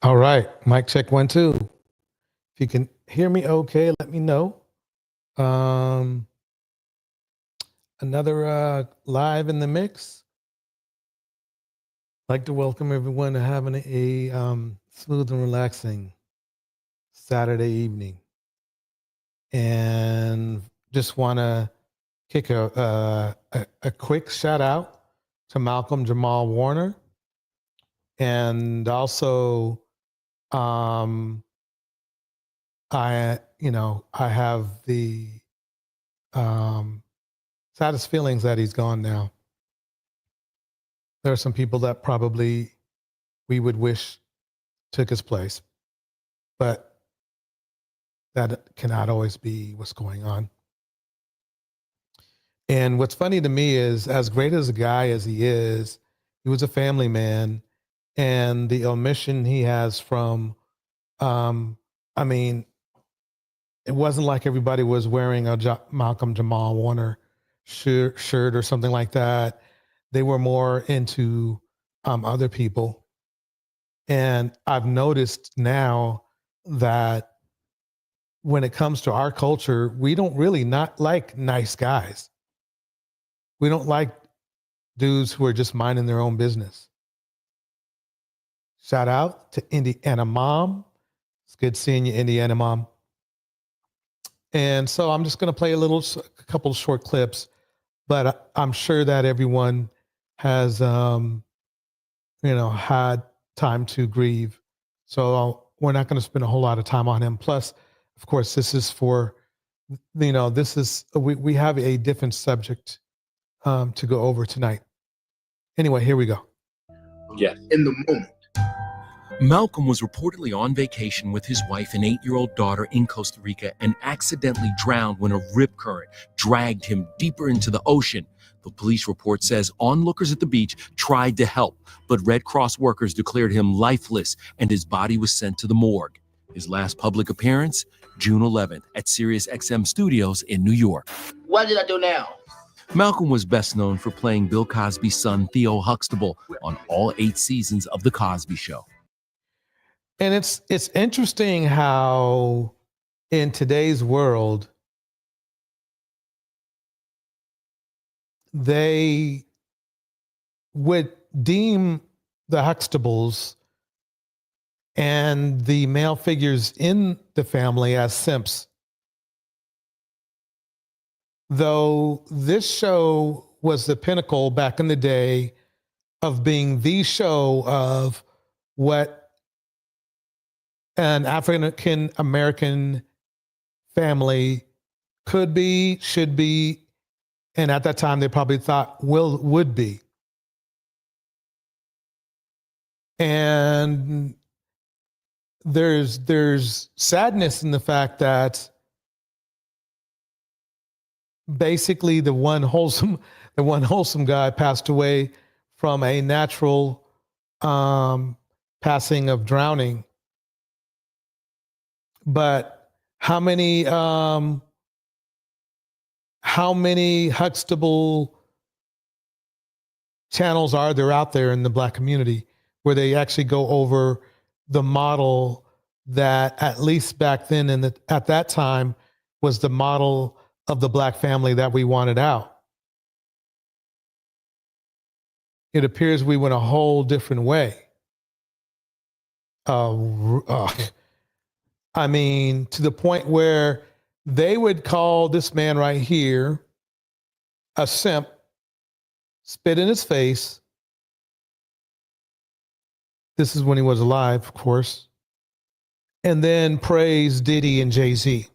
All right, mic check 1 2. If you can hear me okay, let me know. Um, another live in the mix. Like to welcome everyone to having a smooth and relaxing Saturday evening, and just want to kick a quick shout out to Malcolm Jamal Warner, and also I have the saddest feelings that he's gone now. There are some people that probably we would wish took his place, but that cannot always be what's going on. And what's funny to me is, as great as a guy as he is, he was a family man, and the omission he has from, I mean, it wasn't like everybody was wearing a Malcolm Jamal Warner shirt or something like that. They were more into other people. And I've noticed now that when it comes to our culture, we don't really not like nice guys. We don't like dudes who are just minding their own business. Shout out to Indiana Mom. It's good seeing you, Indiana Mom. And so I'm just going to play a couple of short clips, but I'm sure that everyone has, had time to grieve. So we're not going to spend a whole lot of time on him. Plus, of course, this is for, we have a different subject to go over tonight. Anyway, here we go. Yeah. In the moment. Malcolm was reportedly on vacation with his wife and 8-year-old daughter in Costa Rica and accidentally drowned when a rip current dragged him deeper into the ocean. The police report says onlookers at the beach tried to help, but Red Cross workers declared him lifeless and his body was sent to the morgue. His last public appearance, June 11th at SiriusXM Studios in New York. What did I do now? Malcolm was best known for playing Bill Cosby's son, Theo Huxtable, on all 8 seasons of The Cosby Show. And it's interesting how in today's world, they would deem the Huxtables and the male figures in the family as simps. Though this show was the pinnacle back in the day of being the show of what an African American family could be, should be, and at that time they probably thought would be. And there's sadness in the fact that basically the one wholesome guy passed away from a natural passing of drowning. But how many Huxtable channels are there out there in the Black community where they actually go over the model that, at least back then and at that time, was the model of the Black family that we wanted out? It appears we went a whole different way. I mean, to the point where they would call this man right here a simp, spit in his face. This is when he was alive, of course. And then praise Diddy and Jay-Z.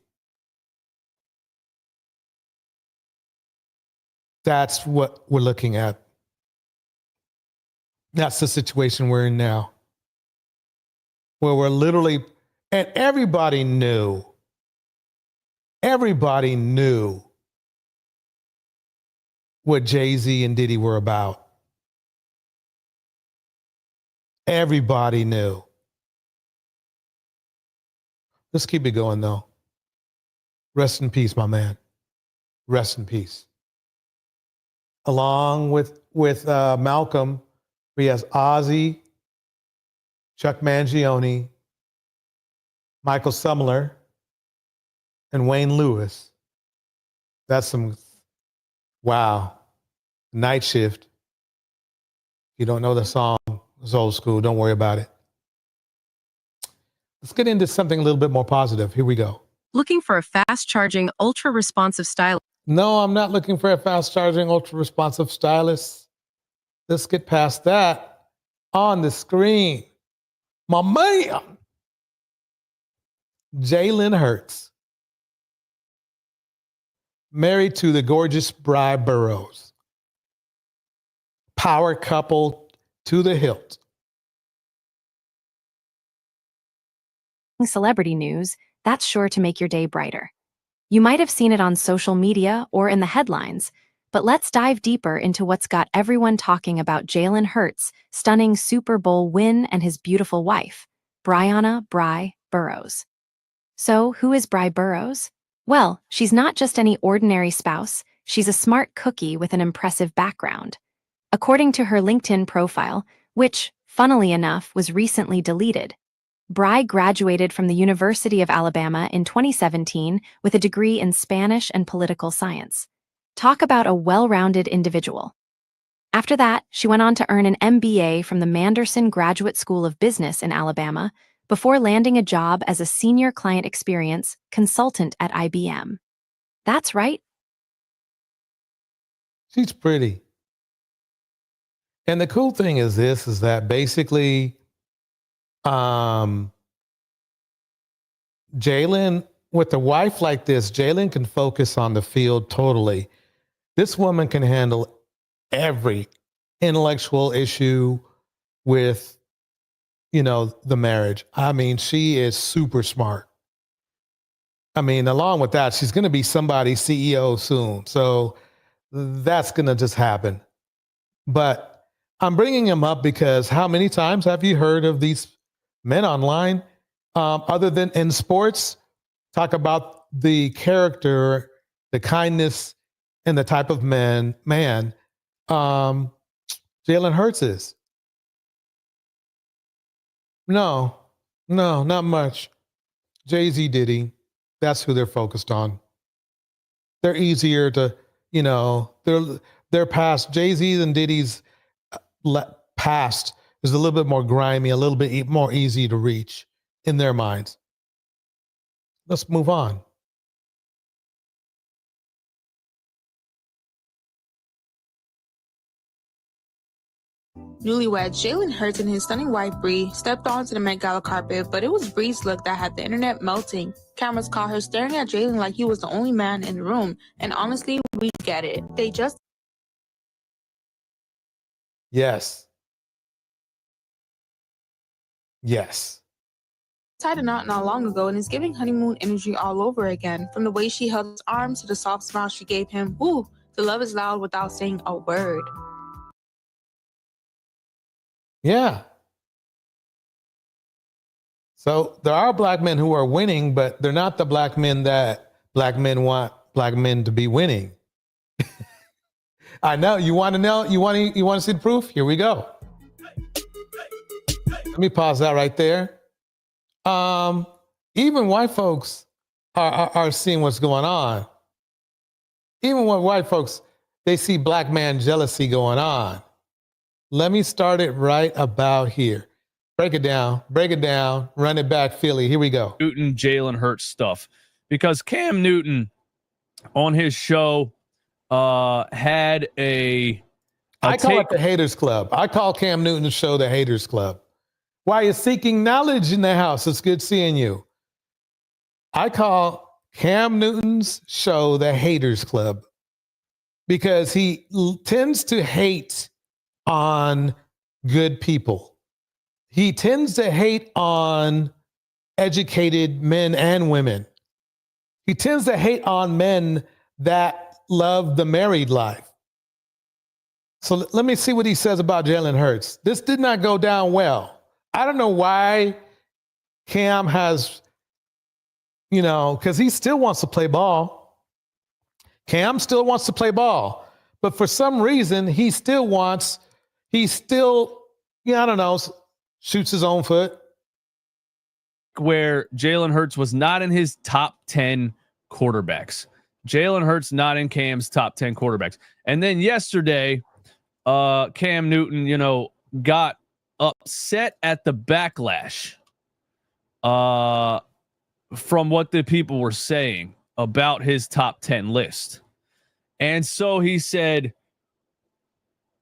That's what we're looking at. That's the situation we're in now, where we're literally, and everybody knew what Jay-Z and Diddy were about. Everybody knew. Let's keep it going, though. Rest in peace, my man. Rest in peace. Along with Malcolm, we has Ozzy, Chuck Mangione, Michael Sumler, and Wayne Lewis. That's some, wow. Night Shift. You don't know the song, it's old school, don't worry about it. Let's get into something a little bit more positive. Here we go. Looking for a fast-charging, ultra-responsive style? No, I'm not looking for a fast-charging, ultra-responsive stylus. Let's get past that. On the screen, my man, Jaylen Hurts, married to the gorgeous bride Burroughs. Power couple to the hilt. Celebrity news, that's sure to make your day brighter. You might have seen it on social media or in the headlines, but let's dive deeper into what's got everyone talking about Jaylen Hurts' stunning Super Bowl win and his beautiful wife, Brianna "Bri" Burroughs. So, who is Bri Burroughs? Well, she's not just any ordinary spouse, she's a smart cookie with an impressive background. According to her LinkedIn profile, which, funnily enough, was recently deleted, Bri graduated from the University of Alabama in 2017 with a degree in Spanish and political science. Talk about a well-rounded individual. After that, she went on to earn an MBA from the Manderson Graduate School of Business in Alabama before landing a job as a senior client experience consultant at IBM. That's right. She's pretty. And the cool thing is this, is that basically, Jaylen, with a wife like this, Jaylen can focus on the field totally. This woman can handle every intellectual issue with, the marriage. I mean, she is super smart. I mean, along with that, she's going to be somebody's CEO soon. So that's going to just happen. But I'm bringing him up because how many times have you heard of these men online, other than in sports, talk about the character, the kindness, and the type of man Jaylen Hurts is? No, not much. Jay-Z, Diddy, that's who they're focused on. They're easier to, they're past. Jay-Z and Diddy's past is a little bit more grimy, a little bit more easy to reach in their minds. Let's move on. Newlyweds Jaylen Hurts and his stunning wife Bri stepped onto the Met Gala carpet, but it was Bri's look that had the internet melting. Cameras caught her staring at Jaylen like he was the only man in the room, and honestly, we get it. They just Yes. tied a knot not long ago and is giving honeymoon energy all over again. From the way she held his arms to the soft smile she gave him, woo, the love is loud without saying a word. Yeah. So there are black men who are winning, but they're not the black men that black men want black men to be winning. I know. You want to know? You want to see the proof? Here we go. Let me pause that right there. Even white folks are seeing what's going on. Even when white folks, they see black man jealousy going on. Let me start it right about here. Break it down, run it back, Philly. Here we go. Newton, Jaylen Hurts stuff. Because Cam Newton on his show had I call it the Haters Club. I call Cam Newton's show the Haters Club. Why you're seeking knowledge in the house, it's good seeing you. I call Cam Newton's show the Haters Club because he tends to hate on good people. He tends to hate on educated men and women. He tends to hate on men that love the married life. So let me see what he says about Jaylen Hurts. This did not go down well. I don't know why Cam has, because he still wants to play ball. Cam still wants to play ball. But for some reason, he still, I don't know, shoots his own foot. Where Jalen Hurts was not in his top 10 quarterbacks. Jalen Hurts not in Cam's top 10 quarterbacks. And then yesterday, Cam Newton, got upset at the backlash from what the people were saying about his top 10 list. And so he said,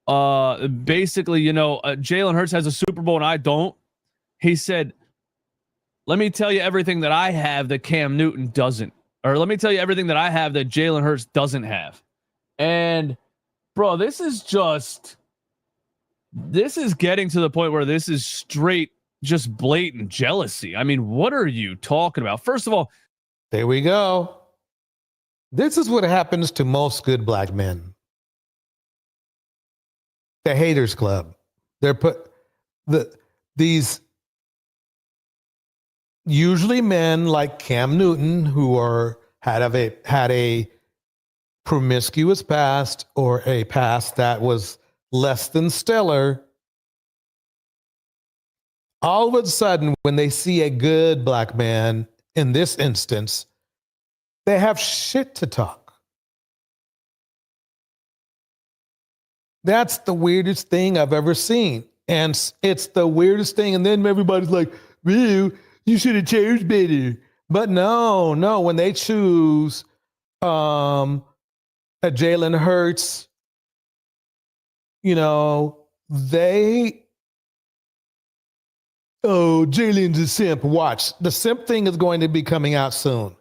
basically, Jalen Hurts has a Super Bowl and I don't. He said, let me tell you everything that I have that Cam Newton doesn't. Or let me tell you everything that I have that Jalen Hurts doesn't have. And, bro, this is getting to the point where this is straight, just blatant jealousy. I mean, what are you talking about? First of all, there we go. This is what happens to most good black men. The haters club. They're these usually men like Cam Newton who had a promiscuous past or a past that was less than stellar. All of a sudden, when they see a good black man, in this instance, they have shit to talk. That's the weirdest thing I've ever seen. And it's the weirdest thing. And then everybody's like, "Ew, you should have chose better." But no, when they choose a Jalen Hurts, Jalen's a simp. Watch. The simp thing is going to be coming out soon.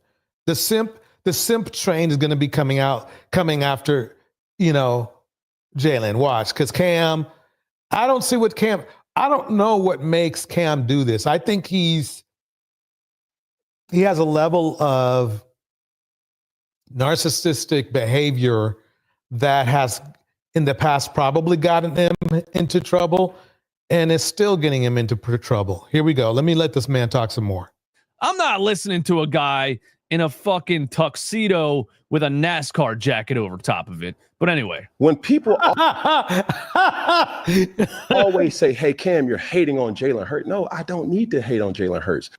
The simp train is going to be coming after, Jalen. Watch. Because Cam, I don't know what makes Cam do this. I think he has a level of narcissistic behavior that has in the past probably gotten him into trouble and is still getting him into trouble. Here we go. Let this man talk some more. I'm not listening to a guy in a fucking tuxedo with a NASCAR jacket over top of it. But anyway, when people always say, "Hey, Cam, you're hating on Jalen Hurts." No, I don't need to hate on Jalen Hurts.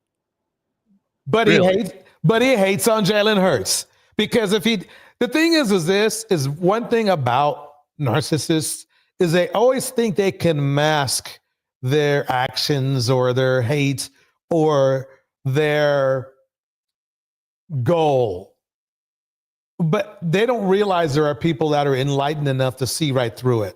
But really? he hates on Jalen Hurts because the thing is this is one thing about narcissists is they always think they can mask their actions or their hate or their goal. But they don't realize there are people that are enlightened enough to see right through it.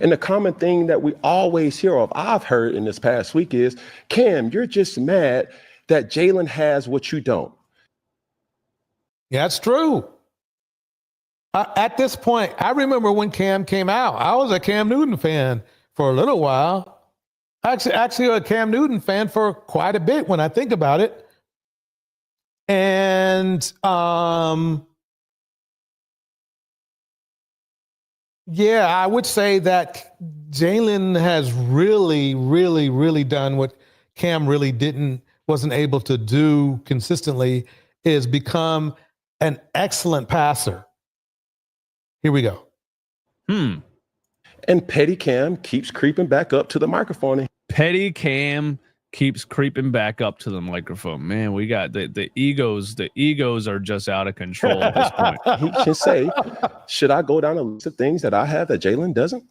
And the common thing that we always hear of, I've heard in this past week is, "Cam, you're just mad that Jalen has what you don't." Yeah, that's true. At this point, I remember when Cam came out, I was a Cam Newton fan for a little while. Actually a Cam Newton fan for quite a bit when I think about it. And yeah, I would say that Jalen has really, really, really done what Cam really wasn't able to do consistently, is become an excellent passer. Here we go. And Petty Cam keeps creeping back up to the microphone. Petty Cam keeps creeping back up to the microphone. Man, we got the egos. The egos are just out of control at this point. He can say, "Should I go down a list of things that I have that Jalen doesn't?"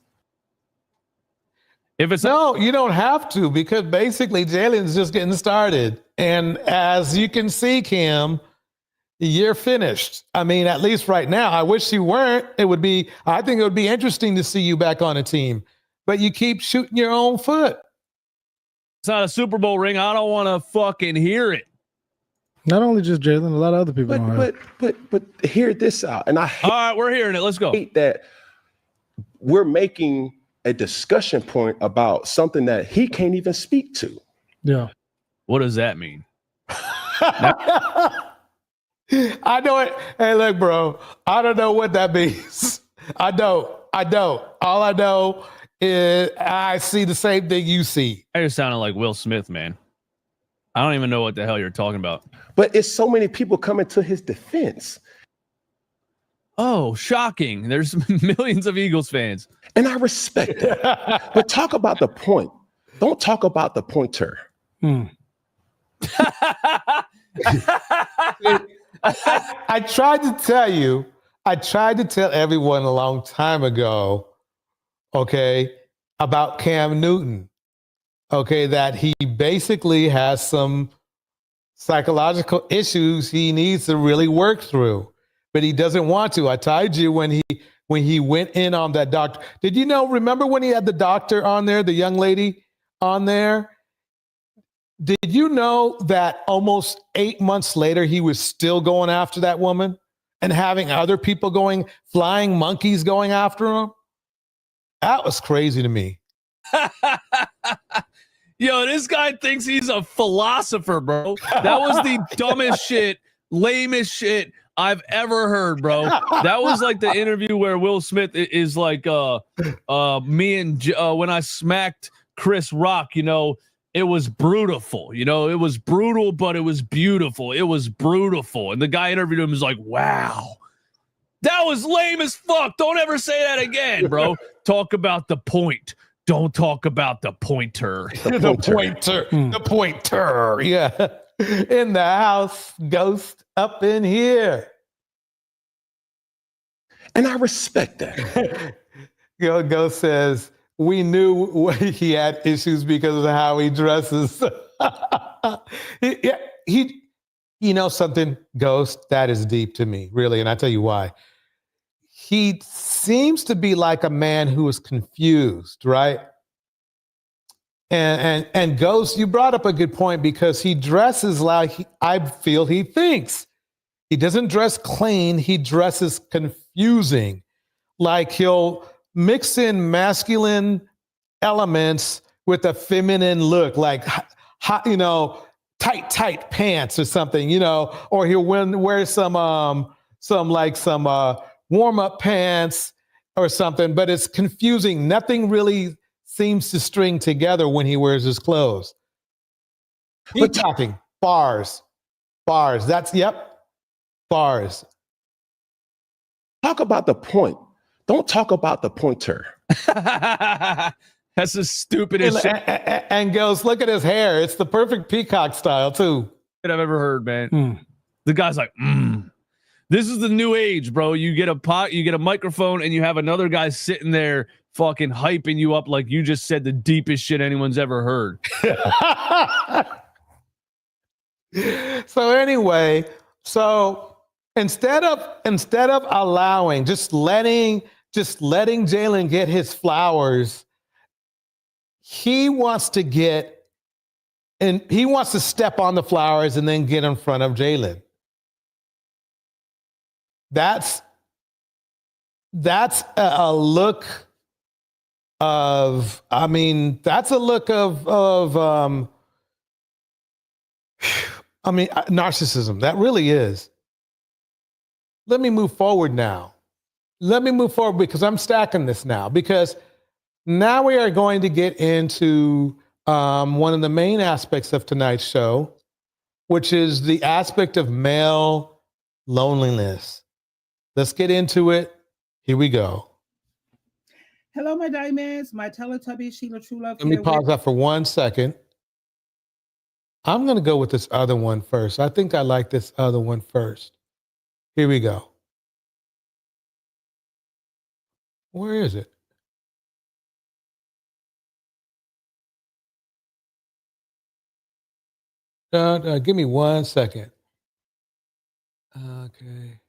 No, you don't have to, because basically Jalen's just getting started. And as you can see, Cam, you're finished. I mean, at least right now. I wish you weren't. I think it would be interesting to see you back on a team, but you keep shooting your own foot. It's not a Super Bowl ring. I don't want to fucking hear it. Not only just Jalen, a lot of other people. But hear this out. And all right, we're hearing it. Let's go. Hate that we're making a discussion point about something that he can't even speak to. Yeah. What does that mean? I know it. Hey, look, bro, I don't know what that means. I don't. All I know is I see the same thing you see. I just sounded like Will Smith, man. I don't even know what the hell you're talking about. But it's so many people coming to his defense. Oh, shocking. There's millions of Eagles fans. And I respect that. But talk about the point don't talk about the pointer. I tried to tell you, I tried to tell everyone a long time ago, okay, about Cam Newton, okay, that he basically has some psychological issues he needs to really work through, but he doesn't want to. I told you when he went in on that doctor. Did you know, remember when he had the doctor on there, the young lady on there? Did you know that almost 8 months later, he was still going after that woman and having other people flying monkeys going after him? That was crazy to me. Yo, this guy thinks he's a philosopher, bro. That was the dumbest shit, lamest shit I've ever heard, bro. That was like the interview where Will Smith is like, me and when I smacked Chris Rock, you know, it was brutal, you know, it was brutal, but it was beautiful. It was brutal. And the guy interviewed him was like, wow, that was lame as fuck. Don't ever say that again, bro. Talk about the point. Don't talk about the pointer. The pointer. Yeah. In the house, ghost up in here. And I respect that. Ghost says, we knew he had issues because of how he dresses. he you know something, Ghost, that is deep to me, really. And I tell you why. He seems to be like a man who is confused, right? And Ghost, you brought up a good point because he dresses like I feel he thinks. He doesn't dress clean. He dresses confusing. Like he'll mix in masculine elements with a feminine look, like you know, tight pants or something, you know, or he'll wear some warm-up pants or something, but it's confusing. Nothing really seems to string together when he wears his clothes. Keep talking. Bars. That's, yep, bars. Talk about the point. Don't talk about the pointer. That's the stupidest shit. And goes, look at his hair. It's the perfect peacock style, too. I've ever heard, man. The guy's like, This is the new age, bro. You get a microphone, and you have another guy sitting there fucking hyping you up like you just said the deepest shit anyone's ever heard. So anyway, instead of allowing, just letting Jaylen get his flowers, he wants to step on the flowers and then get in front of Jaylen. That's a look of, narcissism. That really is. Let me move forward now. Because I'm stacking this now, because now we are going to get into one of the main aspects of tonight's show, which is the aspect of male loneliness. Let's get into it. Here we go. Hello, my diamonds, my Teletubby, Sheila True Love. Let me pause that for 1 second. I'm going to go with this other one first. I think I like this other one first. Here we go. Where is it? Give me 1 second. Okay.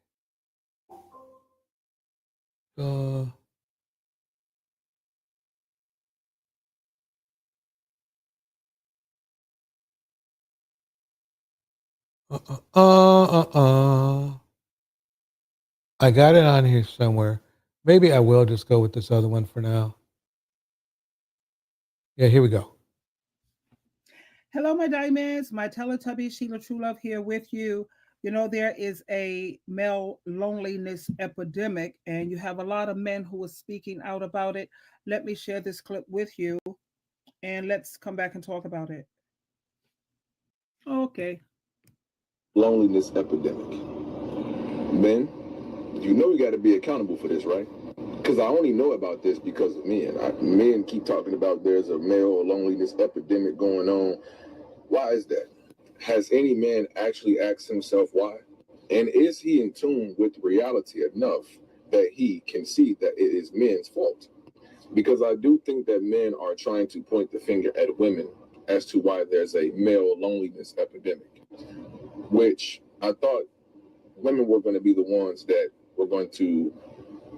I got it on here somewhere. Maybe I will just go with this other one for now. Yeah, here we go. Hello, my diamonds, my Teletubby, Sheila True Love here with you. You know, there is a male loneliness epidemic, and you have a lot of men who are speaking out about it. Let me share this clip with you, and let's come back and talk about it. Okay. Loneliness epidemic. Men, you know we got to be accountable for this, right? because I only know about this because of men. Men keep talking about there's a male loneliness epidemic going on. Why is that? Has any man actually asked himself why? And is he in tune with reality enough that he can see that it is men's fault? Because I do think that men are trying to point the finger at women as to why there's a male loneliness epidemic, which I thought women were going to be the ones that were going to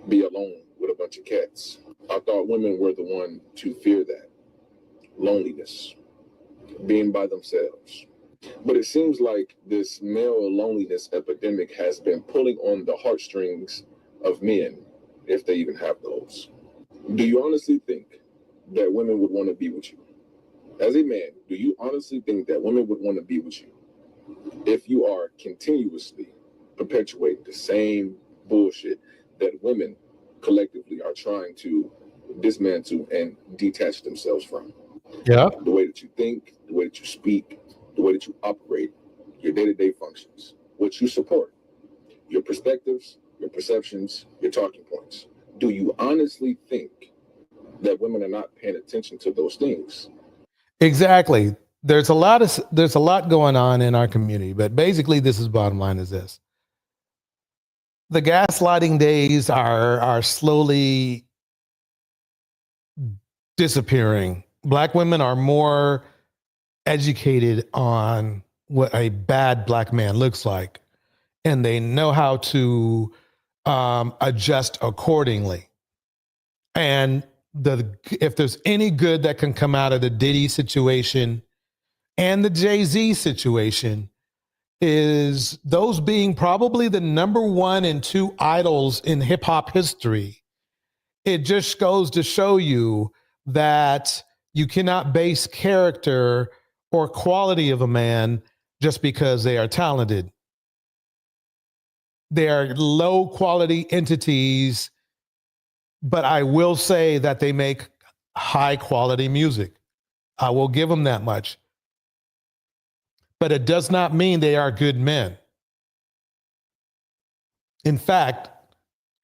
be alone with a bunch of cats. I thought women were the one to fear that loneliness, being by themselves. But it seems like this male loneliness epidemic has been pulling on the heartstrings of men, if they even have those. Do you honestly think that women would want to be with you? As a man, do you honestly think that women would want to be with you if you are continuously perpetuating the same bullshit that women collectively are trying to dismantle and detach themselves from? Yeah. The way that you think, the way that you speak, the way that you operate, your day-to-day functions, what you support, your perspectives, your perceptions, your talking points. Do you honestly think that women are not paying attention to those things? Exactly. There's a lot going on in our community, but basically this is bottom line is this. The gaslighting days are slowly disappearing. Black women are more educated on what a bad black man looks like, and they know how to adjust accordingly. And if there's any good that can come out of the Diddy situation and the Jay-Z situation, is those being probably the number 1 and 2 idols in hip hop history. It just goes to show you that you cannot base character or quality of a man just because they are talented. They are low quality entities, but I will say that they make high quality music. I will give them that much. But it does not mean they are good men. In fact,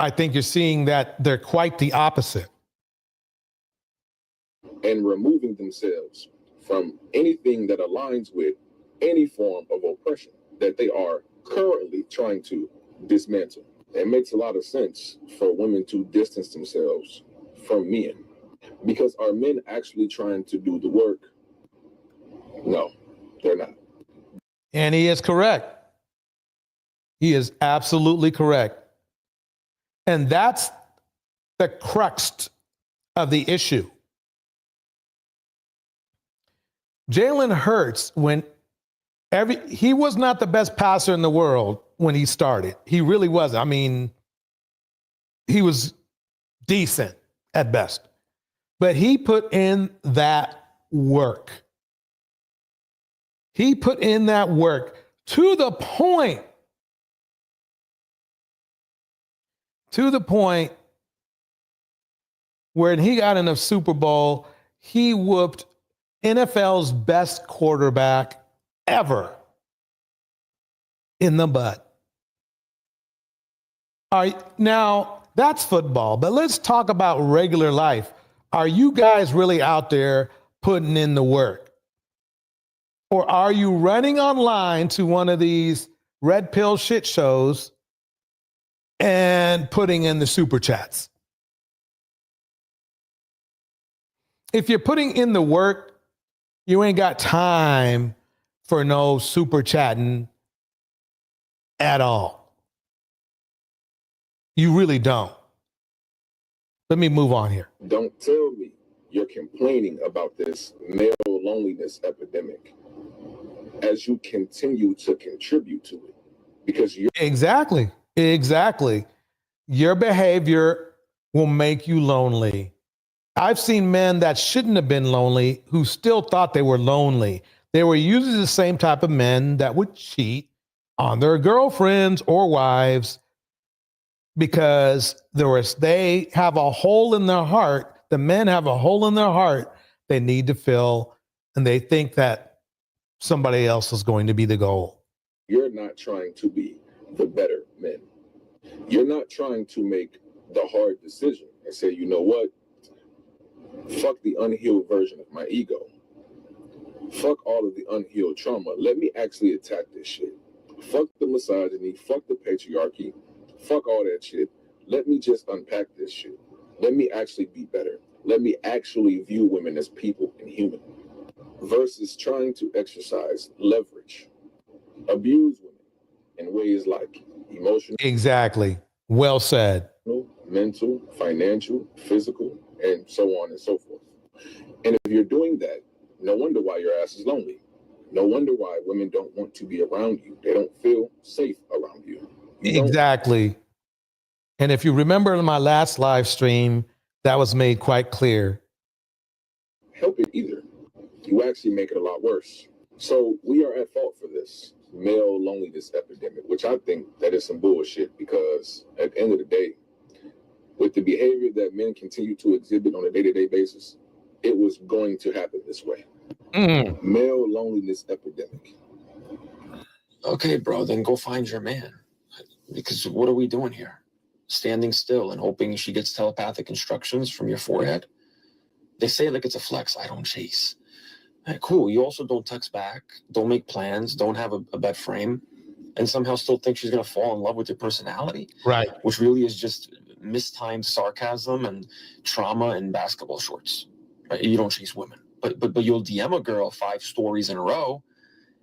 I think you're seeing that they're quite the opposite. And removing themselves from anything that aligns with any form of oppression that they are currently trying to dismantle. It makes a lot of sense for women to distance themselves from men. Because are men actually trying to do the work? No, they're not. And he is correct. He is absolutely correct. And that's the crux of the issue. Jalen Hurts, he was not the best passer in the world when he started. He really wasn't. I mean, he was decent at best. But he put in that work. He put in that work to the point where he got in a Super Bowl, he whooped NFL's best quarterback ever in the butt. All right, now that's football, but let's talk about regular life. Are you guys really out there putting in the work? Or are you running online to one of these red pill shit shows and putting in the super chats? If you're putting in the work, you ain't got time for no super chatting at all. You really don't. Let me move on here. Don't tell me you're complaining about this male loneliness epidemic as you continue to contribute to it. Because you're Exactly. Your behavior will make you lonely. I've seen men that shouldn't have been lonely who still thought they were lonely. They were usually the same type of men that would cheat on their girlfriends or wives because they have a hole in their heart. The men have a hole in their heart they need to fill, and they think that somebody else is going to be the goal. You're not trying to be the better men. You're not trying to make the hard decision and say, you know what? Fuck the unhealed version of my ego. Fuck all of the unhealed trauma. Let me actually attack this shit. Fuck the misogyny. Fuck the patriarchy. Fuck all that shit. Let me just unpack this shit. Let me actually be better. Let me actually view women as people and human. Versus trying to exercise leverage, abuse women in ways like emotional, Exactly. Well said. mental, financial, physical, and so on and so forth. And if you're doing that, no wonder why your ass is lonely. No wonder why women don't want to be around you. They don't feel safe around you. Exactly. And if you remember in my last live stream, that was made quite clear. Help it either. You actually make it a lot worse. So we are at fault for this male loneliness epidemic, which I think that is some bullshit, because at the end of the day, with the behavior that men continue to exhibit on a day-to-day basis, it was going to happen this way. Male loneliness epidemic. Okay, bro, then go find your man. Because what are we doing here? Standing still and hoping she gets telepathic instructions from your forehead? They say it like it's a flex. I don't chase. Right, cool. You also don't text back, don't make plans, don't have a bed frame, and somehow still think she's going to fall in love with your personality? Right. Which really is just mistimed sarcasm and trauma in basketball shorts. Right? You don't chase women. But you'll DM a girl 5 stories in a row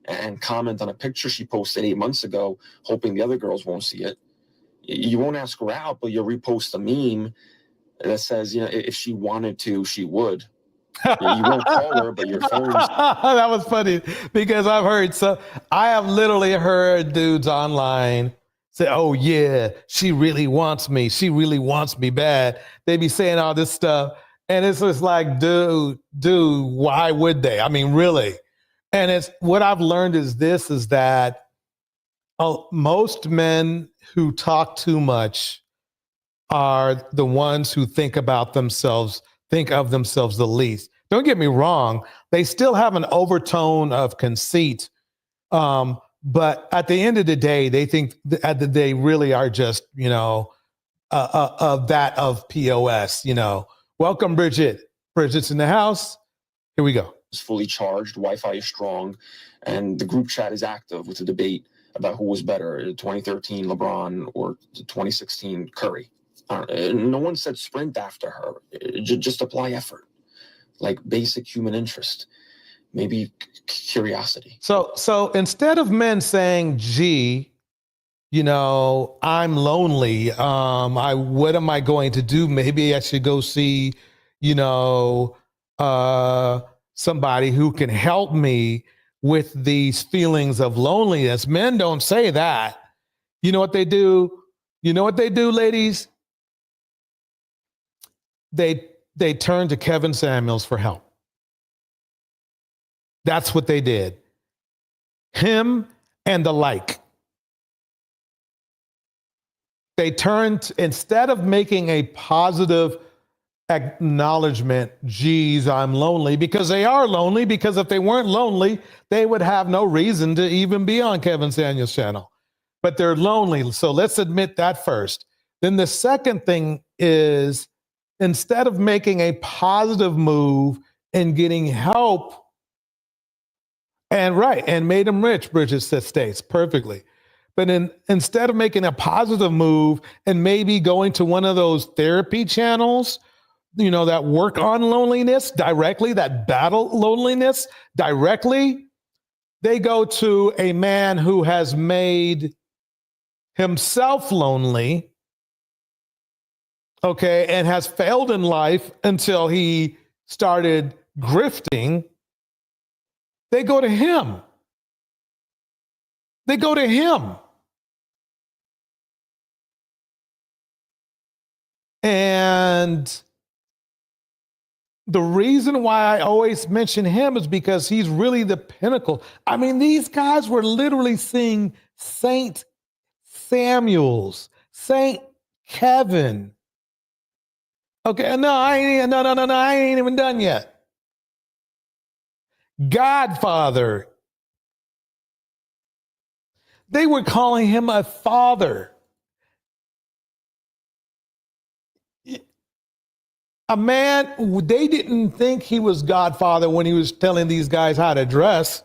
and comment on a picture she posted 8 months ago, hoping the other girls won't see it. You won't ask her out, but you'll repost a meme that says, if she wanted to, she would. You won't call her, but your phone's... That was funny, because I have literally heard dudes online say, oh yeah, she really wants me. She really wants me bad. They be saying all this stuff. And it's just like, dude, why would they? I mean, really? And it's what I've learned is that most men who talk too much are the ones who think of themselves the least. Don't get me wrong. They still have an overtone of conceit. But at the end of the day, they think that they really are just, of POS, Welcome, Bridget. Bridget's in the house. Here we go. It's fully charged, Wi-Fi is strong, and the group chat is active with a debate about who was better, 2013 LeBron or 2016 Curry. No one said sprint after her. Just apply effort, like basic human interest, maybe curiosity. So instead of men saying, gee, I'm lonely. What am I going to do? Maybe I should go see, somebody who can help me with these feelings of loneliness. Men don't say that. You know what they do? Ladies? They turn to Kevin Samuels for help. That's what they did. Him and the like. They turned, instead of making a positive acknowledgement, geez, I'm lonely, because they are lonely, because if they weren't lonely, they would have no reason to even be on Kevin Samuels' channel. But they're lonely, so let's admit that first. Then the second thing is, instead of making a positive move and getting help, and made him rich, Bridget states perfectly. But instead of making a positive move and maybe going to one of those therapy channels, that work on loneliness directly, that battle loneliness directly, they go to a man who has made himself lonely, okay, and has failed in life until he started grifting. They go to him. And the reason why I always mention him is because he's really the pinnacle. I mean, these guys were literally seeing Saint Samuels, Saint Kevin. Okay, no, I ain't even done yet. Godfather. They were calling him a father. a man, they didn't think he was Godfather when he was telling these guys how to dress.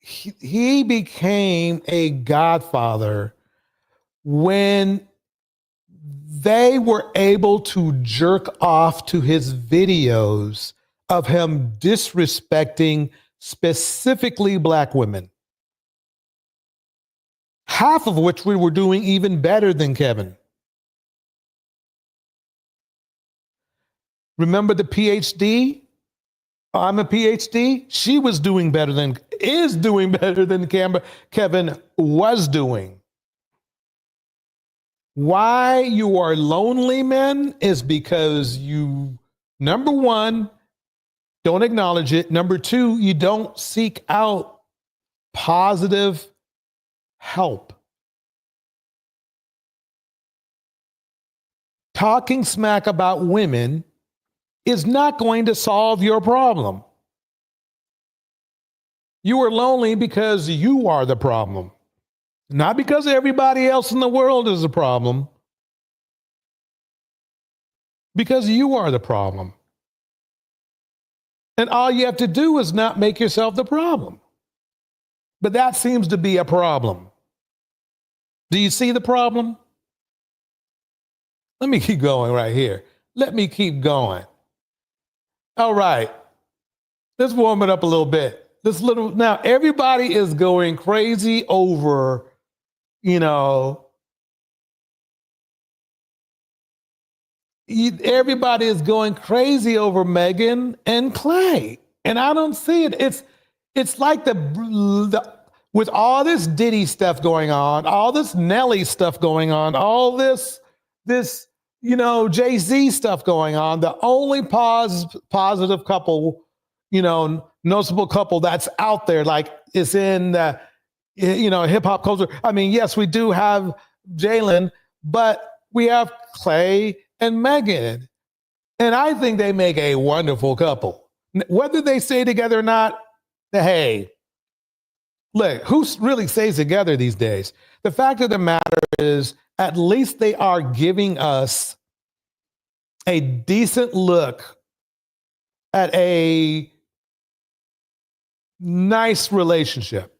He became a Godfather when they were able to jerk off to his videos of him disrespecting specifically Black women. Half of which we were doing even better than Kevin. Remember the PhD? I'm a PhD. She was doing better than, is doing better than Kevin was doing. Why you are lonely, men, is because you, number one, don't acknowledge it. Number two, you don't seek out positive help. Talking smack about women is not going to solve your problem. You are lonely because you are the problem. Not because everybody else in the world is a problem. Because you are the problem. And all you have to do is not make yourself the problem. But that seems to be a problem. Do you see the problem? Let me keep going right here. Let me keep going. All right. Let's warm it up a little bit. Now everybody is going crazy over, everybody is going crazy over Meghan and Klay. And I don't see it. It's like the with all this Diddy stuff going on, all this Nelly stuff going on, all this Jay-Z stuff going on, the only positive couple, noticeable couple that's out there, like is in the, hip hop culture. I mean, yes, we do have Jaylen, but we have Klay and Meghan. And I think they make a wonderful couple. Whether they stay together or not, hey, look, who really stays together these days? The fact of the matter is, at least they are giving us a decent look at a nice relationship.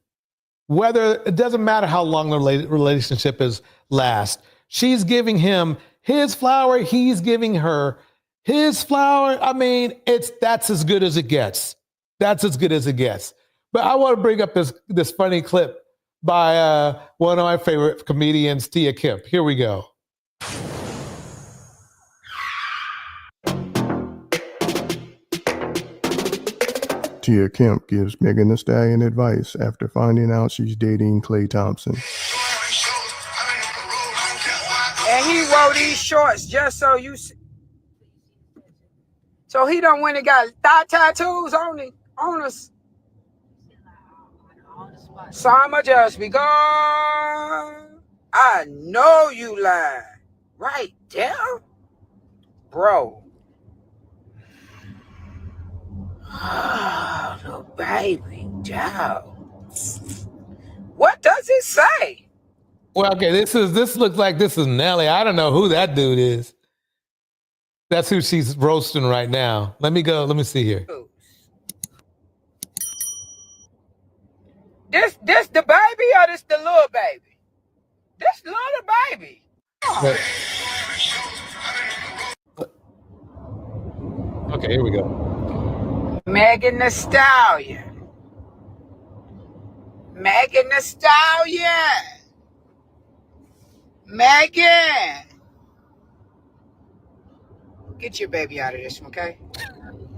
Whether it doesn't matter how long the relationship lasts. She's giving him his flower, he's giving her his flower. I mean, that's as good as it gets. That's as good as it gets. But I want to bring up this funny clip by one of my favorite comedians, Tia Kemp. Here we go. Tia Kemp gives Megan Thee Stallion advice after finding out she's dating Klay Thompson. And he wore these shorts just so you see. So he done went and got thigh tattoos on us. So I'ma just be gone. I know you lying. Right there? Bro. Oh, the baby doll. What does it say? Well, okay, this looks like this is Nelly. I don't know who that dude is. That's who she's roasting right now. Let me see here. This the baby or this the little baby? This little baby. Oh. Okay, here we go. Megan Thee Stallion. Megan Thee Stallion. Megan. Get your baby out of this one, okay?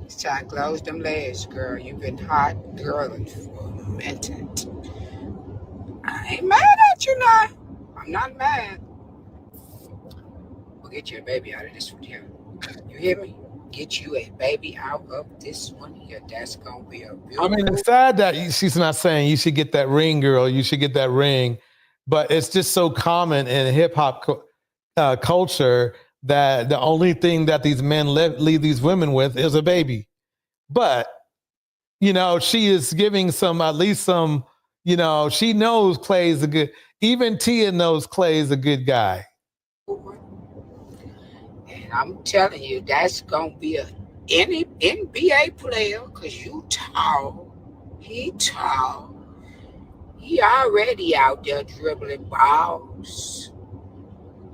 It's time to close them legs, girl. You've been hot girling for a minute. I ain't mad at you now. I'm not mad. We'll get you a baby out of this one here. You hear me? Get you a baby out of this one here. That's gonna be a beautiful. I mean, it's sad that she's not saying you should get that ring, girl. You should get that ring. But it's just so common in hip hop culture that the only thing that these men leave these women with is a baby. But, she is giving at least some, she knows Klay's even Tia knows Klay's a good guy. And I'm telling you, that's gonna be a any NBA player, cause you tall, he tall, he already out there dribbling balls.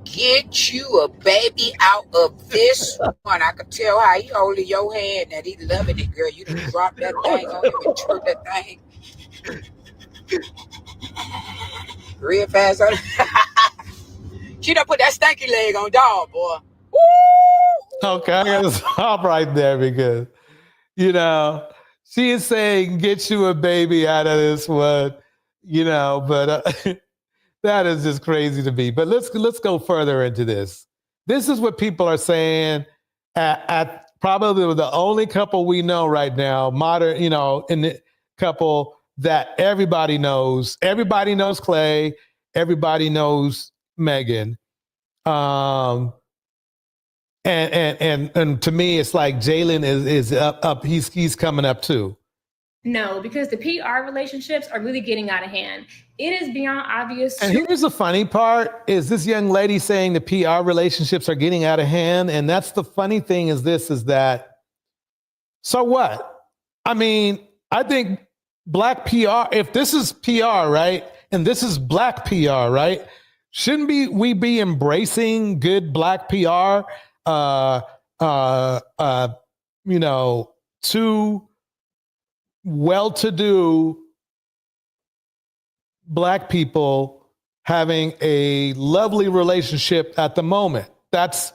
Get you a baby out of this one. I could tell how he holding your hand that he loving it, girl. You done drop that thing on him and turn that thing real fast on She done put that stanky leg on dog, boy. Woo! Okay, I gotta stop right there because, she is saying, get you a baby out of this one, but that is just crazy to me. But let's go further into this. This is what people are saying at probably the only couple we know right now, modern, in the couple that everybody knows. Everybody knows Klay. Everybody knows Megan. And to me, it's like Jaylen is up. He's coming up too. No, because the PR relationships are really getting out of hand. It is beyond obvious. And here's the funny part: is this young lady saying the PR relationships are getting out of hand? And that's the funny thing is that. So what? I mean, I think black PR. If this is PR, right, and this is black PR, right? Shouldn't we be embracing good black PR? To well-to-do black people having a lovely relationship at the moment. That's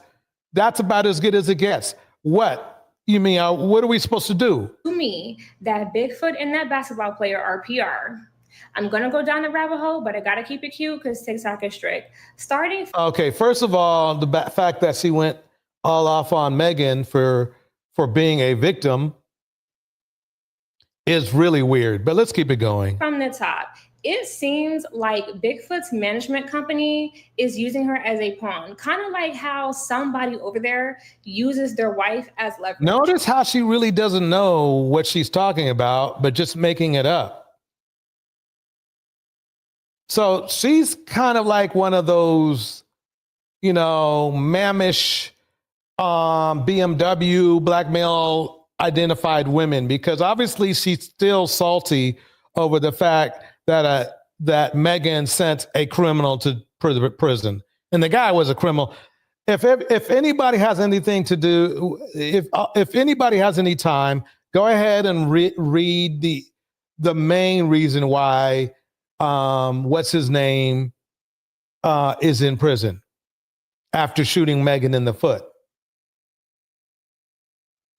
about as good as it gets. What? You mean, what are we supposed to do? To me, that Bigfoot and that basketball player are PR. I'm going to go down the rabbit hole, but I got to keep it cute because TikTok is strict. Okay, first of all, the fact that she went all off on Megan for being a victim is really weird, but let's keep it going. From the top, it seems like Bigfoot's management company is using her as a pawn, kind of like how somebody over there uses their wife as leverage. Notice how she really doesn't know what she's talking about, but just making it up. So she's kind of like one of those, mammish BMW black male identified women, because obviously she's still salty over the fact that Megan sent a criminal to prison, and the guy was a criminal. If anybody has anything to do, if anybody has any time, go ahead and read the main reason why what's his name is in prison after shooting Megan in the foot.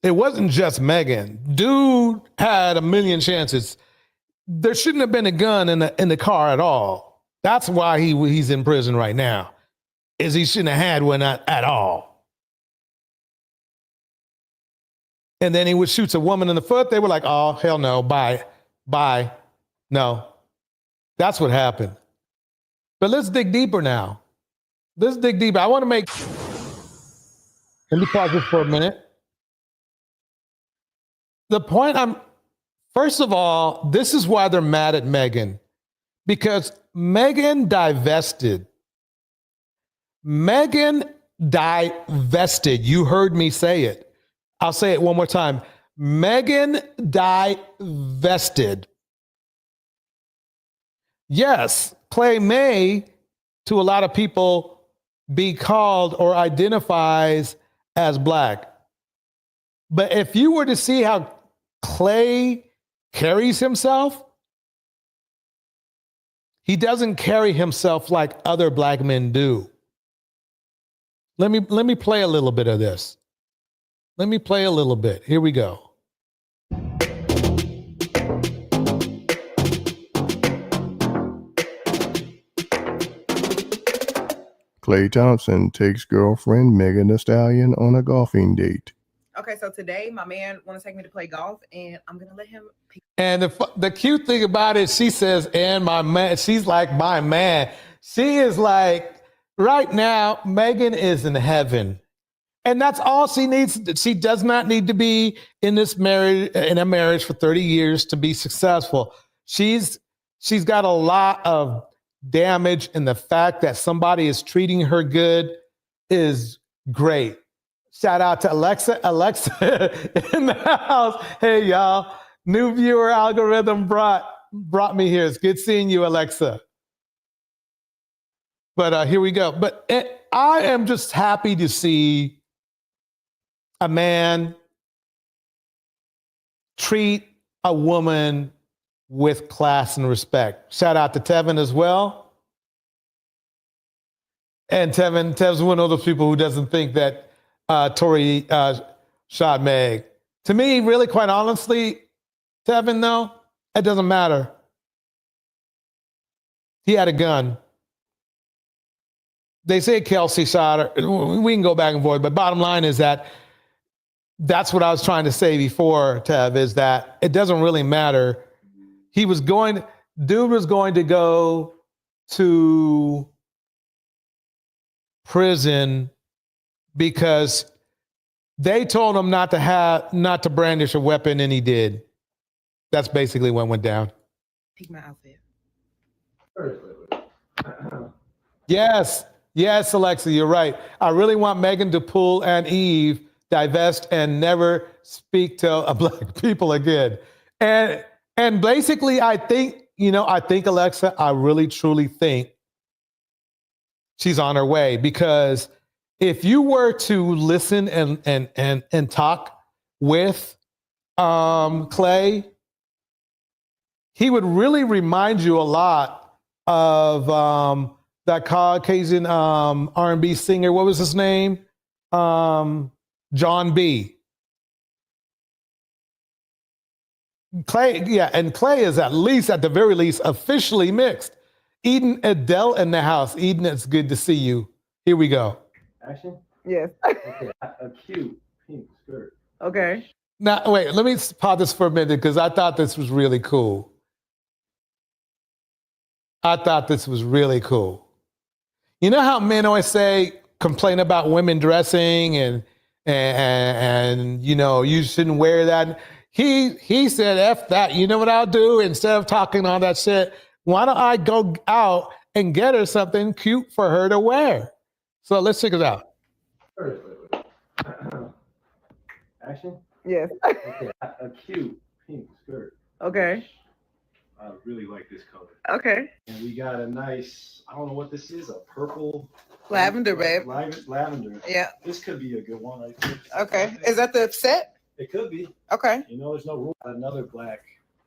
It wasn't just Megan. Dude had a million chances. There shouldn't have been a gun in the car at all. That's why he's in prison right now, is he shouldn't have had one at all. And then he would shoot a woman in the foot. They were like, oh, hell no, bye. No. That's what happened. But let's dig deeper now. Let's dig deeper. Let me pause this for a minute. The point first of all, this is why they're mad at Megan, because Megan divested. Megan divested. You heard me say it. I'll say it one more time. Megan divested. Yes, Klay may, to a lot of people, be called or identifies as black. But if you were to see how Klay carries himself, he doesn't carry himself like other black men do. Let me play a little bit of this. Let me play a little bit. Here we go. Klay Thompson takes girlfriend Megan Thee Stallion on a golfing date. Okay, so today my man want to take me to play golf, and I'm gonna let him pick. And the cute thing about it, she says, and my man, she's like, my man. She is like, right now, Megan is in heaven. And that's all she needs. She does not need to be in a marriage for 30 years to be successful. She's got a lot of damage, and the fact that somebody is treating her good is great. Shout out to Alexa. Alexa in the house. Hey, y'all. New viewer algorithm brought me here. It's good seeing you, Alexa. But here we go. But I am just happy to see a man treat a woman with class and respect. Shout out to Tevin as well. And Tev's one of those people who doesn't think that Tory shot Meg. To me, really, quite honestly, Tevin, though, it doesn't matter. He had a gun. They say Kelsey shot her. We can go back and forth, but bottom line is that's what I was trying to say before, Tev, is that it doesn't really matter. Dude was going to go to prison because they told him not to brandish a weapon, and he did. That's basically what went down. Pick my outfit. Yes, Alexa, you're right. I really want Megan to pull and Eve, divest, and never speak to black people again. And basically, I think Alexa, I really truly think she's on her way, because if you were to listen and talk with Klay, he would really remind you a lot of that Caucasian R&B singer. What was his name? John B. Klay, yeah, and Klay is at the very least, officially mixed. Eden, Adele in the house. Eden, it's good to see you. Here we go. Action? Yes. Okay, a cute pink skirt. Okay. Now, wait, let me pause this for a minute, because I thought this was really cool. You know how men always complain about women dressing and you shouldn't wear that. He said, F that. You know what I'll do? Instead of talking all that shit, why don't I go out and get her something cute for her to wear? So let's check it out. Action? Yes. Okay, a cute pink skirt. Okay. I really like this color. Okay. And we got a nice, I don't know what this is, a purple. Lavender, babe. Lavender. Yeah. This could be a good one, I think. Okay. Is that the set? It could be. Okay. There's no rule. Another black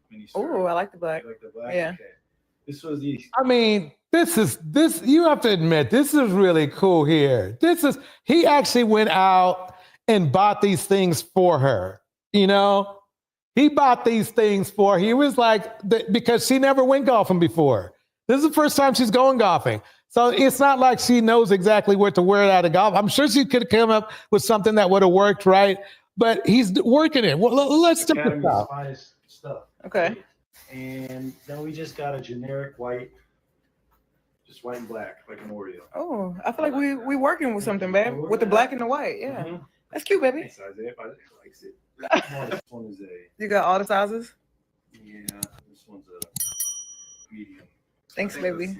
mini skirt. Oh, I like the black. You like the black? Yeah. Okay. This was the. I mean, this, you have to admit, this is really cool here. He actually went out and bought these things for her, He bought these things for her. He was because she never went golfing before. This is the first time she's going golfing. So it's not like she knows exactly what to wear out of golf. I'm sure she could have come up with something that would have worked, right? But he's working it. Well, let's check this out. Finest stuff. Okay. And then we just got a generic white, just white and black, like an Oreo. Oh, I feel like we working with something, babe. With the black and the white. Yeah. Mm-hmm. That's cute, baby. Nice size. Everybody likes it. This one is You got all the sizes? Yeah, this one's a medium. Thanks, baby.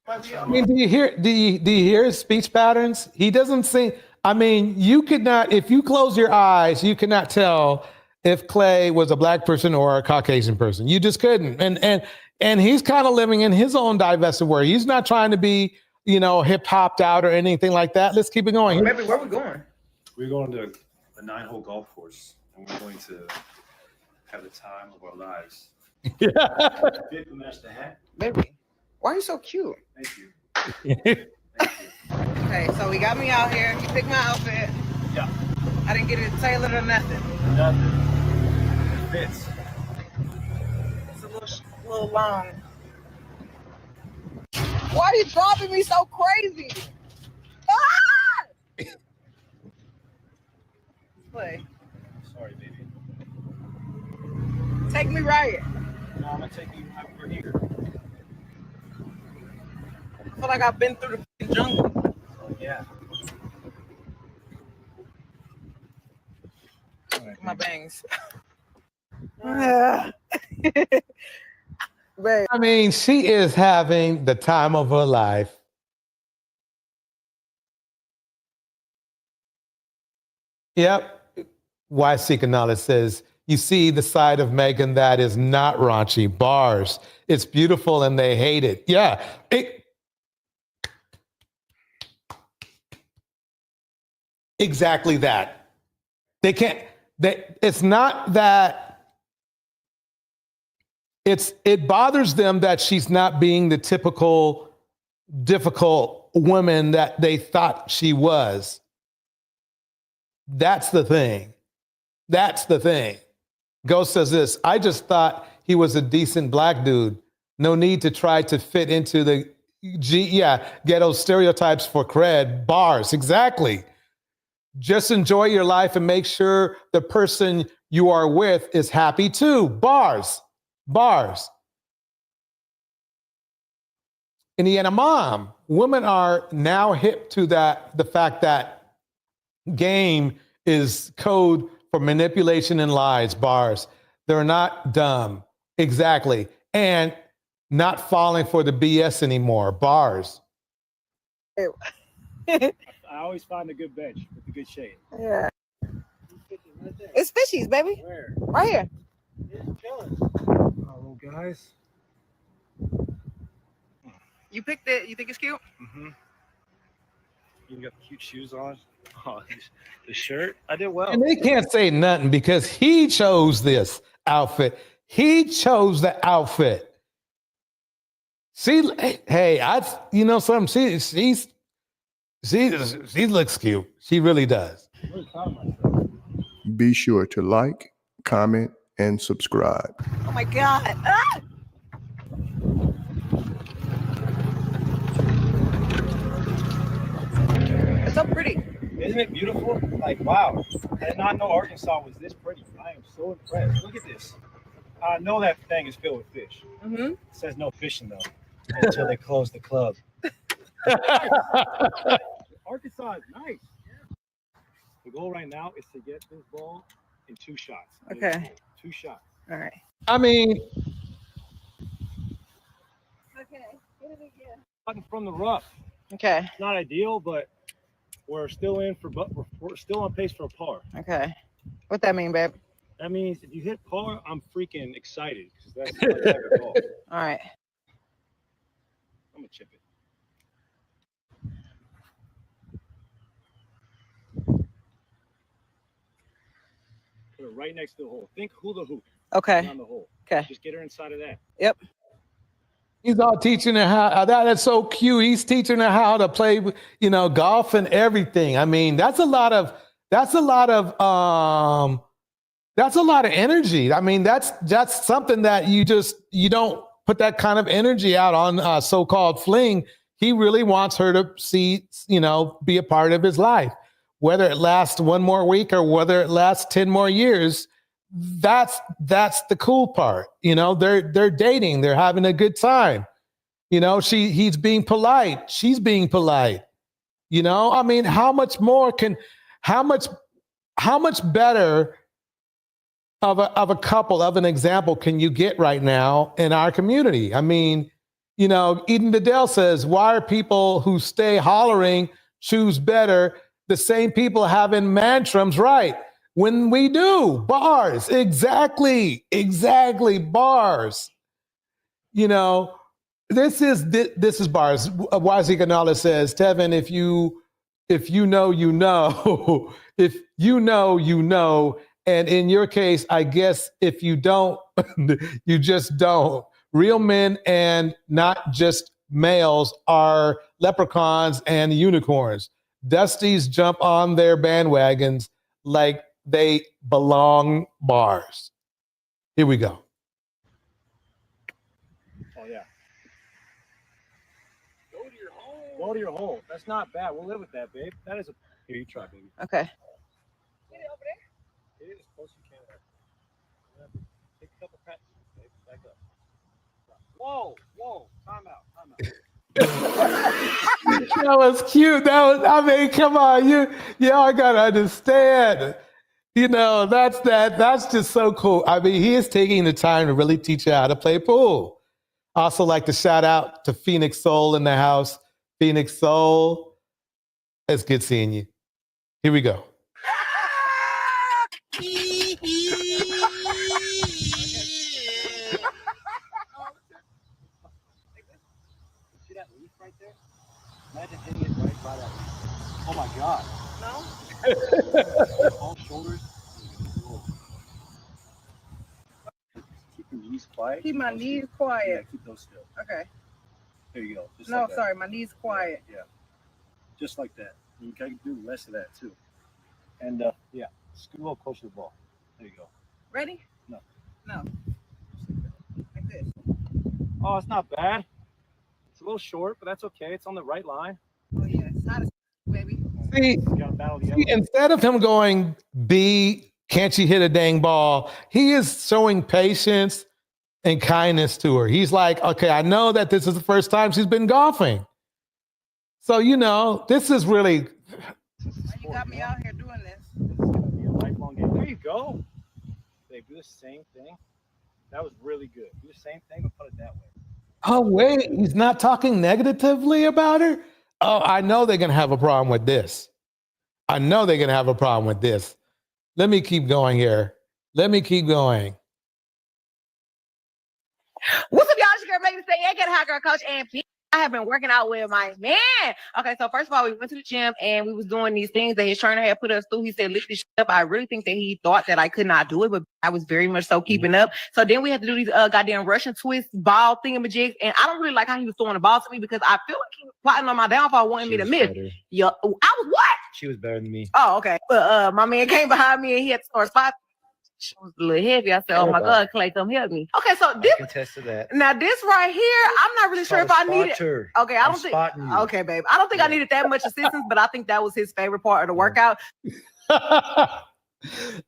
I mean, do you hear his speech patterns? He doesn't sing. I mean, you could not, if you close your eyes, you could not tell if Klay was a black person or a Caucasian person. You just couldn't. And he's kind of living in his own divested world. He's not trying to be, hip hopped out or anything like that. Let's keep it going. Baby, where we going? We're going to a 9-hole golf course, and we're going to have the time of our lives. Yeah. Fit to match the hat. Baby, why are you so cute? Thank you. Thank you. Okay, so we got me out here. You picked my outfit. Yeah. I didn't get it tailored or nothing. Nothing. It fits. It's a little long. Why are you dropping me so crazy? Ah! Play. Sorry, baby. Take me right. No, I'm gonna take you over here. I feel like I've been through the jungle. Oh, yeah. Right, my bangs. I mean, she is having the time of her life. Yep. Why Seeker Knowledge says, you see the side of Megan that is not raunchy. Bars. It's beautiful and they hate it. Yeah. Exactly that. They can't, it's not that, it bothers them that she's not being the typical difficult woman that they thought she was. That's the thing. That's the thing. Ghost says this, I just thought he was a decent black dude. No need to try to fit into the ghetto stereotypes for cred. Bars, exactly. Just enjoy your life and make sure the person you are with is happy too. Bars, bars. Indiana Mom, women are now hip to the fact that game is code for manipulation and lies. Bars. They're not dumb. Exactly. And not falling for the BS anymore. Bars. I always find a good bench with a good shade. Yeah. It's fishies, baby. Where? Right here. Hello, guys. You picked it. You think it's cute? Mm-hmm. You got the cute shoes on. Oh, the shirt. I did well. And they can't say nothing because he chose this outfit. He chose the outfit. See, hey, you know something? She looks cute. She really does. Be sure to like, comment, and subscribe. Oh my God. Ah! It's so pretty. Isn't it beautiful? Like, wow. I did not know Arkansas was this pretty. I am so impressed. Look at this. I know that thing is filled with fish. Mm-hmm. It says no fishing, though, until they close the club. Arkansas is nice. The goal right now is to get this ball in 2 shots. Okay. 2 shots. All right. I mean, Okay. Get it again. Fucking from the rough. Okay. It's not ideal, but we're still on pace for a par. Okay. What that mean, babe? That means if you hit par, I'm freaking excited because that's my type of ball. All right. I'm gonna chip it. Put it right next to the hole. Think hula hoop. Okay. On the hole. Okay. Just get her inside of that. Yep. he's all teaching her how. That's so cute. He's teaching her how to play, golf and everything. I mean, that's a lot of energy. I mean, that's something that you don't put that kind of energy out on so-called fling. He really wants her to see, be a part of his life, whether it lasts one more week or whether it lasts 10 more years. That's the cool part. They're dating, they're having a good time. He's being polite. She's being polite. I mean, how much better of a couple, of an example can you get right now in our community? I mean, Eden Liddell says, why are people who stay hollering choose better? The same people having mantrums, right? When we do bars, exactly, bars. This is bars. Wise Economics says, Tevin, if you know, you know. If you know, you know. And in your case, I guess if you don't, you just don't. Real men and not just males are leprechauns and unicorns. Dusties jump on their bandwagons like they belong. Bars. Here we go. Oh, yeah. Go to your hole. That's not bad. We'll live with that, babe. That is a... Here, you try, baby. Okay. Get it over there. Get it as close as you can. Take a couple pats, babe. Back up. Whoa. Time out. That was cute. Come on. Y'all gotta understand. That's just so cool. I mean, he is taking the time to really teach you how to play pool. Also like to shout out to Phoenix Soul in the house. Phoenix Soul, it's good seeing you. Here we go. See that leaf right there? Imagine hitting it right by that leaf. Oh my God. No? All shoulders. Keep your knees quiet. Keep my knees quiet. Yeah, keep those still. Okay. There you go. Just No, like that. sorry, my knees quiet. Yeah. Just like that. You can do the rest of that too. And yeah, scoot a little closer to the ball. There you go. Ready? No. No. Like this. Oh, it's not bad. It's a little short, but that's okay. It's on the right line. Oh yeah, it's not a baby. See, You gotta battle the see, instead of him going, B, can't you hit a dang ball? He is showing patience and kindness to her. He's like, okay, I know that this is the first time she's been golfing. So, you know, this is really. You got me out here doing this. It's gonna be a lifelong game. There you go. Babe, do the same thing. That was really good. Do the same thing, but put it that way. Oh, wait, he's not talking negatively about her? Oh, I know they're going to have a problem with this. I know they're going to have a problem with this. Let me keep going here. Let me keep going. What's up, y'all? It's your girl, Megan Say, I get a hot girl coach, and I have been working out with my man. Okay, so first of all, we went to the gym and we was doing these things that his trainer had put us through. He said, lift this shit up. I really think that he thought that I could not do it, but I was very much so keeping up. So then we had to do these goddamn Russian twist ball thingamajigs, and I don't really like how he was throwing the ball to me because I feel like he was plotting on my downfall, wanting me to miss. Yo, I was what? She was better than me. Oh, okay. But my man came behind me and he had to start spot. She was a little heavy. I said, oh my God, Klay, come help me. Okay, so this, I can attest to that. now this right here, I'm not really sure if I needed. Okay, I don't think. You. Okay, babe, I don't think I needed that much assistance, but I think that was his favorite part of the workout.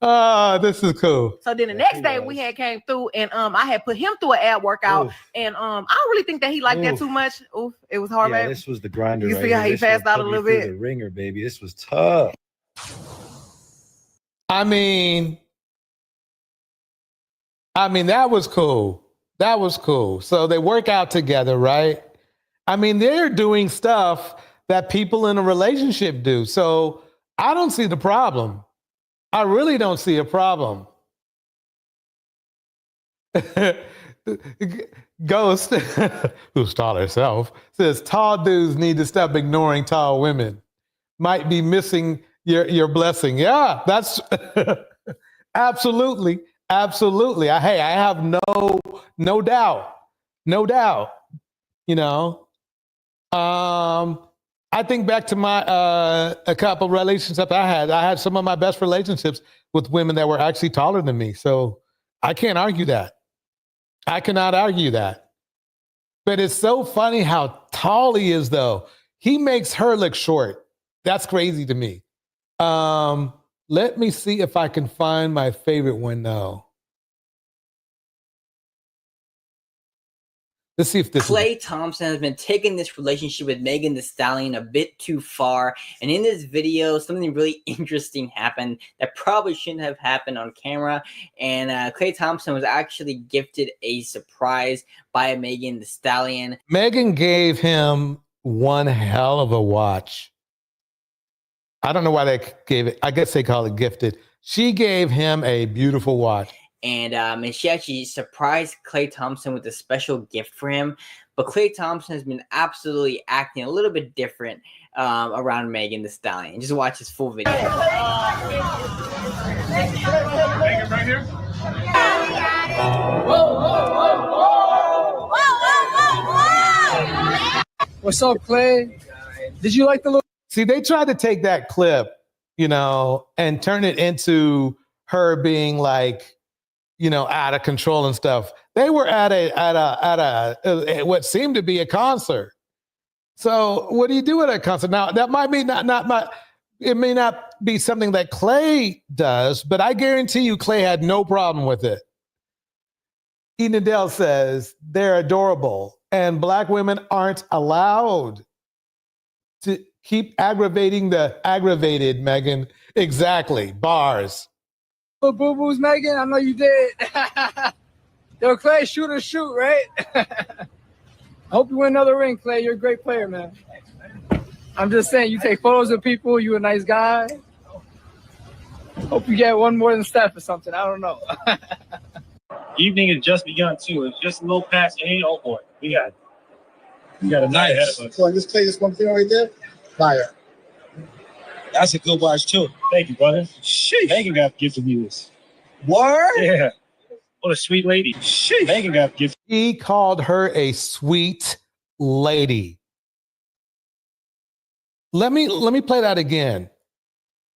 Oh, this is cool. So then the next day we had came through and I had put him through an ab workout. Oof. And I don't really think that he liked that too much. Oof, it was hard, Yeah, babe. this was the grinder. You right see here. how he This passed one out a put me little through bit? The ringer, baby. This was tough. I mean, that was cool. That was cool. So they work out together, right? I mean, they're doing stuff that people in a relationship do. So I don't see the problem. I really don't see a problem. Ghost, who's tall herself, says tall dudes need to stop ignoring tall women. Might be missing your blessing. Yeah, that's absolutely. Absolutely. I have no doubt. You know, I think back to my a couple relationships I had some of my best relationships with women that were actually taller than me. So I can't argue that. I cannot argue that. But it's so funny how tall he is, though. He makes her look short. That's crazy to me. Let me see if I can find my favorite one now. Let's see if this Klay Thompson has been taking this relationship with Megan Thee Stallion a bit too far. And in this video, something really interesting happened that probably shouldn't have happened on camera. And Klay Thompson was actually gifted a surprise by Megan Thee Stallion. Megan gave him one hell of a watch. I don't know why they gave it. I guess they call it gifted. She gave him a beautiful watch. And she actually surprised Klay Thompson with a special gift for him. But Klay Thompson has been absolutely acting a little bit different around Megan Thee Stallion. Just watch this full video. Megan right here. What's up, Klay? Did you like the little? See, they tried to take that clip, you know, and turn it into her being like, you know, out of control and stuff. They were at a what seemed to be a concert. So what do you do at a concert? Now that might be it may not be something that Klay does, but I guarantee you Klay had no problem with it. Eden Adele says they're adorable and Black women aren't allowed to keep aggravating the aggravated, Megan. Exactly. Bars. Boo boos, Megan? I know you did. Yo, Klay, shoot, right? I hope you win another ring, Klay. You're a great player, man. I'm just saying, you take photos of people. You a nice guy. Hope you get one more than Steph or something. I don't know. Evening has just begun too. It's just a little past 8. Oh boy, we got a night ahead of us. So just play this one thing right there. Fire. That's a good watch too. Thank you, brother. Sheesh. Megan got gifted me this. Word? Yeah. What a sweet lady. Sheesh. Megan got gifted. He called her a sweet lady. Let me play that again.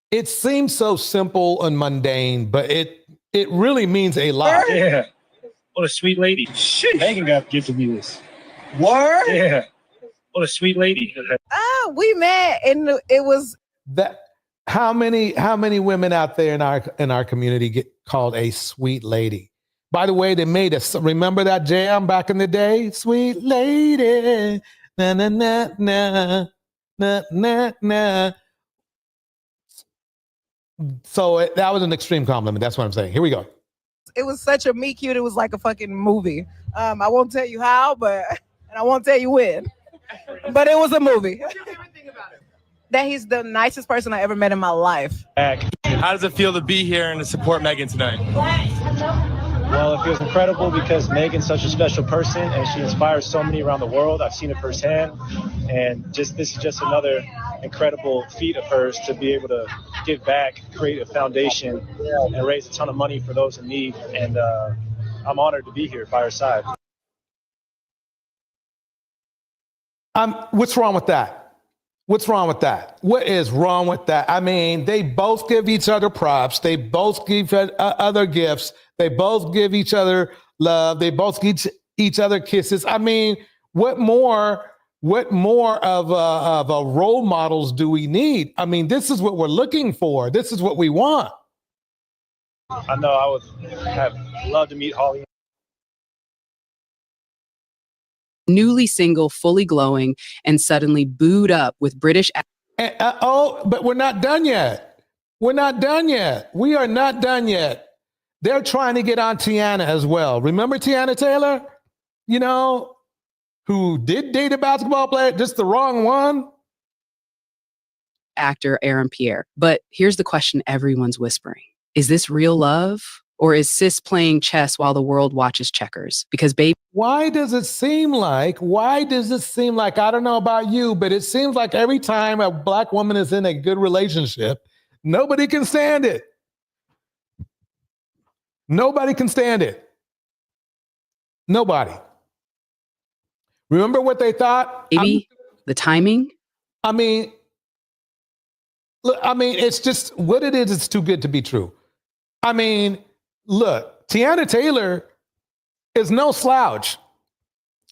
It seems so simple and mundane, but it really means a lot. Yeah. What a sweet lady. Sheesh. Megan got gifted me this. Word? Yeah. What a sweet lady. We met and it was That how many women out there in our community get called a sweet lady? By the way, they made us remember that jam back in the day, sweet lady, na na na na na na na. So that was an extreme compliment. That's what I'm saying. Here we go. it was such a meet cute. It was like a fucking movie. I won't tell you how, and I won't tell you when, but it was a movie. That he's the nicest person I ever met in my life. How does it feel to be here and to support Megan tonight? Well, it feels incredible because Megan's such a special person and she inspires so many around the world. I've seen it firsthand, and this is just another incredible feat of hers to be able to give back, create a foundation, and raise a ton of money for those in need. And I'm honored to be here by her side. What's wrong with that? What's wrong with that? What is wrong with that? I mean, they both give each other props. They both give other gifts. They both give each other love. They both give each other kisses. I mean, what more of a role models do we need? I mean, this is what we're looking for. This is what we want. I know I would have loved to meet Holly. Newly single, fully glowing, and suddenly booed up with British. But we're not done yet. We're not done yet. We are not done yet. They're trying to get on Tiana as well. Remember Tiana Taylor? You know, who did date a basketball player, just the wrong one? Actor Aaron Pierre. But here's the question everyone's whispering. Is this real love? Or is sis playing chess while the world watches checkers? Because baby. Why does it seem like, I don't know about you, but it seems like every time a black woman is in a good relationship, nobody can stand it. Nobody can stand it. Nobody. Remember what they thought? Maybe the timing? I mean, it's just what it is. It's too good to be true. I mean, look, Tiana Taylor is no slouch.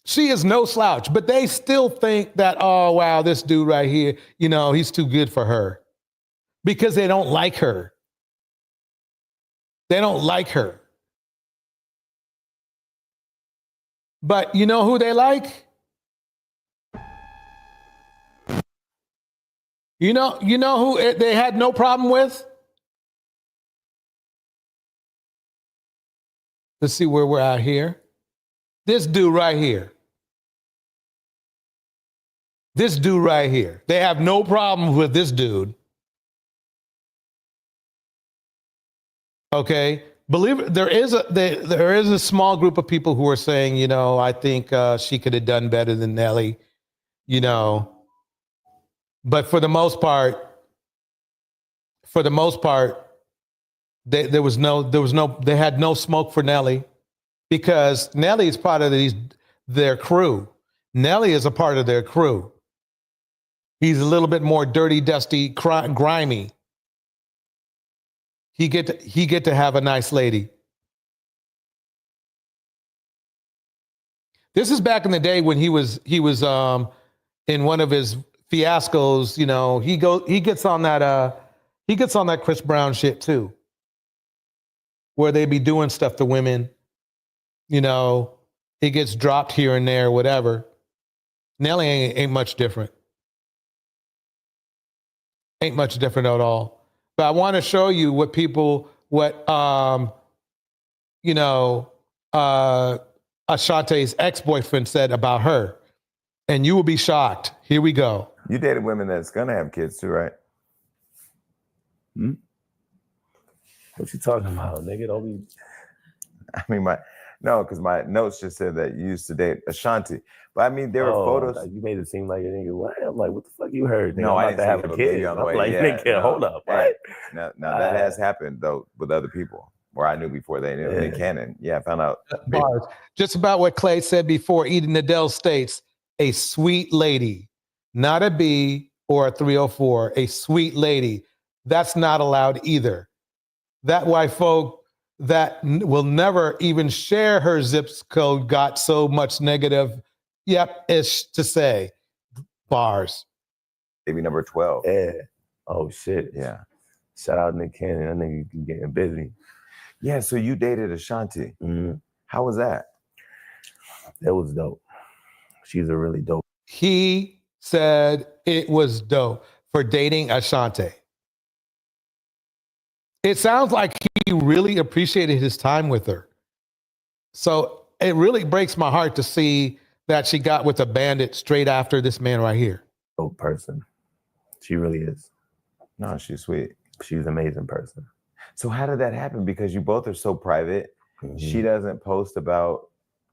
She is no slouch, but they still think that, oh, wow, this dude right here, you know, he's too good for her because they don't like her. They don't like her. But you know who they like? You know who they had no problem with? Let's see where we're at here. This dude right here. This dude right here. They have no problem with this dude. Okay. Believe it, there is a small group of people who are saying, you know, I think she could have done better than Nelly, you know. But for the most part, they had no smoke for Nelly because Nelly is part of their crew. Nelly is a part of their crew. He's a little bit more dirty, dusty, grimy. He get to have a nice lady. This is back in the day when he was in one of his fiascos. You know, he gets on that Chris Brown shit too, where they be doing stuff to women. You know, it gets dropped here and there, whatever. Nelly ain't much different. Ain't much different at all. But I want to show you what Ashante's ex-boyfriend said about her. And you will be shocked. Here we go. You dated women that's gonna have kids too, right? What you talking about, nigga? Don't be. I mean, because my notes just said that you used to date Ashanti. But I mean, there were photos. You made it seem like a nigga. What? I'm like, what the fuck you heard? Nigga? No, I'm I about didn't to say have you a have a baby kid. on the I'm way. like, Yeah, nigga, hold up. Hey, What? now that has happened though with other people, where I knew before they knew Nick Cannon. Yeah, I found out. Bars. Just about what Klay said before. Eden Adele states, a sweet lady, not a B or a 304, a sweet lady. That's not allowed either. That why folk that will never even share her zip code got so much negative, ish to say. Bars. Baby number 12. Yeah. Oh, shit. Yeah. Shout out Nick Cannon. That nigga getting busy. Yeah, so you dated Ashanti. Mm-hmm. How was that? It was dope. She's a really dope. He said it was dope for dating Ashanti. It sounds like he really appreciated his time with her. So it really breaks my heart to see that she got with a bandit straight after this man right here. Dope person. She really is. No, she's sweet. She's an amazing person. So how did that happen? Because you both are so private. Mm-hmm. She doesn't post about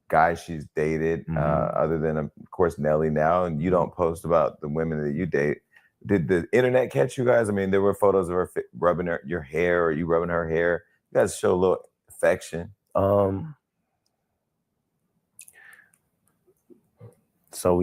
guys she's dated, other than, of course, Nelly now, and you don't post about the women that you date. Did the internet catch you guys? I mean, there were photos of her rubbing your hair, or you rubbing her hair. You guys show a little affection. So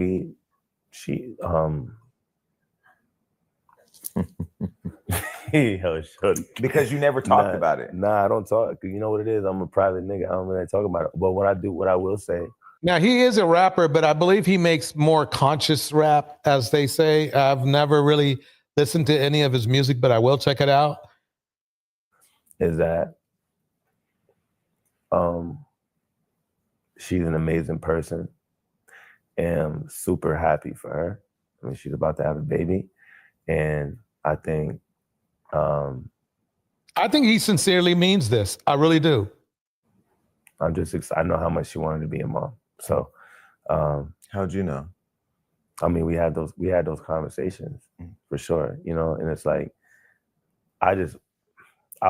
because you never talked about it. Nah, I don't talk. You know what it is? I'm a private nigga. I don't really talk about it. But what I will say. Now, he is a rapper, but I believe he makes more conscious rap, as they say. I've never really listened to any of his music, but I will check it out. Is that she's an amazing person, and I'm super happy for her. I mean, she's about to have a baby, and I think he sincerely means this. I really do. I'm just excited. I know how much she wanted to be a mom. So, how'd you know? I mean, we had those conversations for sure, you know. And it's like, I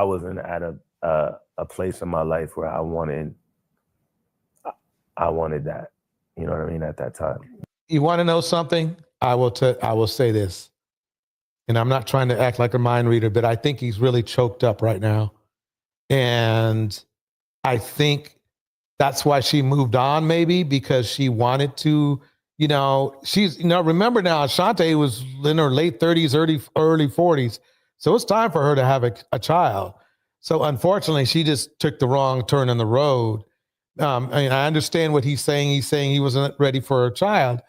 wasn't at a place in my life where I wanted that. You know what I mean? At that time. You want to know something? I will say this, and I'm not trying to act like a mind reader, but I think he's really choked up right now, and I think that's why she moved on, maybe because she wanted to. Remember now, Ashanti was in her late 30s, early 40s. So it's time for her to have a child. So unfortunately, she just took the wrong turn in the road. I understand what he's saying. He's saying he wasn't ready for a child,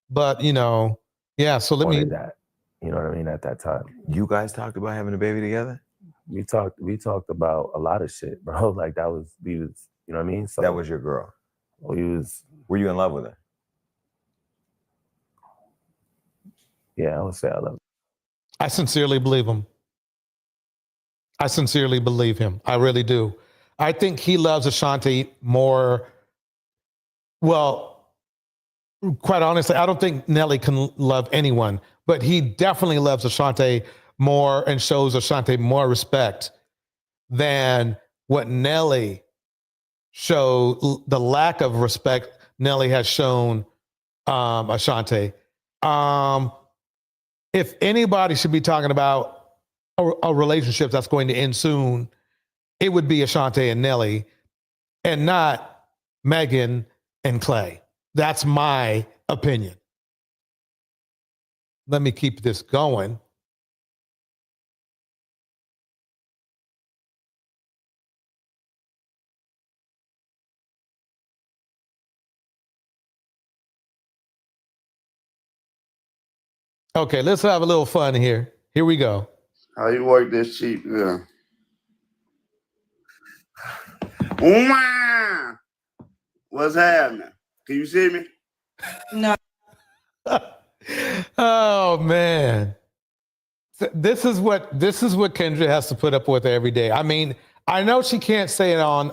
but yeah. So let me. That, you know what I mean? At that time, you guys talked about having a baby together. We talked about a lot of shit, bro. Like we was, you know what I mean? So that was your girl. Were you in love with her? Yeah, I would say I love her. I sincerely believe him. I really do. I think he loves Ashanti more. Well, quite honestly, I don't think Nelly can love anyone, but he definitely loves Ashanti more and shows Ashanti more respect than what Nelly showed, the lack of respect Nelly has shown Ashanti. If anybody should be talking about a relationship that's going to end soon, it would be Ashanti and Nelly, and not Megan and Klay. That's my opinion. Let me keep this going. Okay, let's have a little fun here. Here we go. How you work this cheap? Yeah. Ooh, what's happening? Can you see me? No. Oh man. This is what Kendra has to put up with every day. I mean, I know she can't say it on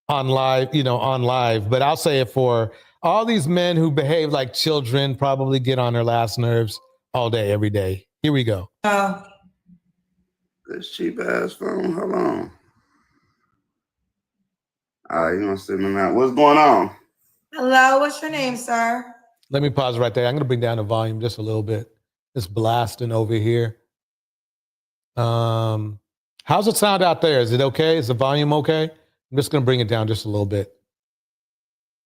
live, but I'll say it for all these men who behave like children, probably get on their last nerves all day, every day. Here we go. This cheap ass phone. Hold on. All right, you gonna send me out. What's going on? Hello, what's your name, sir? Let me pause right there. I'm going to bring down the volume just a little bit. It's blasting over here. How's it sound out there? Is it okay? Is the volume okay? I'm just going to bring it down just a little bit.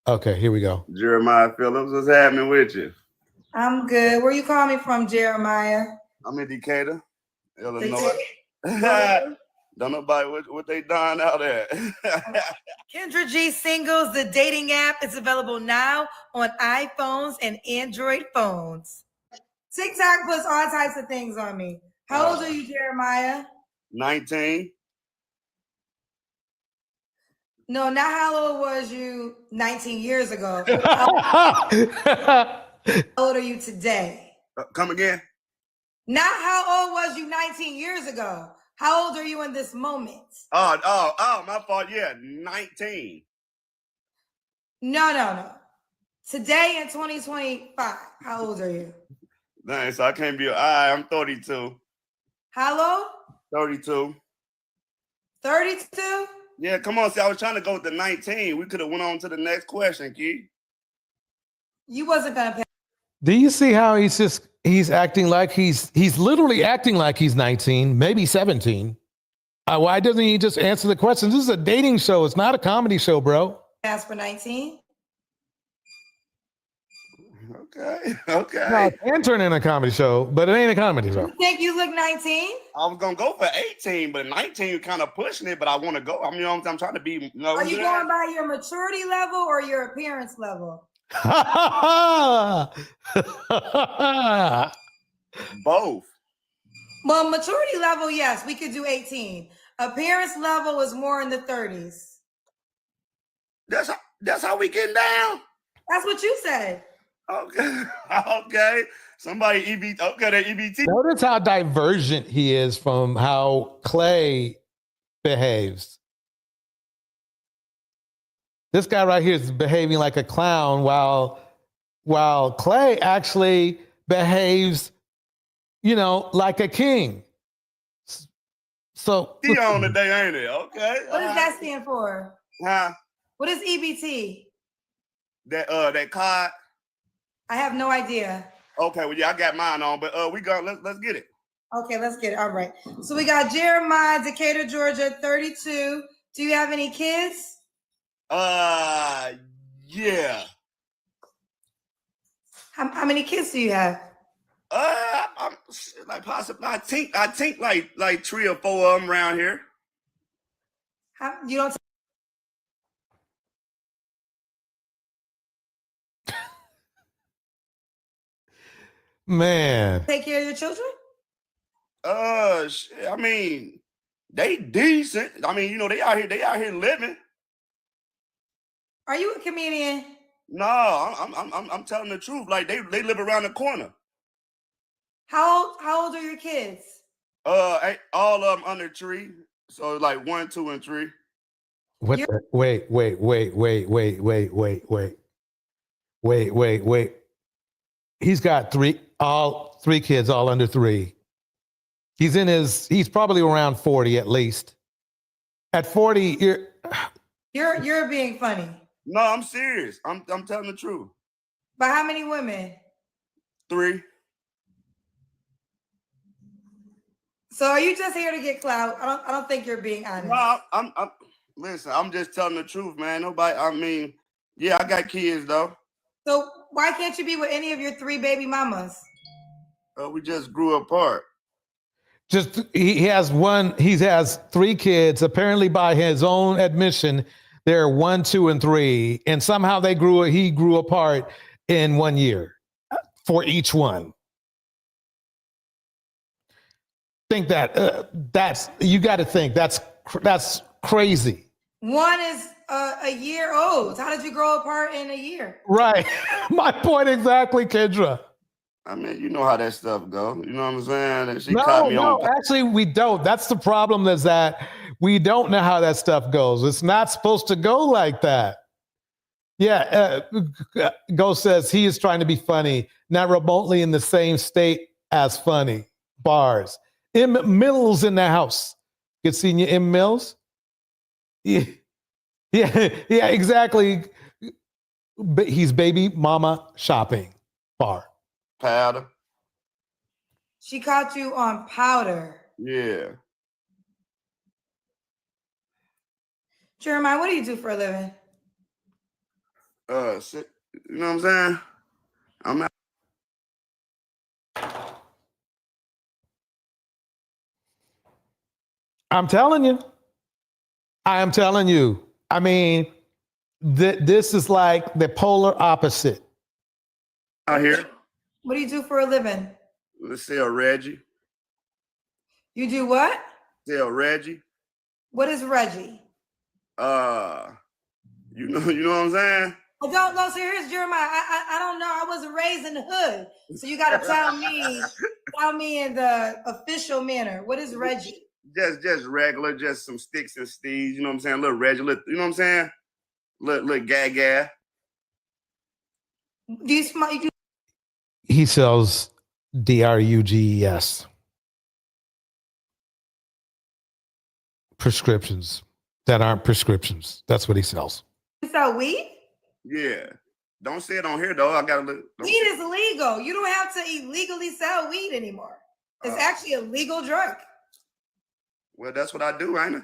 Okay, here we go. Jeremiah Phillips, what's happening with you? I'm good. Where you calling me from, Jeremiah? I'm in Decatur, Illinois. Don't nobody what they done out there. Kendra G Singles, the dating app, is available now on iPhones and Android phones. TikTok puts all types of things on me. How old are you, Jeremiah? 19. No, not how old was you 19 years ago. How old are you today? Come again? Not how old was you 19 years ago. How old are you in this moment? Oh, my fault. Yeah, 19. No. Today in 2025, how old are you? Nice. I can't be. I'm 32. How old? 32. 32? Yeah, come on. See, I was trying to go with the 19. We could have went on to the next question, Key. You wasn't gonna pay. Do you see how he's acting like he's literally acting like he's 19, maybe 17? Why doesn't he just answer the question? This is a dating show. It's not a comedy show, bro. Ask for 19. Okay. No, it can turn into a comedy show, but it ain't a comedy show. You think you look 19? I was gonna go for 18, but 19 you're kind of pushing it. But I want to go. I mean, I'm trying to be. You know, Are you going by your maturity level or your appearance level? Both. Well, maturity level, yes, we could do 18. Appearance level is more in the 30s. That's how we getting down. That's what you said. Okay. Somebody EBT. Okay, that EBT. Notice how divergent he is from how Klay behaves. This guy right here is behaving like a clown while Klay actually behaves, like a king. So he on the day, ain't it? Okay. What does that stand for? Huh? What is EBT? That card. I have no idea. Okay, well, yeah, I got mine on, but let's get it. Okay, let's get it. All right. So we got Jeremiah, Decatur, Georgia, 32. Do you have any kids? Yeah. How many kids do you have? I'm like possibly. I think like 3 or 4 of them around here. You don't. Man. Take care of your children? I mean, they decent. I mean, they out here living. Are you a comedian? No, I'm telling the truth. Like they live around the corner. How old are your kids? All of them under 3. So like 1, 2, and 3. What? Wait. He's got 3 kids, all under 3. He's probably around 40 at least. At 40, you're being funny. No, I'm serious. I'm telling the truth. But how many women? 3. So are you just here to get clout? I don't think you're being honest. No, listen, I'm just telling the truth, man. Nobody, I mean, yeah, I got kids though. So why can't you be with any of your 3 baby mamas? We just grew apart. He has 3 kids. Apparently, by his own admission, they're 1, 2, and 3, and somehow he grew apart in 1 year for each one. Think you got to think that's crazy. One is a year old. How did you grow apart in a year? Right. My point exactly, Kendra. I mean, you know how that stuff goes. You know what I'm saying? And she caught me on. Actually, we don't. That's the problem, is that we don't know how that stuff goes. It's not supposed to go like that. Yeah. Ghost says he is trying to be funny, not remotely in the same state as funny. Bars. M. Mills in the house. You seen your M. Mills? Yeah, yeah, exactly. He's baby mama shopping. Bar. Powder. She caught you on powder. Yeah. Jeremiah, what do you do for a living? Shit, you know what I'm saying? I'm out. I'm telling you. I am telling you. I mean, this is like the polar opposite. Out here. What do you do for a living? Let's sell Reggie. You do what? Sell Reggie. What is Reggie? You know what I'm saying? I don't know. So here's Jeremiah. I don't know. I wasn't raised in the hood. So you gotta tell me in the official manner. What is Reggie? Just regular, just some sticks and steeds, you know what I'm saying? Little Reggie, you know what I'm saying? Little gaga. Do you smell? He sells drugs. Prescriptions that aren't prescriptions. That's what he sells. You sell weed? Yeah. Don't say it on here though. I gotta look. Weed is illegal. You don't have to illegally sell weed anymore. It's actually a legal drug. Well, that's what I do, ain't it?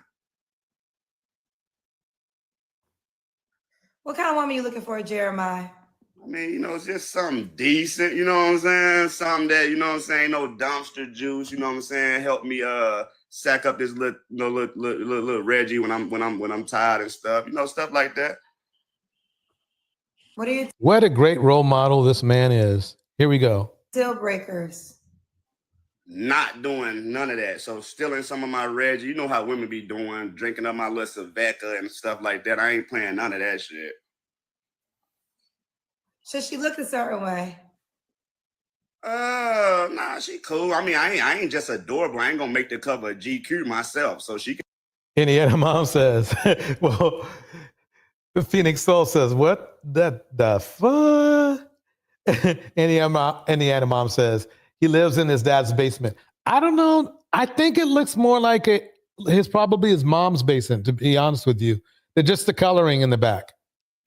What kind of woman are you looking for, Jeremiah? I mean, you know, it's just something decent, you know what I'm saying? Something that, you know what I'm saying, no dumpster juice, you know what I'm saying? Help me sack up this little Reggie when I'm tired and stuff, you know, stuff like that. What are your What a great role model this man is. Here we go. deal breakers? Not doing none of that. So stealing some of my Reggie, you know how women be doing, drinking up my little Saveca and stuff like that. I ain't playing none of that shit. Should she look a certain way? Nah, she cool. I mean, I ain't just adorable. I ain't gonna make the cover of GQ myself. So she can. Indiana Mom says, well, the Phoenix Soul says, what the fuck? Indiana Mom says, he lives in his dad's basement. I don't know. I think it looks more like probably his mom's basement, to be honest with you. They're just the coloring in the back.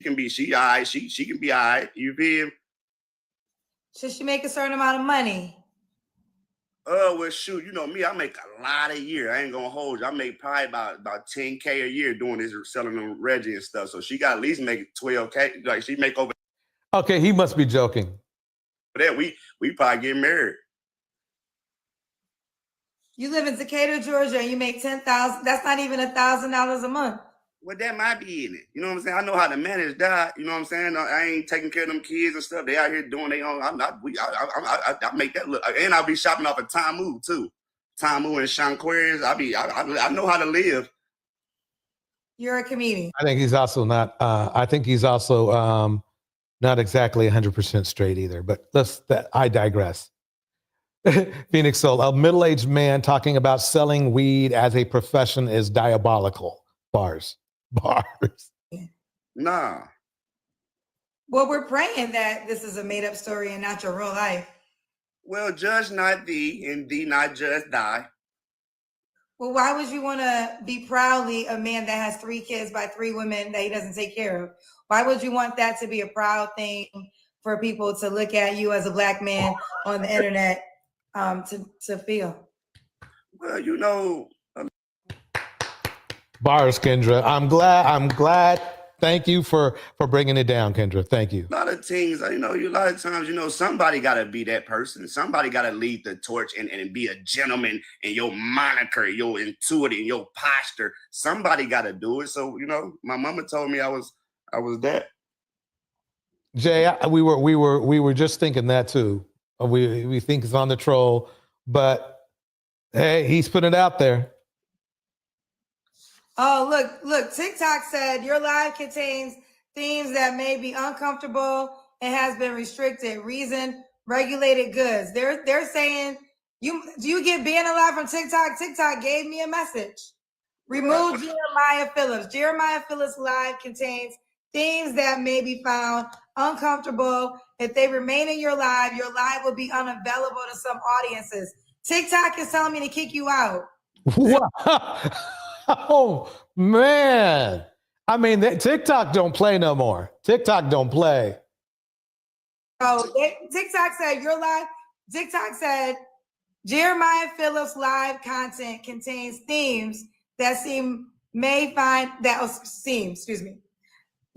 She can be, she can be all right. You feel? Should she make a certain amount of money? Well, shoot, you know me, I make a lot a year. I ain't gonna hold you. I make probably about 10K a year doing this, selling them Reggie and stuff. So she got at least make 12K. Like she make over. Okay, he must be joking. That we probably get married. You live in Decatur, Georgia, and you make $10,000. That's not even $1,000 a month. Well, that might be in it. You know what I'm saying? I know how to manage that. You know what I'm saying? I ain't taking care of them kids and stuff. They out here doing their own. I make that look. And I'll be shopping off of Tamu too. Tamu and Shanquarians. I know how to live. You're a comedian. I think he's also not. I think he's also not exactly 100% straight either. But I digress. Phoenix Soul, a middle-aged man talking about selling weed as a profession is diabolical. Bars. Nah. Well, we're praying that this is a made-up story and not your real life. Well, judge not thee, and thee not judge thy. Well, why would you want to be proudly a man that has 3 kids by 3 women that he doesn't take care of? Why would you want that to be a proud thing for people to look at you as a black man on the internet to feel? Well, you know. Bars, Kendra. I'm glad. Thank you for bringing it down, Kendra. Thank you. A lot of things, a lot of times, somebody got to be that person. Somebody got to lead the torch and be a gentleman and your moniker, your intuitive, your posture. Somebody got to do it. So, my mama told me I was that. Jay, we were just thinking that too. We think it's on the troll, but hey, he's putting it out there. Oh, look, TikTok said your live contains themes that may be uncomfortable and has been restricted. Reason, regulated goods. They're saying, do you get banned alive from TikTok? TikTok gave me a message. Remove Jeremiah Phillips. Jeremiah Phillips live contains themes that may be found uncomfortable. If they remain in your live will be unavailable to some audiences. TikTok is telling me to kick you out. Wow. Oh, man. I mean, TikTok don't play no more. TikTok don't play. Oh, TikTok said you're live. TikTok said Jeremiah Phillips live content contains themes that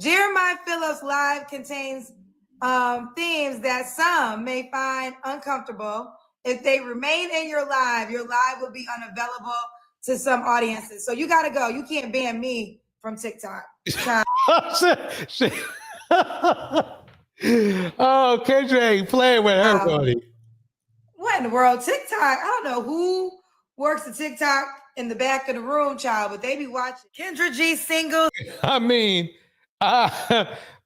Jeremiah Phillips live contains themes that some may find uncomfortable. If they remain in your live will be unavailable to some audiences. So you gotta go. You can't ban me from TikTok. Oh, Kendra ain't playing with her, buddy. What in the world? TikTok? I don't know who works at TikTok in the back of the room, child, but they be watching Kendra G singles. I mean,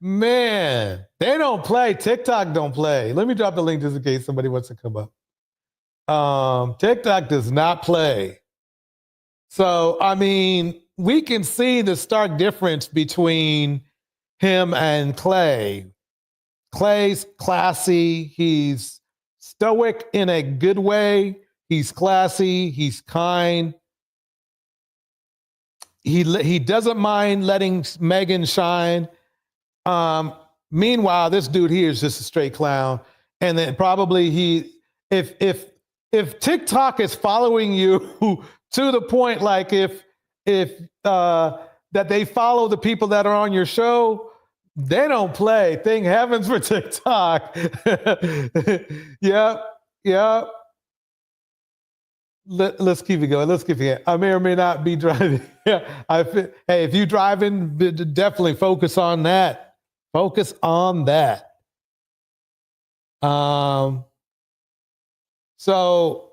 man, they don't play. TikTok don't play. Let me drop the link just in case somebody wants to come up. TikTok does not play. So, I mean, we can see the stark difference between him and Klay. Klay's classy. He's stoic in a good way. He's classy. He's kind. He doesn't mind letting Megan shine. Meanwhile, this dude here is just a straight clown. And then probably if TikTok is following you to the point, like if that they follow the people that are on your show, they don't play. Thank heavens for TikTok. Yep. Let's keep it going. Let's keep it going. I may or may not be driving. Hey, if you're driving, definitely focus on that. Focus on that. So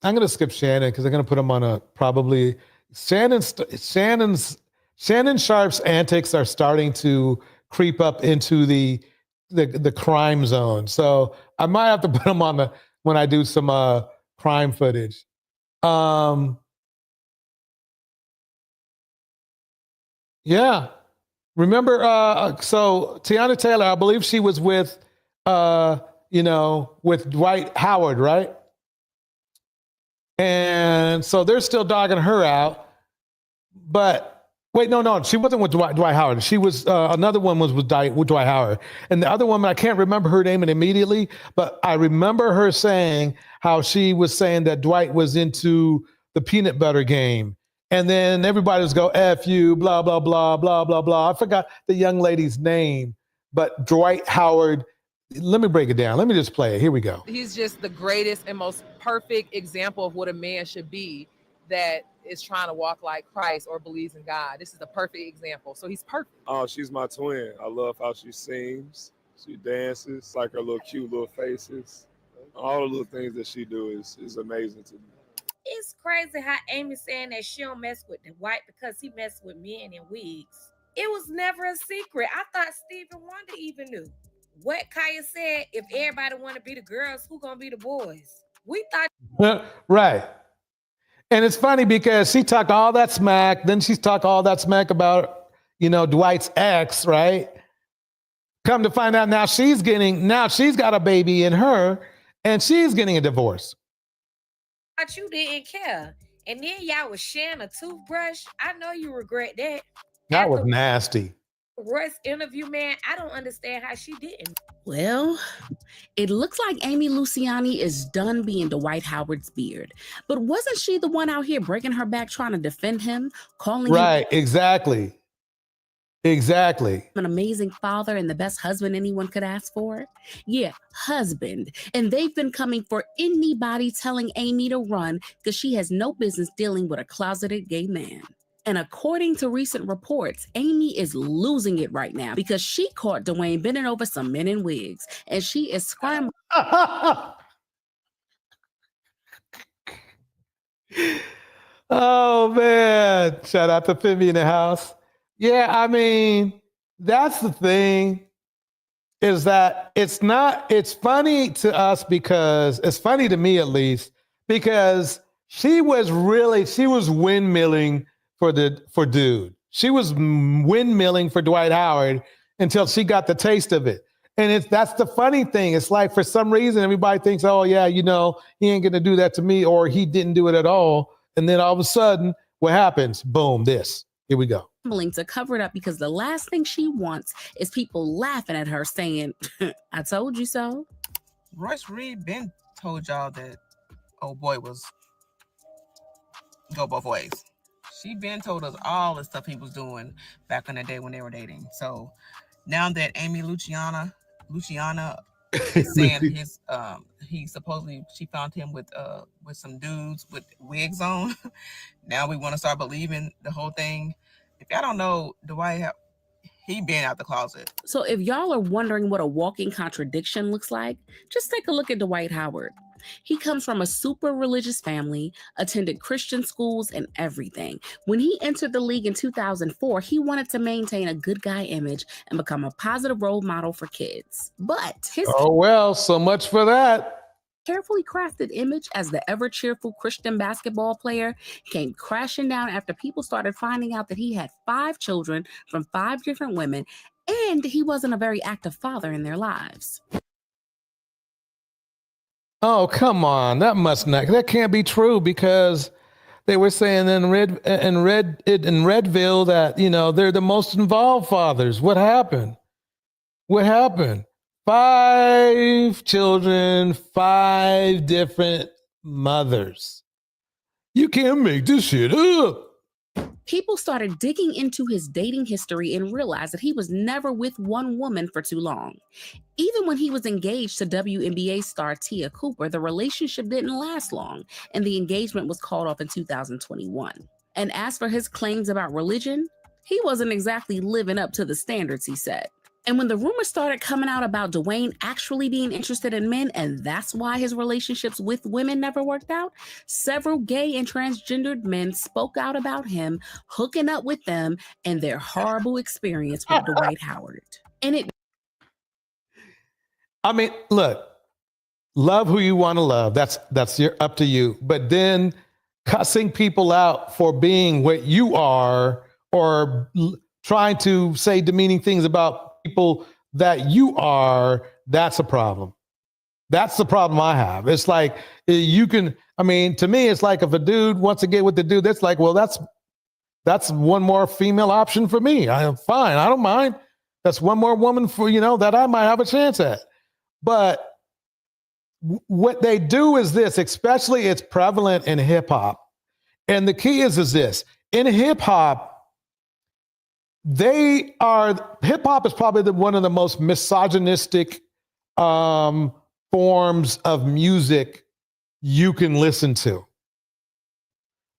I'm going to skip Shannon because I'm going to put him on a probably Shannon Sharpe's antics are starting to creep up into the crime zone. So I might have to put him on when I do some crime footage. Yeah. Remember, so Tiana Taylor, I believe she was with Dwight Howard, right? And so they're still dogging her out. But wait, no, she wasn't with Dwight Howard. She was, another one was with Dwight Howard. And the other woman, I can't remember her name immediately, but I remember her saying how she was saying that Dwight was into the peanut butter game. And then everybody was go, F you, blah, blah, blah, blah, blah, blah. I forgot the young lady's name, but Dwight Howard, let me break it down. Let me just play it. Here we go. He's just the greatest and most perfect example of what a man should be that is trying to walk like Christ or believes in God. This is the perfect example. So he's perfect. Oh, she's my twin. I love how she sings. She dances, like her little cute little faces. All the little things that she do is amazing to me. It's crazy how Amy's saying that she don't mess with Dwight because he messed with men in wigs. It was never a secret. I thought Stevie Wonder even knew. What Kaya said, if everybody want to be the girls, who gonna be the boys? We thought. Right. And it's funny because she talked all that smack. Then she's talked all that smack about, Dwight's ex, right? Come to find out now she's got a baby in her and she's getting a divorce. Thought you didn't care. And then y'all was sharing a toothbrush. I know you regret that. That was nasty. Roy's interview, man, I don't understand how she didn't. Well, it looks like Amy Luciani is done being Dwight Howard's beard. But wasn't she the one out here breaking her back trying to defend him, calling him exactly an amazing father and the best husband anyone could ask for? Yeah, husband. And they've been coming for anybody telling Amy to run because she has no business dealing with a closeted gay man. And according to recent reports, Amy is losing it right now because she caught Dwayne bending over some men in wigs and she is scrambling. Oh, man. Shout out to Fibby in the house. Yeah, I mean, that's the thing is that it's funny to us because it's funny to me at least because she was windmilling for dude. She was windmilling for Dwight Howard until she got the taste of it. And that's the funny thing. It's like for some reason, everybody thinks, oh yeah, he ain't gonna do that to me, or he didn't do it at all. And then all of a sudden, what happens? Boom, this. Here we go. To cover it up because the last thing she wants is people laughing at her saying, I told you so. Royce Reed been told y'all that old boy was go both ways. She been told us all the stuff he was doing back in the day when they were dating. So now that Amy Luciana is saying his he supposedly she found him with some dudes with wigs on. Now we want to start believing the whole thing. If y'all don't know, Dwight, he been out the closet. So if y'all are wondering what a walking contradiction looks like, just take a look at Dwight Howard. He comes from a super religious family, attended Christian schools and everything. When he entered the league in 2004, he wanted to maintain a good guy image and become a positive role model for kids. But his So much for that. Carefully crafted image as the ever-cheerful Christian basketball player came crashing down after people started finding out that he had 5 children from 5 different women, and he wasn't a very active father in their lives. Oh, come on. That can't be true, because they were saying in Redville that, they're the most involved fathers. What happened? 5 children, 5 different mothers. You can't make this shit up. People started digging into his dating history and realized that he was never with one woman for too long. Even when he was engaged to WNBA star Tia Cooper, the relationship didn't last long, and the engagement was called off in 2021. And as for his claims about religion, he wasn't exactly living up to the standards he set. And when the rumors started coming out about Dwayne actually being interested in men, and that's why his relationships with women never worked out, several gay and transgendered men spoke out about him hooking up with them and their horrible experience with Dwight Howard. And look, love who you want to love. That's up to you. But then cussing people out for being what you are, or trying to say demeaning things about people that you are, that's a problem. That's the problem I have. It's like to me, it's like if a dude wants to get with the dude, that's like, well, that's one more female option for me. I'm fine. I don't mind. That's one more woman for, that I might have a chance at. But what they do is this, especially it's prevalent in hip hop. And the key is this, in hip hop, hip hop is probably one of the most misogynistic forms of music you can listen to.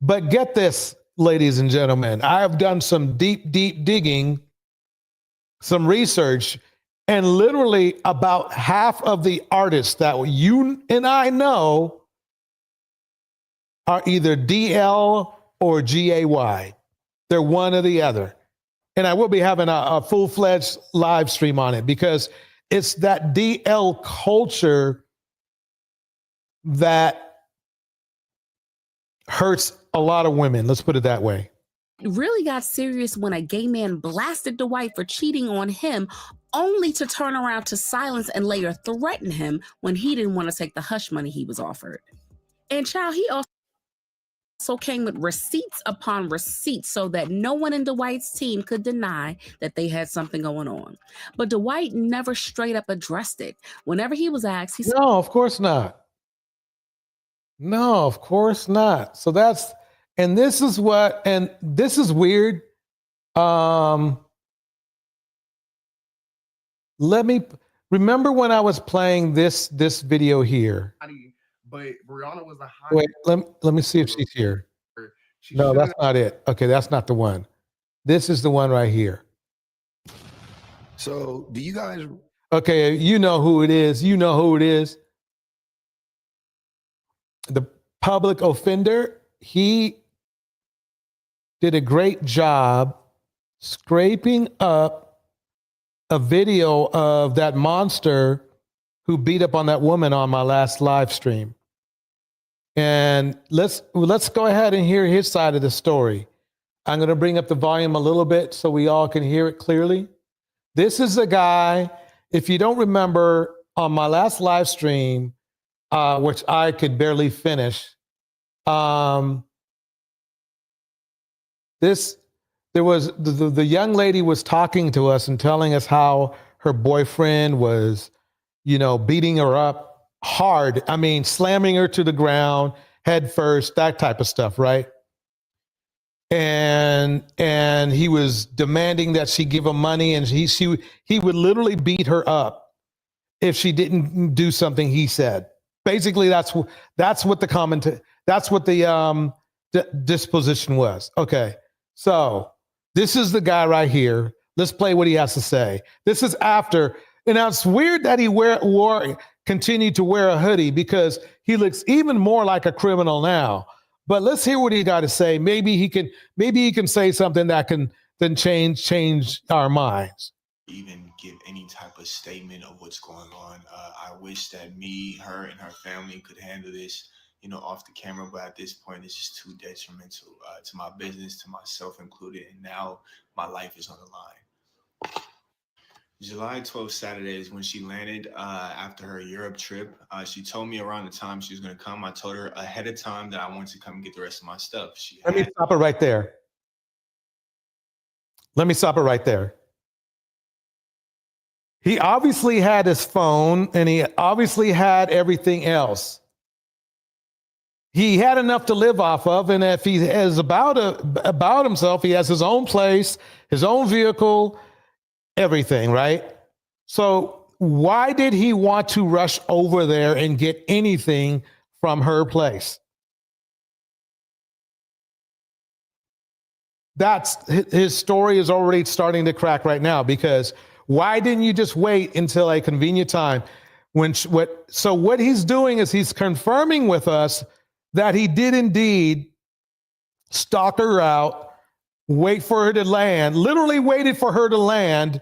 But get this, ladies and gentlemen, I have done some deep digging, some research, and literally about half of the artists that you and I know are either DL or GAY. They're one or the other. And I will be having a full-fledged live stream on it, because it's that DL culture that hurts a lot of women. Let's put it that way. it really got serious when a gay man blasted Dwight for cheating on him, only to turn around to silence and later threaten him when he didn't want to take the hush money he was offered. And child, he also came with receipts upon receipts so that no one in Dwight's team could deny that they had something going on. But Dwight never straight up addressed it. Whenever he was asked, he said, "No, of course not. No, of course not." So that's, and this is what, and this is weird. Let me remember when I was playing this video here. But Brianna was the high. Wait, let me see if she's here. No, that's not it. Okay, that's not the one. This is the one right here. So do you guys? Okay, you know who it is. You know who it is. The public offender, he did a great job scraping up a video of that monster who beat up on that woman on my last live stream. And let's go ahead and hear his side of the story. I'm going to bring up the volume a little bit so we all can hear it clearly. This is a guy, if you don't remember, on my last live stream, which I could barely finish, there was the young lady was talking to us and telling us how her boyfriend was, beating her up hard. I mean, slamming her to the ground, head first, that type of stuff, right? And he was demanding that she give him money, and he would literally beat her up if she didn't do something he said. Basically, that's what the disposition was. Okay, so this is the guy right here. Let's play what he has to say. This is after, and now it's weird that he continued to wear a hoodie because he looks even more like a criminal now. But let's hear what he got to say. Maybe he can say something that can then change our minds. Even give any type of statement of what's going on. I wish that me, her, and her family could handle this, off the camera. But at this point, it's just too detrimental to my business, to myself included. And now my life is on the line. July 12th, Saturday, is when she landed after her Europe trip. She told me around the time she was going to come. I told her ahead of time that I wanted to come and get the rest of my stuff. Let me stop it right there. He obviously had his phone, and he obviously had everything else. He had enough to live off of, and if he is about himself, he has his own place, his own vehicle, everything, right? So why did he want to rush over there and get anything from her place? That's his story is already starting to crack right now, because why didn't you just wait until a convenient time? So what he's doing is he's confirming with us that he did indeed stalk her out, wait for her to land, literally waited for her to land,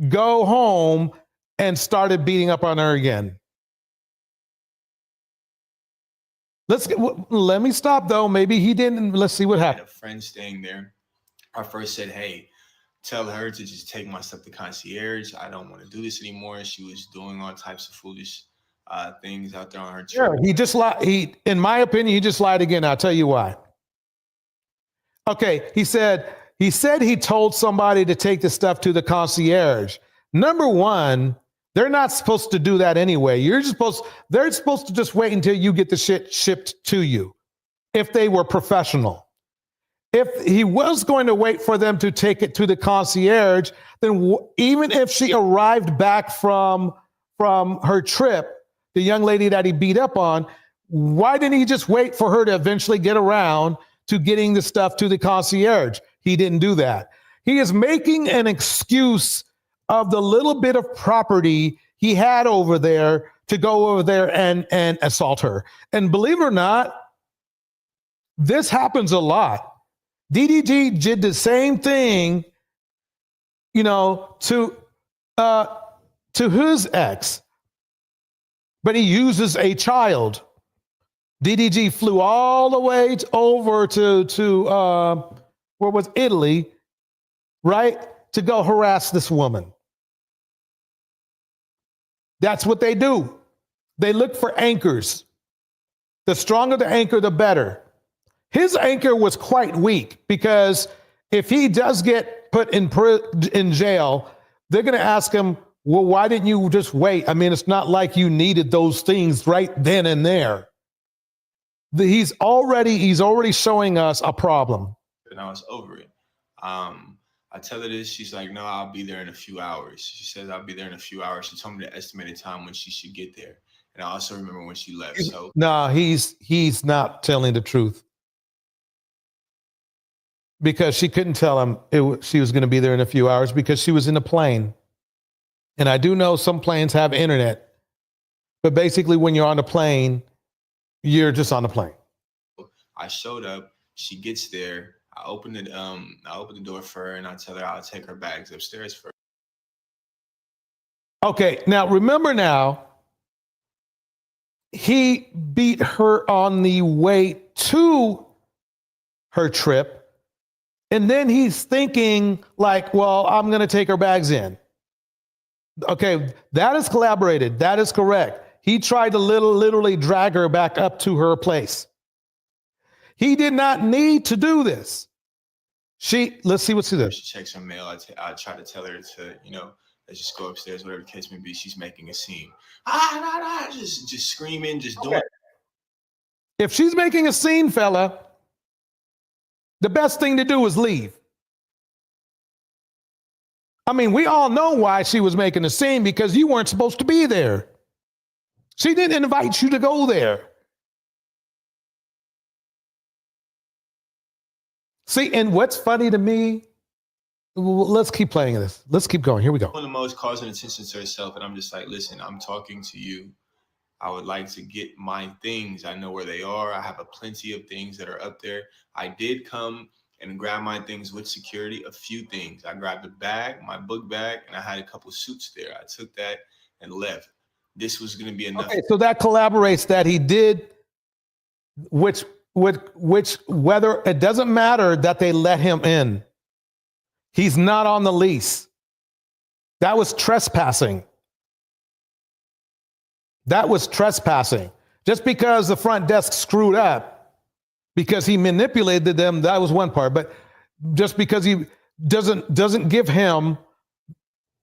go home, and started beating up on her again. Let me stop though. Maybe he didn't. Let's see what happened. I had a friend staying there. I first said, hey, tell her to just take my stuff to concierge. I don't want to do this anymore. She was doing all types of foolish things out there on her trip. Sure, he just lied. In my opinion, he just lied again. I'll tell you why. Okay, he said he told somebody to take the stuff to the concierge. Number one, they're not supposed to do that anyway. They're supposed to just wait until you get the shit shipped to you, if they were professional. If he was going to wait for them to take it to the concierge, then even if she arrived back from her trip, the young lady that he beat up on, why didn't he just wait for her to eventually get around to getting the stuff to the concierge? He didn't do that. He is making an excuse of the little bit of property he had over there to go over there and assault her. And believe it or not, this happens a lot. DDG did the same thing, to his ex, but he uses a child. DDG flew all the way over to where was Italy, right, to go harass this woman. That's what they do. They look for anchors. The stronger the anchor, the better. His anchor was quite weak, because if he does get put in jail, they're going to ask him, well, why didn't you just wait? I mean, it's not like you needed those things right then and there. He's already showing us a problem. And I was over it. I tell her this, she's like, no, I'll be there in a few hours. She says, I'll be there in a few hours. She told me the estimated time when she should get there. And I also remember when she left. So no, he's not telling the truth, because she couldn't tell him she was going to be there in a few hours, because she was in a plane. And I do know some planes have internet, but basically when you're on a plane, you're just on a plane. I showed up, she gets there. I open the door for her, and I tell her I'll take her bags upstairs for her. Okay, now remember he beat her on the way to her trip, and then he's thinking like, well, I'm going to take her bags in. Okay, that is collaborated. That is correct. He tried to literally drag her back up to her place. He did not need to do this. Let's see what's this. She checks her mail. I try to tell her to, let's just go upstairs, whatever the case may be. She's making a scene. Just screaming, just doing. If she's making a scene, fella, the best thing to do is leave. I mean, we all know why she was making a scene, because you weren't supposed to be there. She didn't invite you to go there. See, and what's funny to me, let's keep playing this. Let's keep going. Here we go. One of the most causing attention to herself, and I'm just like, listen, I'm talking to you. I would like to get my things. I know where they are. I have a plenty of things that are up there. I did come and grab my things with security, a few things. I grabbed a bag, my book bag, and I had a couple suits there. I took that and left. This was going to be enough. Okay, so that collaborates that he did, which whether it doesn't matter that they let him in. He's not on the lease. That was trespassing. That was trespassing. Just because the front desk screwed up, because he manipulated them, that was one part. But just because he doesn't give him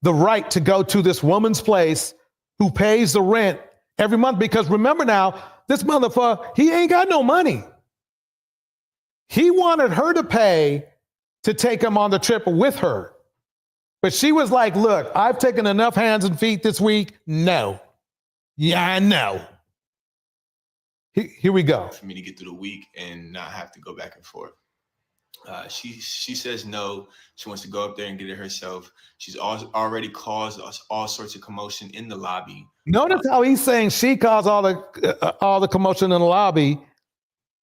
the right to go to this woman's place who pays the rent every month. Because remember now, this motherfucker, he ain't got no money. He wanted her to pay to take him on the trip with her. But she was like, look, I've taken enough hands and feet this week. No. Yeah, I know. Here we go. For me to get through the week and not have to go back and forth. She says no. She wants to go up there and get it herself. She's already caused us all sorts of commotion in the lobby. Notice how he's saying she caused all the commotion in the lobby.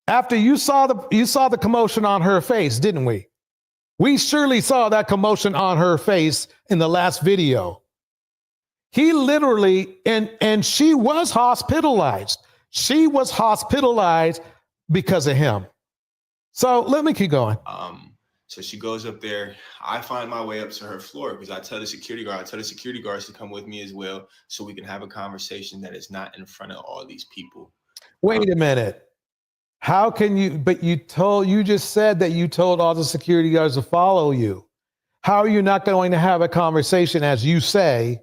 After you saw the commotion on her face, didn't we? We surely saw that commotion on her face in the last video. He literally, and she was hospitalized. She was hospitalized because of him. So let me keep going. So she goes up there. I find my way up to her floor because I tell the security guards to come with me as well, so we can have a conversation that is not in front of all these people. Wait a minute. How can you, but you just said that you told all the security guards to follow you. How are you not going to have a conversation, as you say,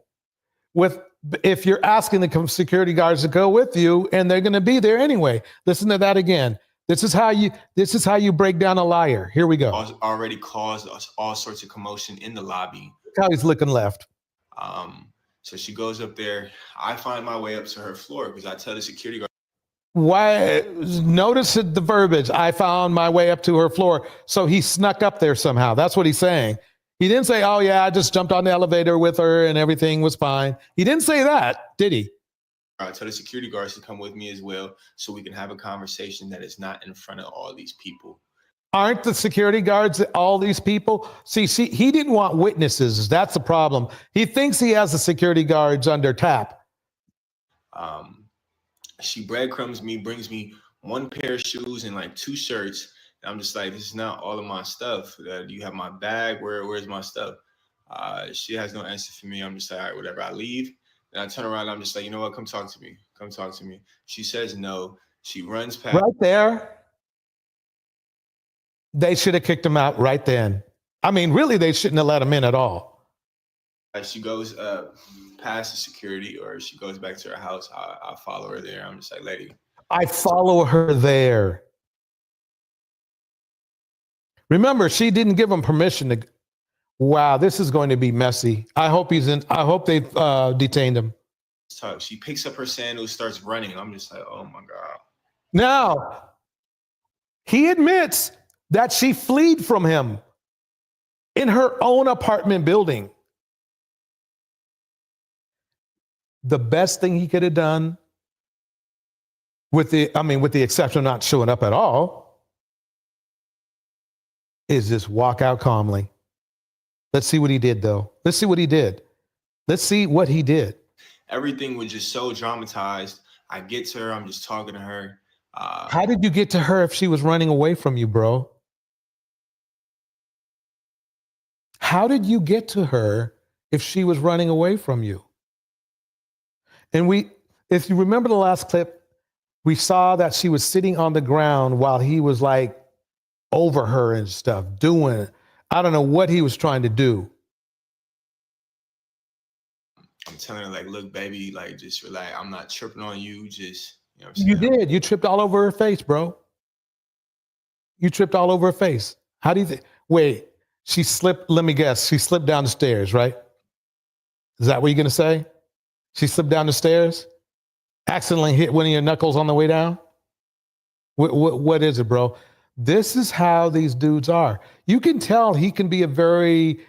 if you're asking the security guards to go with you and they're going to be there anyway? Listen to that again. This is how you break down a liar. Here we go. Already caused us all sorts of commotion in the lobby. Look how he's looking left. So she goes up there. I find my way up to her floor because I tell the security guard. Why? Notice the verbiage. I found my way up to her floor. So he snuck up there somehow. That's what he's saying. He didn't say, oh yeah, I just jumped on the elevator with her and everything was fine. He didn't say that, did he? I tell the security guards to come with me as well, so we can have a conversation that is not in front of all these people. Aren't the security guards all these people? See, he didn't want witnesses. That's the problem. He thinks he has the security guards under tap. She breadcrumbs me, brings me one pair of shoes and like 2 shirts. And I'm just like, this is not all of my stuff. Do you have my bag? Where's my stuff? She has no answer for me. I'm just like, all right, whatever. I leave. And I turn around. I'm just like, you know what? Come talk to me. Come talk to me. She says no. She runs past. Right there. They should have kicked him out right then. I mean, really, they shouldn't have let him in at all. She goes past the security, or she goes back to her house. I follow her there. I'm just like, lady. I follow her there. Remember, she didn't give him permission to. Wow, this is going to be messy. I hope they've detained him. So she picks up her sandals, starts running. I'm just like, oh my God. Now, he admits that she fled from him in her own apartment building. The best thing he could have done, with the exception of not showing up at all, is just walk out calmly. Let's see what he did, though. Let's see what he did. Let's see what he did. Everything was just so dramatized. I get to her. I'm just talking to her. How did you get to her if she was running away from you, bro? How did you get to her if she was running away from you. And if you remember the last clip, we saw that she was sitting on the ground while he was like over her and stuff, doing, I don't know what he was trying to do. I'm telling her, like, look, baby, like, just relax. I'm not tripping on you. Just, you know what I'm You saying? did. You tripped all over her face, bro. You tripped all over her face. How do you think? Wait, she slipped, let me guess, she slipped down the stairs, right? Is that what you're going to say? She slipped down the stairs? Accidentally hit one of your knuckles on the way down? What is it, bro? This is how these dudes are. You can tell he can be a very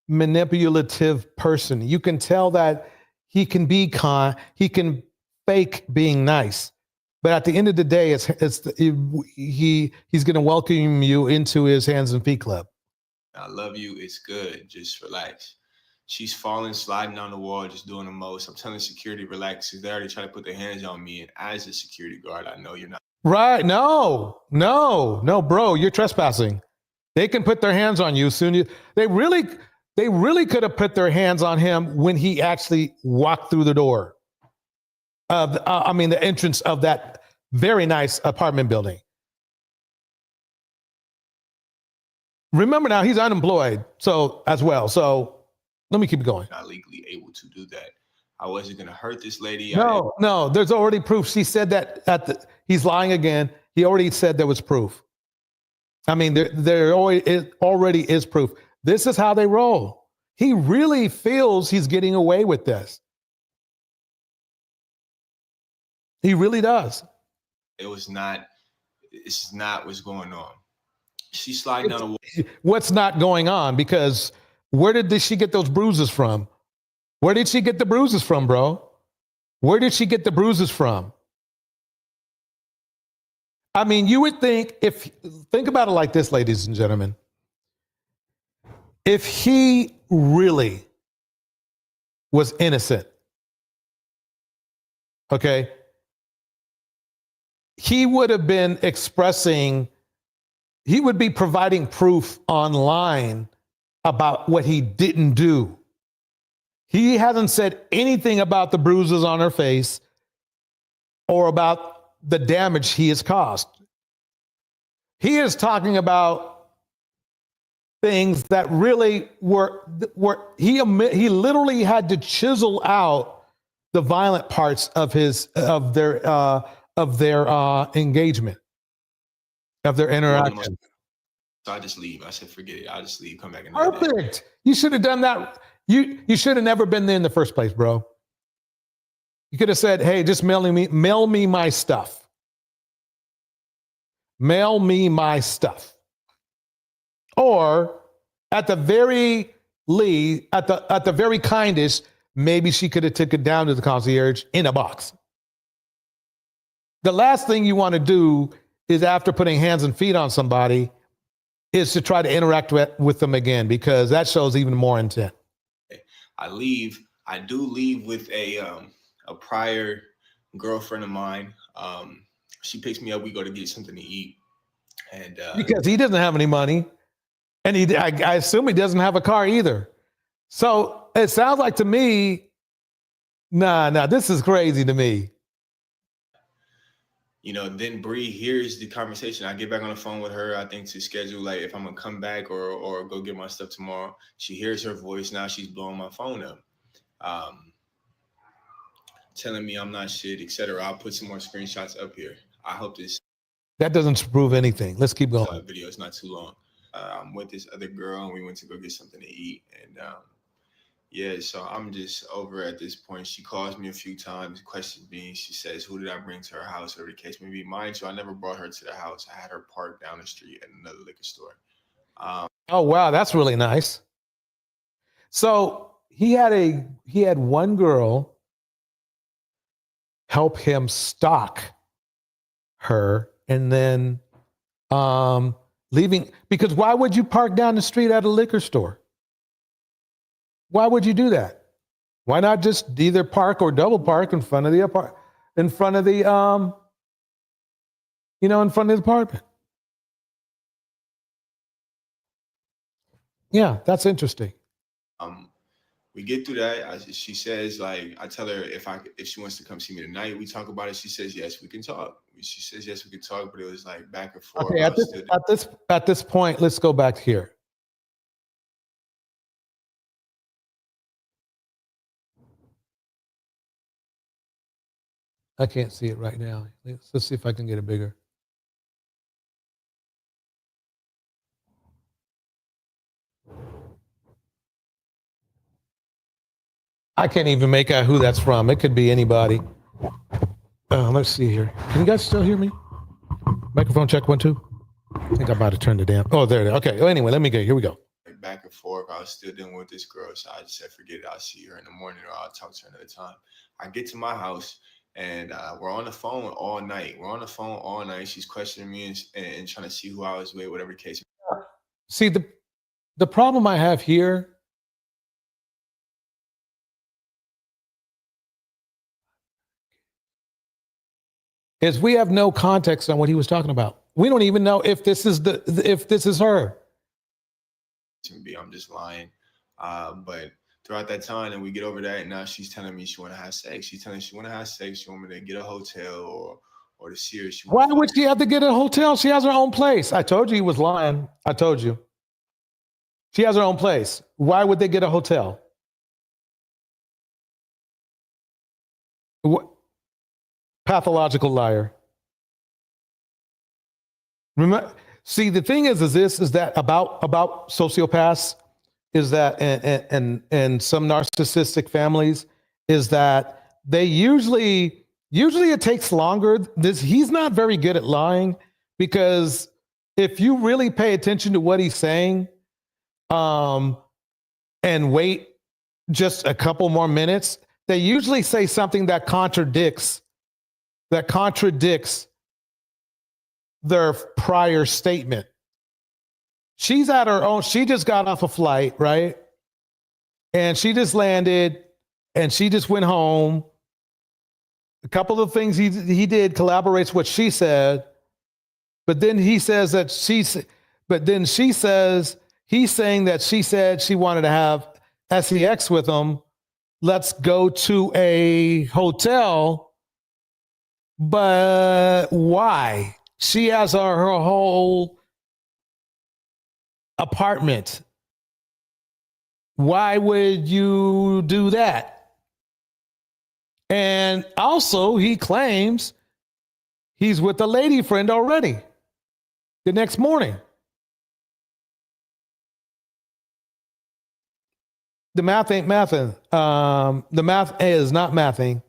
manipulative person. You can tell that he can be he can fake being nice. But at the end of the day, he's going to welcome you into his hands and feet club. I love you. It's good. Just relax. She's falling, sliding on the wall, just doing the most. I'm telling security, relax, because they already try to put their hands on me. And as a security guard, I know you're not. Right. No, bro, you're trespassing. They can put their hands on you soon. They really could have put their hands on him when he actually walked through the door of, the entrance of that very nice apartment building. Remember now, he's unemployed, so as well. So let me keep going. Not legally able to do that. I wasn't going to hurt this lady. No, there's already proof. She said that he's lying again. He already said there was proof. I mean, there already is proof. This is how they roll. He really feels he's getting away with this. He really does. It's not what's going on. She's sliding down the wall. What's not going on? Because where did she get those bruises from? Where did she get the bruises from, bro? Where did she get the bruises from? I mean, you would think think about it like this, ladies and gentlemen. If he really was innocent, okay, he would have been he would be providing proof online about what he didn't do. He hasn't said anything about the bruises on her face or about the damage he has caused. He is talking about things that really were he literally had to chisel out the violent parts of their engagement, of their interaction. So I just leave. I said, forget it. I'll just leave. Come back another day. Perfect. You should have done that. You should have never been there in the first place, bro. You could have said, hey, just mail me my stuff. Mail me my stuff. Or at the very least, at the very kindest, maybe she could have took it down to the concierge in a box. The last thing you want to do is, after putting hands and feet on somebody, is to try to interact with them again, because that shows even more intent. I leave. I do leave with a prior girlfriend of mine. She picks me up. We go to get something to eat. And because he doesn't have any money, and I assume he doesn't have a car either. So it sounds like to me, nah, this is crazy to me. You know, then Bree hears the conversation. I get back on the phone with her, I think, to schedule, like, if I'm gonna come back or go get my stuff tomorrow. She hears her voice. Now she's blowing my phone up, telling me I'm not shit, etc. I'll put some more screenshots up here. I hope that doesn't prove anything. Let's keep going. Video is not too long. I'm with this other girl, and we went to go get something to eat. And yeah, so I'm just over at this point. She calls me a few times, questions me. She says, who did I bring to her house, whatever the case may be. Mind you, I never brought her to the house. I had her parked down the street at another liquor store. Oh, wow, that's really nice. So he had one girl help him stalk her, and then leaving, because why would you park down the street at a liquor store? Why would you do that? Why not just either park or double park in front of the apartment? In front of the apartment. Yeah, that's interesting. we get through that. She says, like, I tell her if she wants to come see me tonight, we talk about it. She says, yes, we can talk. She says, yes, we can talk, but it was like back and forth. Okay, at this point, let's go back here. I can't see it right now. Let's see if I can get it bigger. I can't even make out who that's from. It could be anybody. Let's see here. Can you guys still hear me? Microphone check 1 2. I think I might have turned it down. Oh, there it is. Okay. Well, anyway, let me go. Here we go. Back and forth. I was still dealing with this girl, so I just said, forget it. I'll see her in the morning, or I'll talk to her another time. I get to my house, and we're on the phone all night. She's questioning me and trying to see who I was with, whatever the case. See, the problem I have here is we have no context on what he was talking about. We don't even know if this is her. I'm just lying. But throughout that time, and we get over that, and now she's telling me she want to have sex. She's telling me she want to have sex. She want me to get a hotel or to see her. Why would she have to get a hotel? She has her own place. I told you he was lying. I told you. She has her own place. Why would they get a hotel? What? Pathological liar. Remember, see, the thing is that about sociopaths is that, and some narcissistic families, is that they usually it takes longer. He's not very good at lying, because if you really pay attention to what he's saying, and wait just a couple more minutes, they usually say something that contradicts their prior statement. She's at her own. She just got off a flight, right? And she just landed, and she just went home. A couple of things he did collaborates what she said, but then he says that he's saying that she said she wanted to have sex with him. Let's go to a hotel. But why? She has her whole apartment. Why would you do that? And also, he claims he's with a lady friend already the next morning. The math ain't mathing. The math is not mathing.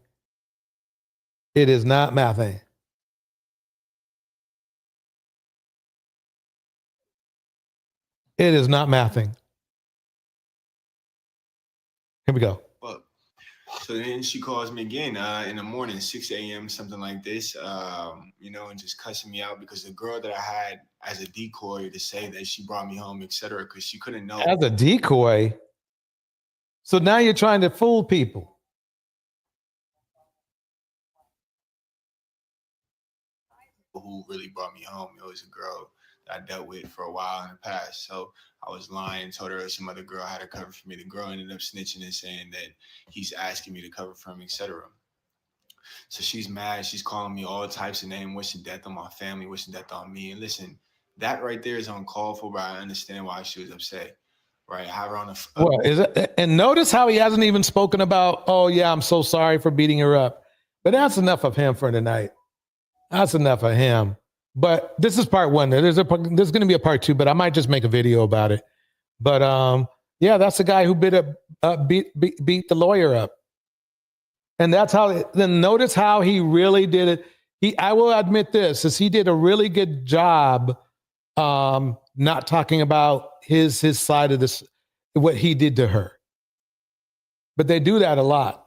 It is not mathing. It is not mathing. Here we go. Well, so then she calls me again in the morning, 6 a.m., something like this, and just cussing me out because the girl that I had as a decoy to say that she brought me home, etc., because she couldn't know. As a decoy? So now you're trying to fool people. Who really brought me home? It was a girl that I dealt with for a while in the past. So I was lying, told her some other girl had to cover for me. The girl ended up snitching and saying that he's asking me to cover for him, etc. So she's mad. She's calling me all types of names, wishing death on my family, wishing death on me. And listen, that right there is uncalled for, but I understand why she was upset. Right? Have her on the Well, is it? And notice how he hasn't even spoken about, oh yeah, I'm so sorry for beating her up. But that's enough of him for tonight. That's enough of him. But this is part one. There's going to be a part two, but I might just make a video about it. But yeah, that's the guy who beat the lawyer up. And that's how. Then notice how he really did it. I will admit this, is he did a really good job not talking about his side of this, what he did to her. But they do that a lot.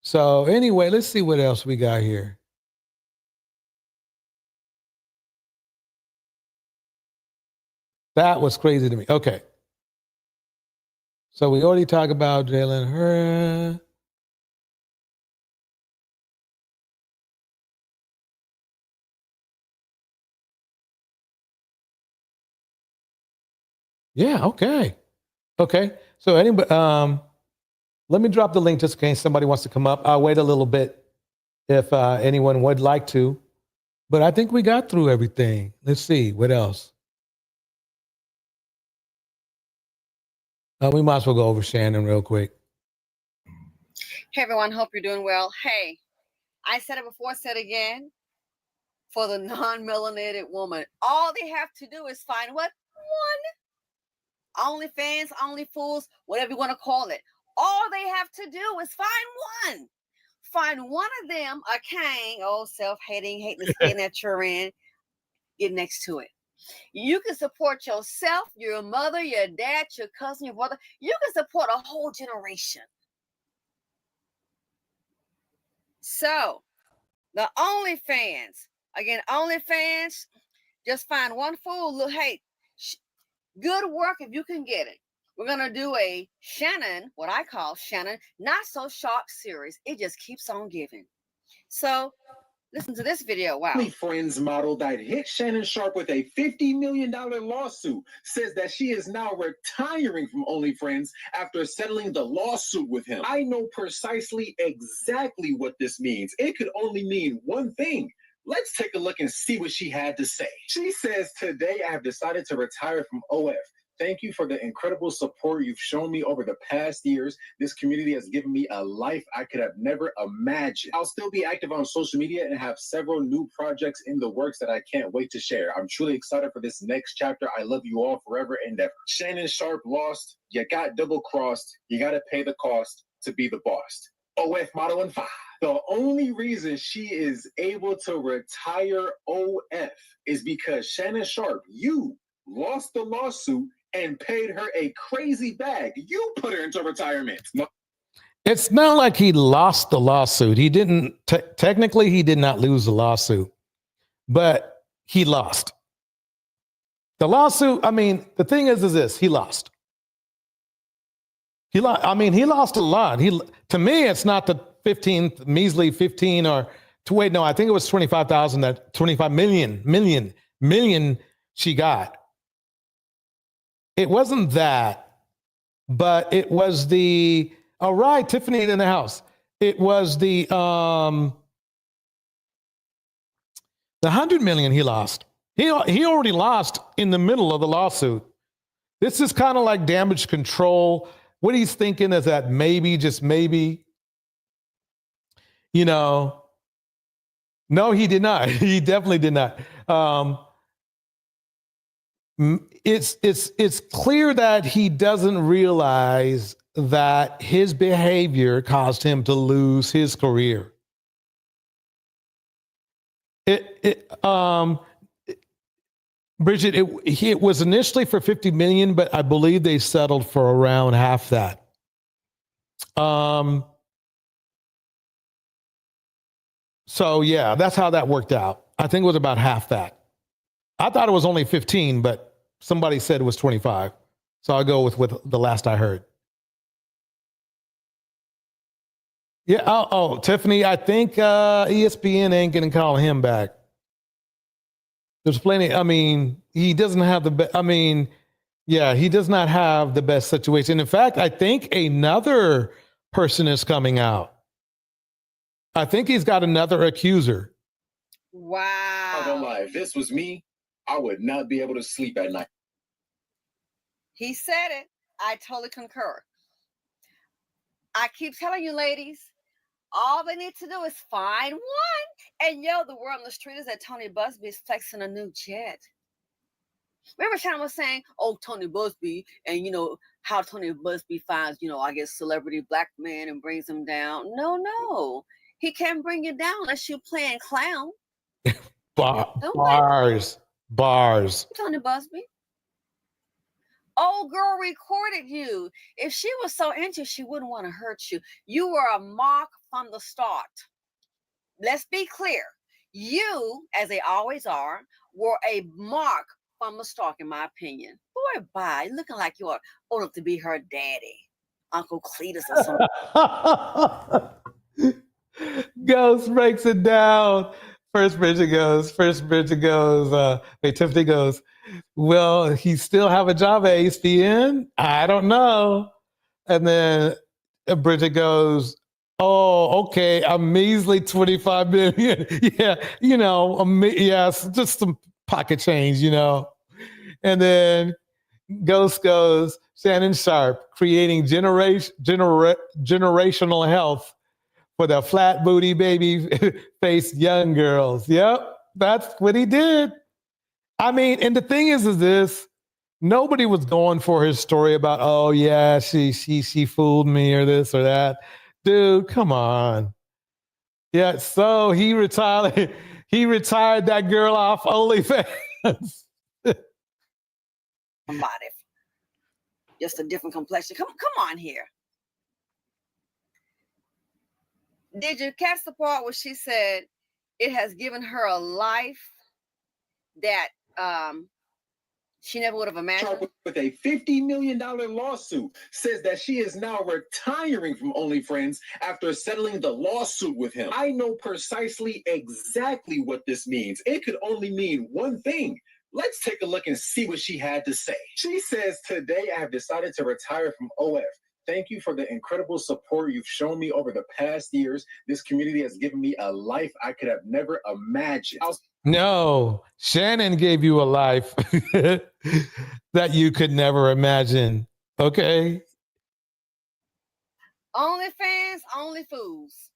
So anyway, let's see what else we got here. That was crazy to me. Okay. So we already talked about Jaylen, her. Yeah, okay. Okay. So anybody, let me drop the link just in case somebody wants to come up. I'll wait a little bit if anyone would like to. But I think we got through everything. Let's see, what else? We might as well go over Shannon real quick. Hey everyone, hope you're doing well. Hey, I said it before, said it again. For the non-melanated woman, all they have to do is find what? One. OnlyFans, OnlyFools, whatever you want to call it. All they have to do is find one. Find one of them, a king, self-hating, hate the skin that you're in, get next to it. You can support yourself, your mother, your dad, your cousin, your brother. You can support a whole generation. So, the OnlyFans. Again, OnlyFans, just find one fool. Look, hey, good work if you can get it. We're going to do a Shannon, what I call Shannon, not so sharp series. It just keeps on giving. So, listen to this video. Wow. Friends model that hit Shannon Sharpe with a $50 million lawsuit says that she is now retiring from OnlyFriends after settling the lawsuit with him. I know precisely exactly what this means. It could only mean one thing. Let's take a look and see what she had to say. She says, "Today I have decided to retire from OF. Thank you for the incredible support you've shown me over the past years. This community has given me a life I could have never imagined. I'll still be active on social media and have several new projects in the works that I can't wait to share. I'm truly excited for this next chapter. I love you all forever and ever." Shannon Sharpe lost. You got double-crossed. You got to pay the cost to be the boss. OF Model and 5. The only reason she is able to retire OF is because Shannon Sharpe, you lost the lawsuit and paid her a crazy bag. You put her into retirement. No. It's not like he lost the lawsuit. He didn't, technically, he did not lose the lawsuit, but he lost. The lawsuit, I mean, the thing is this, he lost. He lost a lot. To me, it's not the measly 15 or, I think it was 25,000, that 25 million she got. It wasn't that, but it was all right, Tiffany in the house. It was the 100 million he lost. He already lost in the middle of the lawsuit. This is kind of like damage control. What he's thinking is that maybe, just maybe, no, he did not. He definitely did not. It's clear that he doesn't realize that his behavior caused him to lose his career. Bridget, it was initially for 50 million, but I believe they settled for around half that. So yeah, that's how that worked out. I think it was about half that. I thought it was only 15, but somebody said it was 25. So I'll go with the last I heard. Yeah. Tiffany, I think ESPN ain't going to call him back. There's plenty. I mean, he doesn't have he does not have the best situation. In fact, I think another person is coming out. I think he's got another accuser. Wow. I don't lie. If this was me, I would not be able to sleep at night. He said it. I totally concur. I keep telling you, ladies, all they need to do is find one. And the word on the street is that Tony Busby is flexing a new jet. Remember Shannon was saying, Tony Busby, and how Tony Busby finds, I guess, celebrity black men and brings them down. No. He can't bring you down unless you're playing clown. Bars. Tony Busby. Old girl recorded you. If she was so into you, she wouldn't want to hurt you. You were a mark from the start. Let's be clear. You, as they always are, were a mark from the start, in my opinion. Boy, bye. Looking like you're old enough to be her daddy. Uncle Cletus or something. Ghost breaks it down. First Bridget goes, Tiffany goes, well, he still have a job at HBN? I don't know. And then Bridget goes, oh, okay, a measly 25 million. Yeah, yes, just some pocket change, And then Ghost goes, Shannon Sharpe, creating generational health for the flat booty baby faced young girls. Yep, that's what he did. I mean, and the thing is this, nobody was going for his story about, oh yeah, she fooled me or this or that. Dude, come on. Yeah, so he retired that girl off OnlyFans. Somebody. Just a different complexion. Come on here. Did you catch the part where she said it has given her a life that she never would have imagined? With a $50 million lawsuit, says that she is now retiring from OnlyFans after settling the lawsuit with him. I know precisely exactly what this means. It could only mean one thing. Let's take a look and see what she had to say. She says, today I have decided to retire from OF. Thank you for the incredible support you've shown me over the past years. This community has given me a life I could have never imagined. No, Shannon gave you a life that you could never imagine. Okay. OnlyFans, only fools.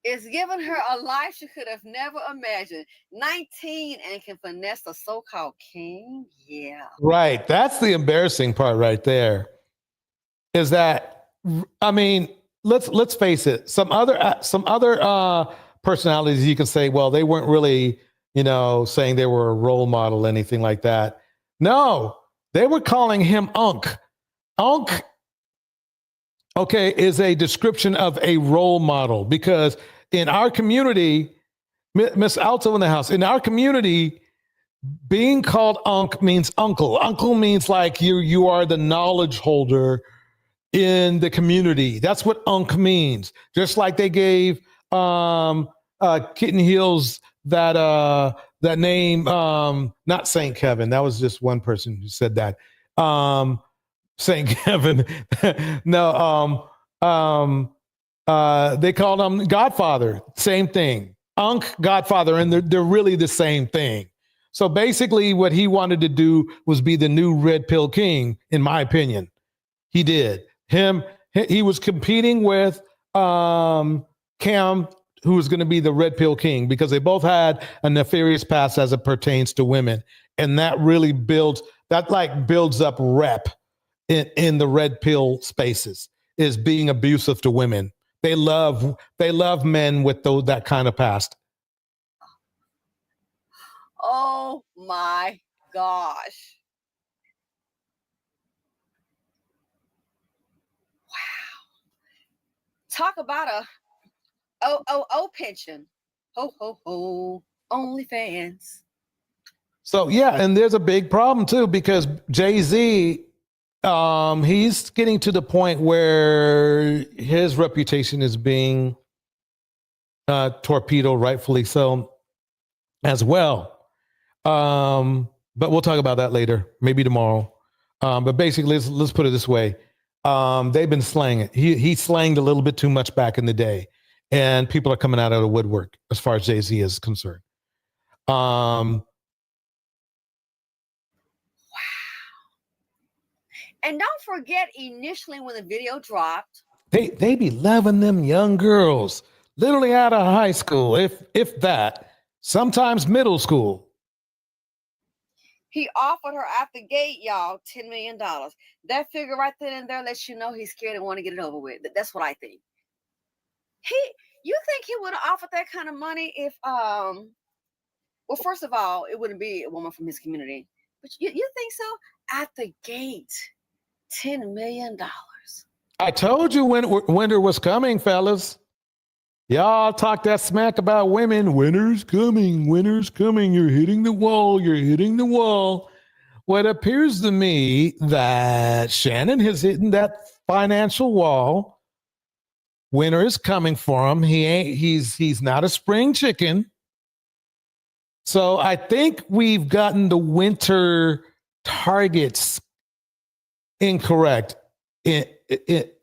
It's given her a life she could have never imagined. 19 and can finesse the so-called king. Yeah. Right. That's the embarrassing part right there. Is that, I mean, let's face it. Some other personalities you can say, well, they weren't really, saying they were a role model, anything like that. No, they were calling him Unk. Unk, okay, is a description of a role model because in our community, Miss Alto in the house, in our community, being called Unk means uncle. Uncle means like you are the knowledge holder in the community. That's what Unk means. Just like they gave Kitten Heels that name, not Saint Kevin. That was just one person who said that. Saint Kevin. No, they called him Godfather. Same thing. Unk, Godfather, and they're really the same thing. So basically what he wanted to do was be the new Red Pill King, in my opinion. He did. He was competing with Cam, who was going to be the Red Pill King, because they both had a nefarious past as it pertains to women. And that really builds up rep in the red pill spaces, is being abusive to women. They love men with that kind of past. Oh my gosh. Wow. Talk about a pension. Ho, ho, ho. OnlyFans. So, yeah, and there's a big problem, too, because Jay-Z, he's getting to the point where his reputation is being torpedoed, rightfully so, as well. But we'll talk about that later, maybe tomorrow. But basically, let's put it this way. They've been slaying it. He slanged a little bit too much back in the day, and people are coming out of the woodwork as far as Jay-Z is concerned. Wow. And don't forget, initially when the video dropped, they be loving them young girls, literally out of high school, if that, sometimes middle school. he offered her out the gate, y'all, $10 million. That figure right then and there lets you know he's scared and want to get it over with. That's what I think. You think he would have offered that kind of money if, well, first of all, it wouldn't be a woman from his community. But you think so? At the gate, $10 million. I told you winter was coming, fellas. Y'all talk that smack about women. Winter's coming. Winter's coming. You're hitting the wall. You're hitting the wall. What appears to me that Shannon has hit that financial wall Winter is coming for him. He's not a spring chicken. So I think we've gotten the winter targets incorrect. If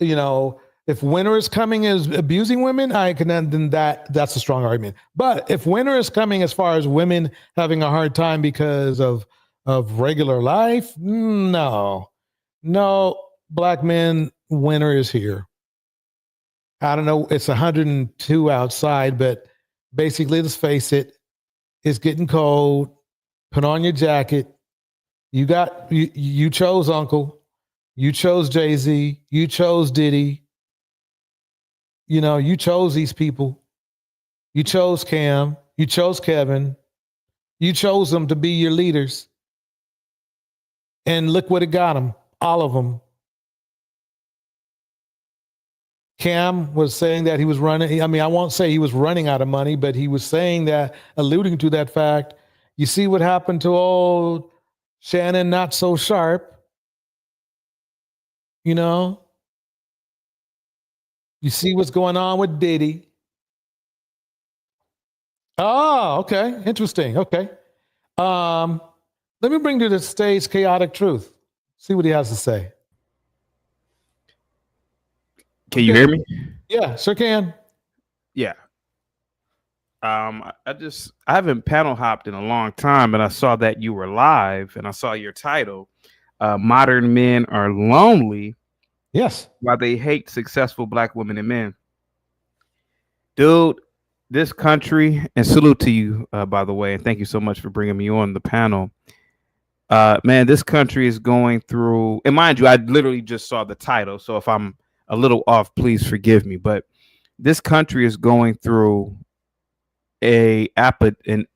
winter is coming as abusing women, then that's a strong argument. But if winter is coming as far as women having a hard time because of regular life, no, Black men, winter is here. I don't know, it's 102 outside, but basically, let's face it, it's getting cold. Put on your jacket. You chose Uncle. You chose Jay-Z. You chose Diddy. You chose these people. You chose Cam. You chose Kevin. You chose them to be your leaders. And look what it got them. All of them. Cam was saying that he was running. I mean, I won't say he was running out of money, but he was saying that, alluding to that fact. You see what happened to old Shannon, not so sharp. You see what's going on with Diddy. Oh, okay. Interesting. Okay. Let me bring to the stage Chaotic Truth. See what he has to say. Can you hear me? Yeah, sure can. Yeah. I haven't panel hopped in a long time, and I saw that you were live, and I saw your title, Modern Men Are Lonely. Yes. While they hate successful Black women and men. Dude, this country, and salute to you, by the way, and thank you so much for bringing me on the panel. Man, this country is going through, and mind you, I literally just saw the title, so if I'm a little off, please forgive me, but this country is going through an epidemic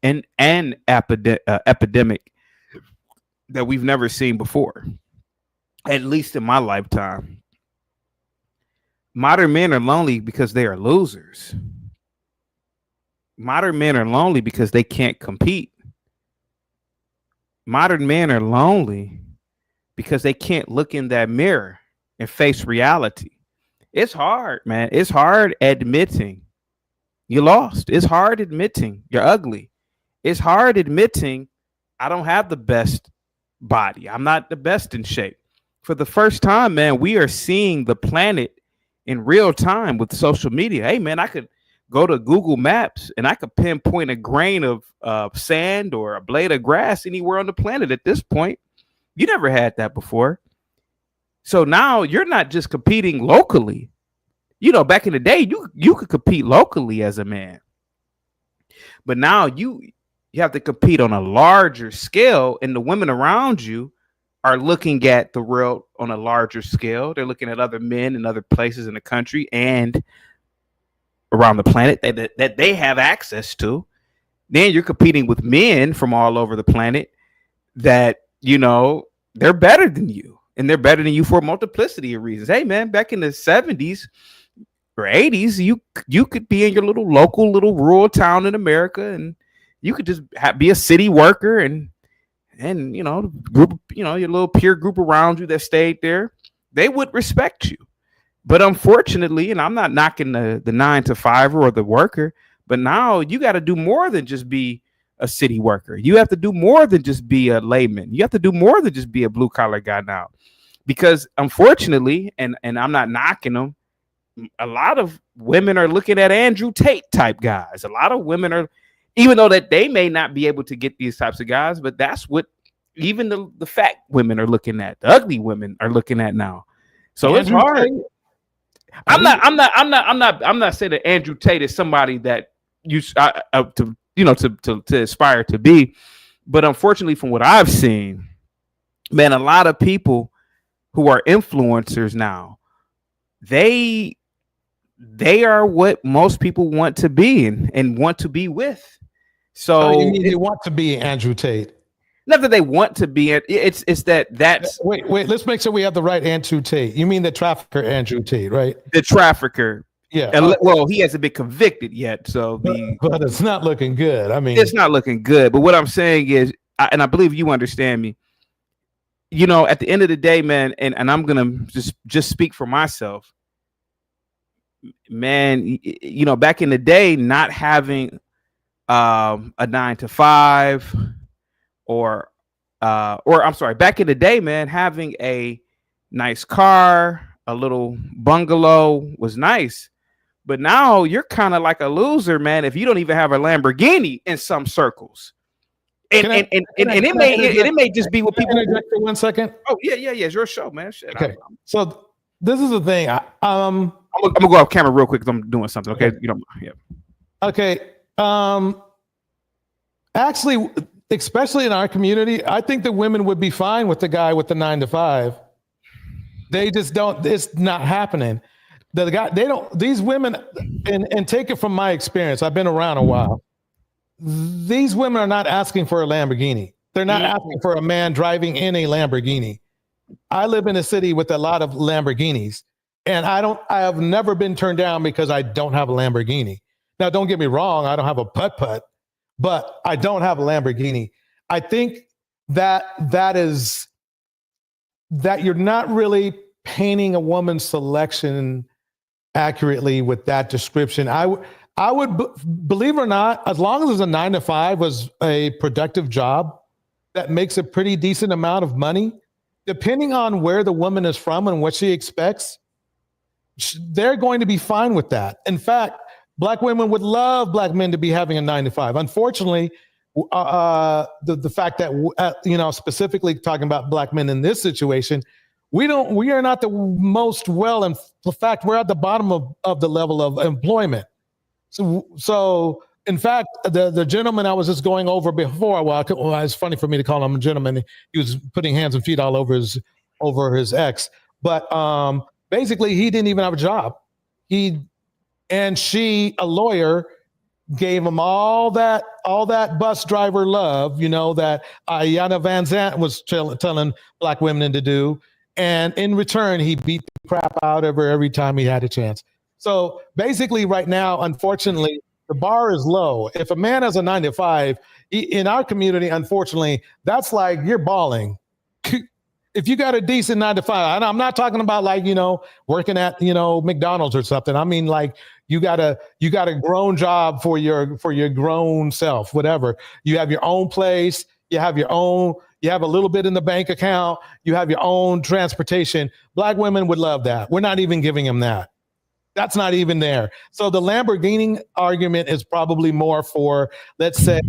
that we've never seen before, at least in my lifetime. Modern men are lonely because they are losers. Modern men are lonely because they can't compete. Modern men are lonely because they can't look in that mirror and face reality. It's hard, man. It's hard admitting you lost. It's hard admitting you're ugly. It's hard admitting I don't have the best body. I'm not the best in shape. For the first time, man, we are seeing the planet in real time with social media. Hey, man, I could go to Google Maps and I could pinpoint a grain of sand or a blade of grass anywhere on the planet at this point. You never had that before. So now you're not just competing locally. Back in the day, you could compete locally as a man. But now you have to compete on a larger scale, and the women around you are looking at the world on a larger scale. They're looking at other men in other places in the country and around the planet that they have access to. Then you're competing with men from all over the planet that, they're better than you. And they're better than you for a multiplicity of reasons. Hey, man, back in the 70s or 80s, you could be in your little rural town in America, and you could just be a city worker and group, your little peer group around you that stayed there, they would respect you. But unfortunately, and I'm not knocking the 9-to-5er or the worker, but now you got to do more than just be a city worker. You have to do more than just be a layman. You have to do more than just be a blue collar guy now, because unfortunately, and I'm not knocking them, a lot of women are looking at Andrew Tate type guys. A lot of women are, even though that they may not be able to get these types of guys, but that's what even the fat women are looking at. The ugly women are looking at now. So Andrew, it's hard. Tate, I'm not saying that Andrew Tate is somebody that you to aspire to be, but unfortunately, from what I've seen, man, a lot of people who are influencers now, they are what most people want to be and want to be with. So you mean they want to be Andrew Tate? Not that they want to be it. It's that's wait. Let's make sure we have the right Andrew Tate. You mean the trafficker Andrew Tate, right? The trafficker. Yeah. Well, he hasn't been convicted yet, so but it's not looking good. I mean, it's not looking good. But what I'm saying is, and I believe you understand me. At the end of the day, man, and I'm gonna just speak for myself. man, you know, back in the day, not having a 9 to 5 or I'm sorry, back in the day, man, having a nice car, a little bungalow was nice. But now you're kind of like a loser, man, if you don't even have a Lamborghini in some circles. And it may just be what people interject for 1 second. Oh, yeah. It's your show, man. Shit. Okay. So this is the thing. I'm gonna go off camera real quick because I'm doing something. Okay. You know, yeah. Okay. Actually, especially in our community, I think the women would be fine with the guy with the 9 to 5. They just don't. It's not happening. The guy, they don't. These women, and take it from my experience. I've been around a while. These women are not asking for a Lamborghini. They're not asking for a man driving in a Lamborghini. I live in a city with a lot of Lamborghinis, and I have never been turned down because I don't have a Lamborghini. Now, don't get me wrong. I don't have a putt-putt, but I don't have a Lamborghini. I think that you're not really painting a woman's selection accurately with that description. I would believe it or not, as long as a 9 to 5 was a productive job that makes a pretty decent amount of money, depending on where the woman is from and what she expects, they're going to be fine with that. In fact, Black women would love Black men to be having a 9 to 5. Unfortunately, the fact that, you know, specifically talking about Black men in this situation, we are not the most well, in fact, we're at the bottom of the level of employment. So in fact, the gentleman I was just going over before, well, it's funny for me to call him a gentleman. He was putting hands and feet all over his ex, but basically he didn't even have a job. She, a lawyer, gave him all that bus driver love, you know, that Ayanna Van Zandt was telling Black women to do. And in return, he beat the crap out of her every time he had a chance. So basically right now, unfortunately, the bar is low. If a man has a 9 to 5, in our community, unfortunately, that's like you're balling. If you got a decent 9 to 5, and I'm not talking about like, you know, working at, you know, McDonald's or something. I mean, like you got a grown job for your grown self, whatever. You have your own place, you have a little bit in the bank account, you have your own transportation. Black women would love that. We're not even giving them that. That's not even there. So the Lamborghini argument is probably more for, let's say,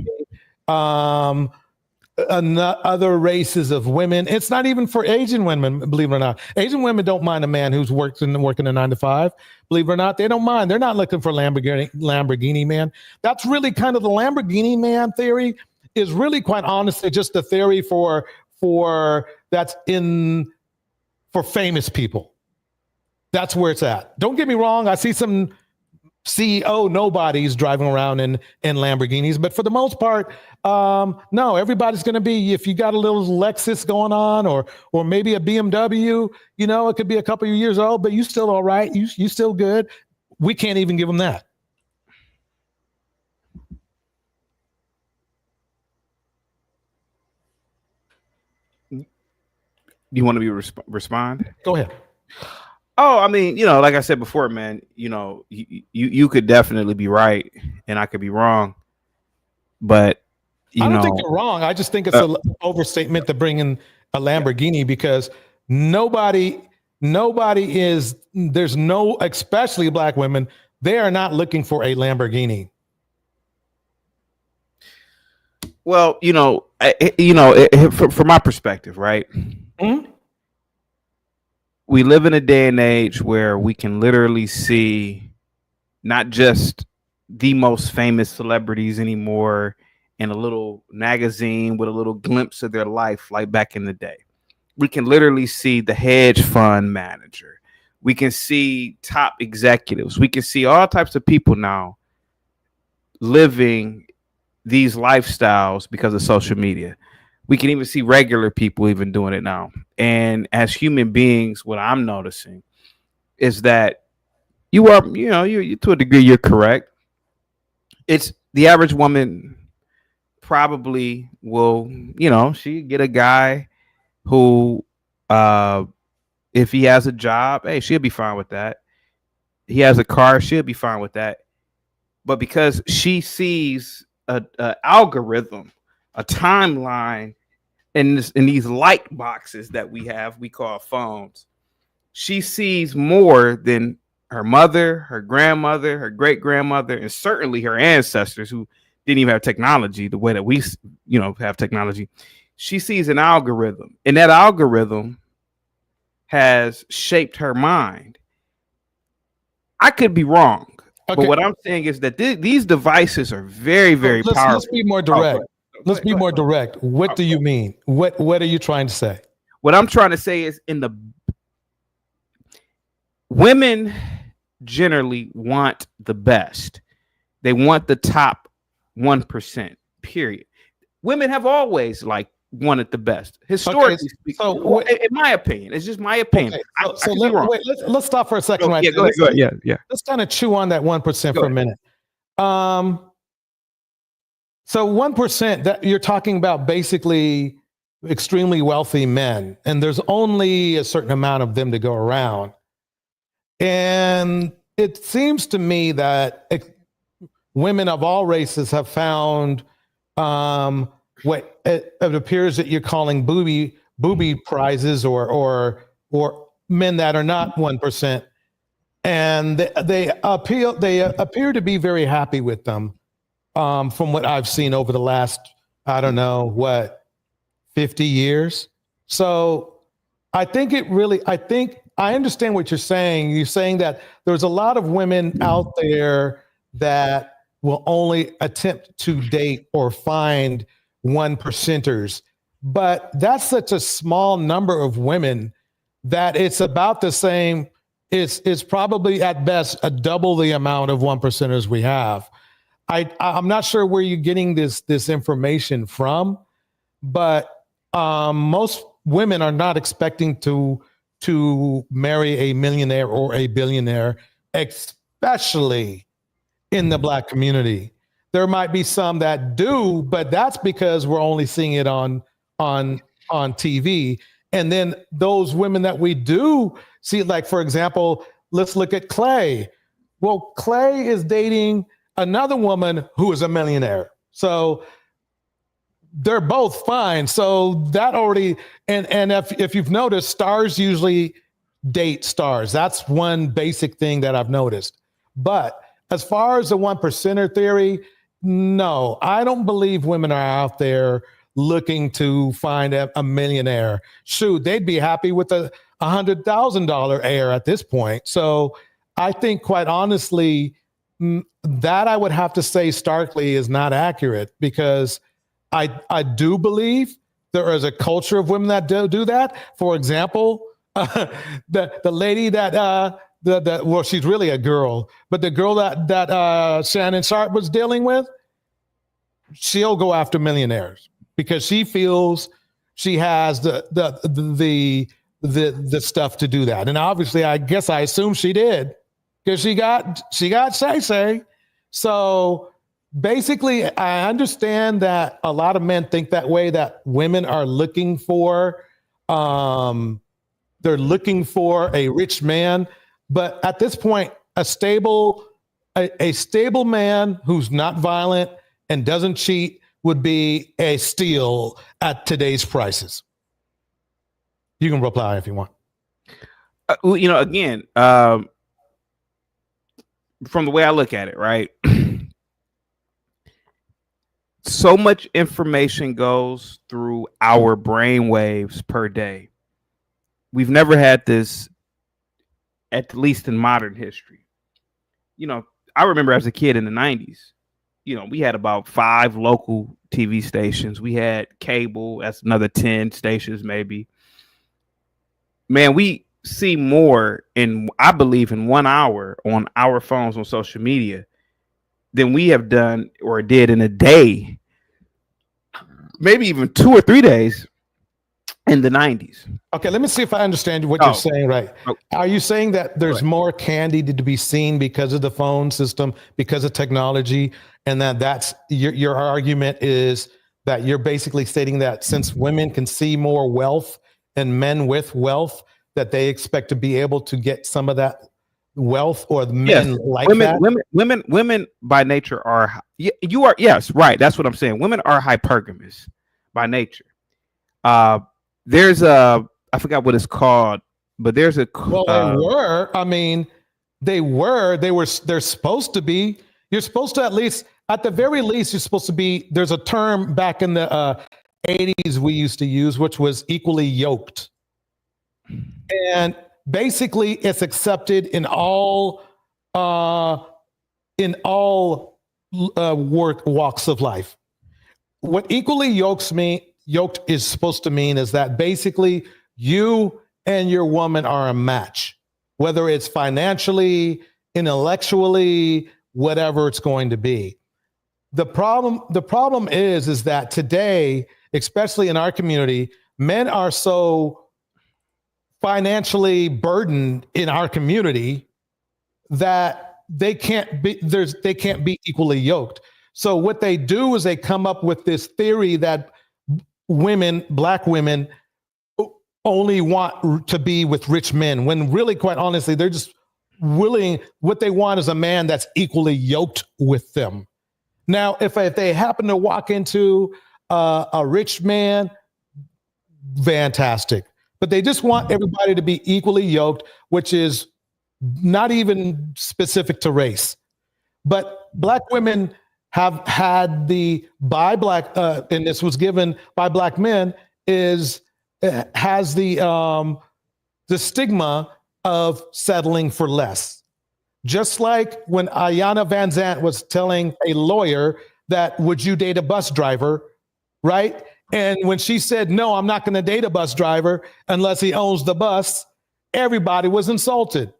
other races of women. It's not even for Asian women, believe it or not. Asian women don't mind a man who's working a 9 to 5. Believe it or not, they don't mind. They're not looking for Lamborghini man. That's really kind of the Lamborghini man theory is really quite honestly just a theory for famous people. That's where it's at. Don't get me wrong. I see some CEO nobodies driving around in Lamborghinis, but for the most part, no, everybody's going to be, if you got a little Lexus going on or maybe a BMW, you know, it could be a couple of years old, but you still all right. You still good. We can't even give them that. You want to be respond? Go ahead. Oh, I mean, you know, like I said before, man, you know, you could definitely be right and I could be wrong. But I don't think you're wrong. I just think it's an overstatement to bring in a Lamborghini because nobody is, there's no, especially Black women, they are not looking for a Lamborghini. Well, you know, from my perspective, right? Mm-hmm. We live in a day and age where we can literally see not just the most famous celebrities anymore in a little magazine with a little glimpse of their life like back in the day. We can literally see the hedge fund manager. We can see top executives. We can see all types of people now living these lifestyles because of social media. We can even see regular people even doing it now. And as human beings, what I'm noticing is that you are, you know, you to a degree, you're correct. It's the average woman probably will, you know, she get a guy who, if he has a job, hey, she'll be fine with that. he has a car, she'll be fine with that. But because she sees a algorithm, a timeline in these light boxes that we call phones, she sees more than her mother, her grandmother, her great grandmother, and certainly her ancestors who didn't even have technology the way that we, have technology. She sees an algorithm, and that algorithm has shaped her mind. I could be wrong, but what I'm saying is that these devices are very, very powerful. Let's be more direct. Let's be more direct. What do you mean? What are you trying to say? What I'm trying to say is women generally want the best. They want the top 1%, period. Women have always wanted the best. Historically speaking, so in my opinion, it's just my opinion. Okay, let's stop for a second. Go ahead. Yeah. Let's kind of chew on that 1% for a minute. So 1%, that you're talking about basically extremely wealthy men, and there's only a certain amount of them to go around. And it seems to me that women of all races have found what it appears that you're calling booby prizes or men that are not 1%, and they appear to be very happy with them, from what I've seen over the last 50 years. So I understand what you're saying. You're saying that there's a lot of women out there that will only attempt to date or find 1%ers, but that's such a small number of women that it's about the same. It's probably at best a double the amount of 1%ers we have. I'm not sure where you're getting this information from, but most women are not expecting to marry a millionaire or a billionaire, especially in the Black community. There might be some that do, but that's because we're only seeing it on TV. And then those women that we do see, like, for example, let's look at Klay. Well, Klay is dating another woman who is a millionaire. So they're both fine. So that already, and if you've noticed, stars usually date stars. That's one basic thing that I've noticed. But as far as the 1%er theory, no, I don't believe women are out there looking to find a millionaire. Shoot, they'd be happy with a $100,000 heir at this point. So I think, quite honestly, that I would have to say starkly is not accurate, because I do believe there is a culture of women that do that. For example, the lady that well, she's really a girl, but the girl that Shannon Sharpe was dealing with, she'll go after millionaires because she feels she has the stuff to do that. And obviously, I assume she did, because she got say. So basically, I understand that a lot of men think that way, that women are looking for they're looking for a rich man. But at this point, a stable man who's not violent and doesn't cheat would be a steal at today's prices. You can reply if you want. Again, from the way I look at it, right? So much information goes through our brain waves per day. We've never had this, at least in modern history. I remember as a kid in the 90s, we had about 5 local TV stations. We had cable, that's another 10 stations maybe. Man, we see more I believe in 1 hour on our phones on social media than we have done or did in a day, maybe even 2 or 3 days in the 90s. Okay, let me see if I understand what you're saying, right? Are you saying that there's more candy to be seen because of the phone system, because of technology, and that's your argument is that you're basically stating that since women can see more wealth and men with wealth, that they expect to be able to get some of that wealth or men like women, that? women by nature are. You are, yes, right. That's what I'm saying. Women are hypergamous by nature. There's I forgot what it's called, but there's a. Well, they were. I mean, they're supposed to be. You're supposed to at the very least, you're supposed to be. There's a term back in the 80s we used to use, which was equally yoked. And basically, it's accepted in all walks of life. What equally yoked is supposed to mean is that basically you and your woman are a match, whether it's financially, intellectually, whatever it's going to be. The problem is that today, especially in our community, men are so financially burdened in our community that they can't be equally yoked. So what they do is they come up with this theory that black women only want to be with rich men, when really, quite honestly, they're just what they want is a man that's equally yoked with them. Now, if they happen to walk into a rich man, fantastic. But they just want everybody to be equally yoked, which is not even specific to race. But black women have had and this was given by black men, has the stigma of settling for less. Just like when Ayanna Van Zant was telling a lawyer that, would you date a bus driver, right? And when she said, no, I'm not going to date a bus driver unless he owns the bus, everybody was insulted.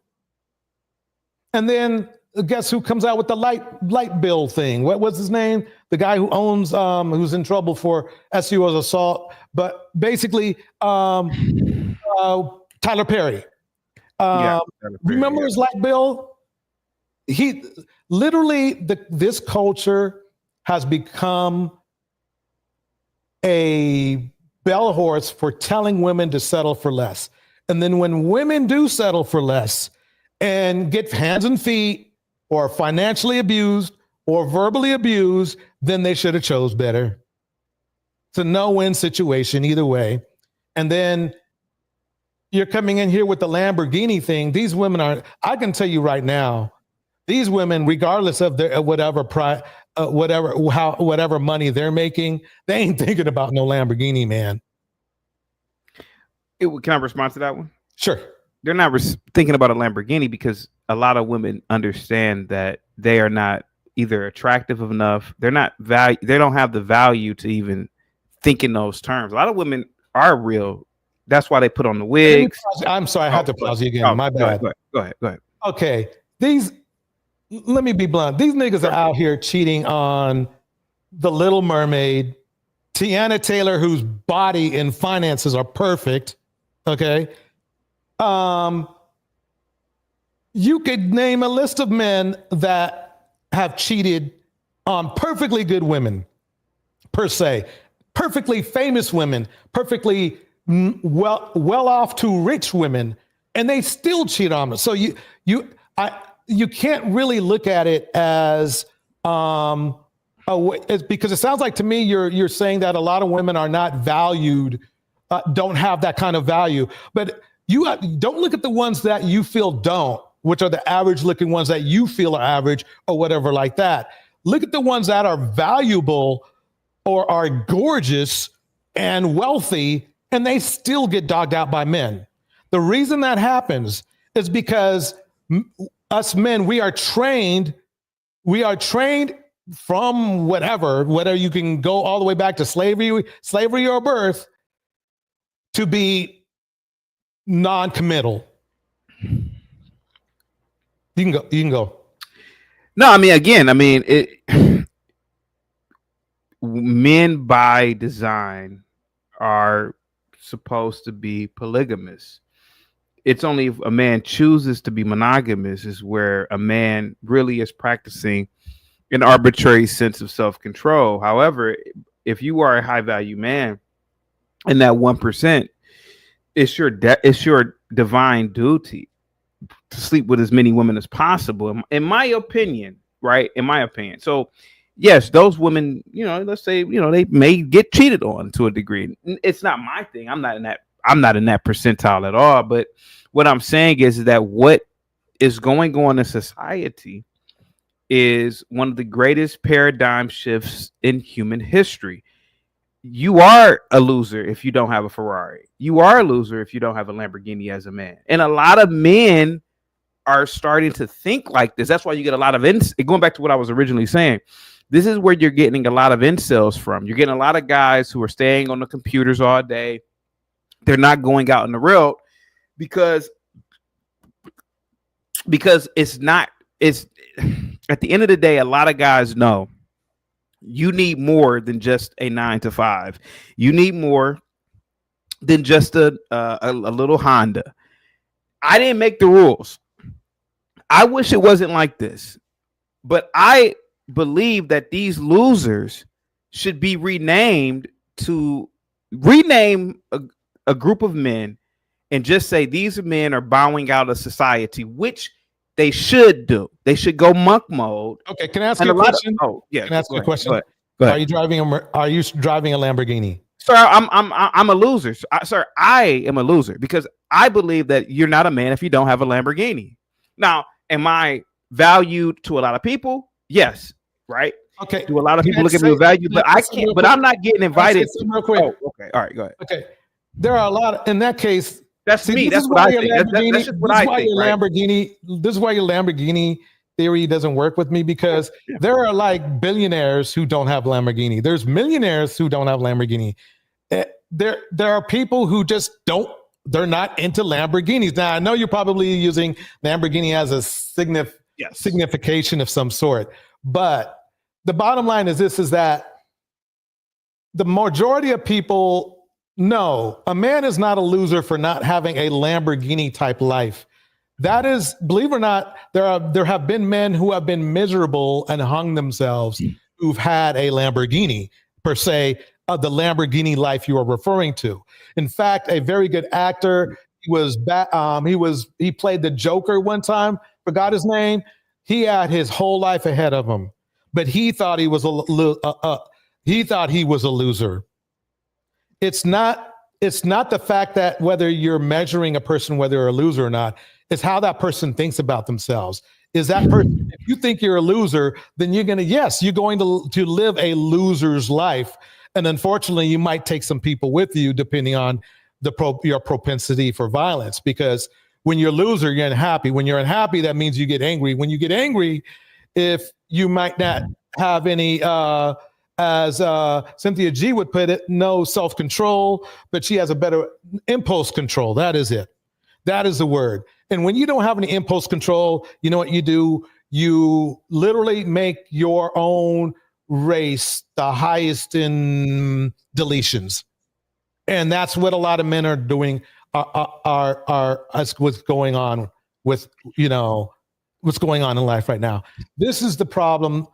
And then guess who comes out with the light bill thing? What was his name? The guy who owns, who's in trouble for SUO assault, but basically Tyler Perry. Remember his light bill? He literally, this culture has become a bell horse for telling women to settle for less. And then when women do settle for less and get hands and feet or financially abused or verbally abused, then they should have chose better. It's a no-win situation either way. And then you're coming in here with the Lamborghini thing. These women I can tell you right now, these women, regardless of their whatever money they're making, they ain't thinking about no Lamborghini, man. Can I respond to that one? Sure. They're not thinking about a Lamborghini because a lot of women understand that they are not either attractive enough. They don't have the value to even think in those terms. A lot of women are real. That's why they put on the wigs. I'm sorry, I have to pause you again. My bad. Go ahead. Okay. Let me be blunt. These niggas are out here cheating on The Little Mermaid, Tiana Taylor, whose body and finances are perfect. Okay. You could name a list of men that have cheated on perfectly good women, per se, perfectly famous women, perfectly well off to rich women, and they still cheat on them. So you can't really look at it as because it sounds like to me you're saying that a lot of women are not valued, don't have that kind of value. But you don't look at the ones that you feel don't, which are the average looking ones that you feel are average or whatever like that. Look at the ones that are valuable or are gorgeous and wealthy, and they still get dogged out by men. The reason that happens is because us men, we are trained from whether you can go all the way back to slavery or birth, to be non-committal. You can go. No, men by design are supposed to be polygamous. It's only if a man chooses to be monogamous is where a man really is practicing an arbitrary sense of self-control. However, if you are a high value man and that 1%, it's your divine duty to sleep with as many women as possible, in my opinion, right? In my opinion. So yes, those women, you know, let's say, you know, they may get cheated on to a degree. It's not my thing. I'm not in that percentile at all. But what I'm saying is that what is going on in society is one of the greatest paradigm shifts in human history. You are a loser if you don't have a Ferrari. You are a loser if you don't have a Lamborghini as a man. And a lot of men are starting to think like this. That's why you get a lot of going back to what I was originally saying. This is where you're getting a lot of incels from. You're getting a lot of guys who are staying on the computers all day. They're not going out in the world because it's at the end of the day, a lot of guys know you need more than just a 9 to 5. You need more than just a little Honda. I didn't make the rules. I wish it wasn't like this, but I believe that these losers should be rename a group of men and just say these men are bowing out of society, which they should do. They should go monk mode. Okay, can I ask you a question? Yeah, can I ask you a question? Go ahead. Are you driving a Lamborghini? Sir, I'm a loser. Sir, I am a loser because I believe that you're not a man if you don't have a Lamborghini. Now, am I valued to a lot of people? Yes. Right. Okay. Do a lot of people look at me with value, but I can't. But I'm not getting invited. Real quick. Oh, okay. All right. Go ahead. Okay. There are a lot in that case. That's me. That's what I think. That's just what I think. Lamborghini. This is why your Lamborghini theory doesn't work with me because there are like billionaires who don't have Lamborghini. There's millionaires who don't have Lamborghini. There are people who just don't. They're not into Lamborghinis. Now I know you're probably using Lamborghini as a signification of some sort, but the bottom line is this: is that the majority of people know a man is not a loser for not having a Lamborghini type life. That is, believe it or not, there have been men who have been miserable and hung themselves who've had a Lamborghini per se, of the Lamborghini life you are referring to. In fact, a very good actor, he played the Joker one time, forgot his name. He had his whole life ahead of him, but he thought he was a loser. It's not the fact that whether you're measuring a person whether they're a loser or not, it's how that person thinks about themselves. Is that person, if you think you're a loser, then you're going to live a loser's life. And unfortunately, you might take some people with you depending on your propensity for violence, because when you're a loser, you're unhappy. When you're unhappy, that means you get angry. When you get angry, if you might not have any, as Cynthia G would put it, no self-control, but she has a better impulse control. That is it. That is the word. And when you don't have any impulse control, you know what you do? You literally make your own race the highest in deletions. And that's what a lot of men are doing, what's going on with, what's going on in life right now. This is the problem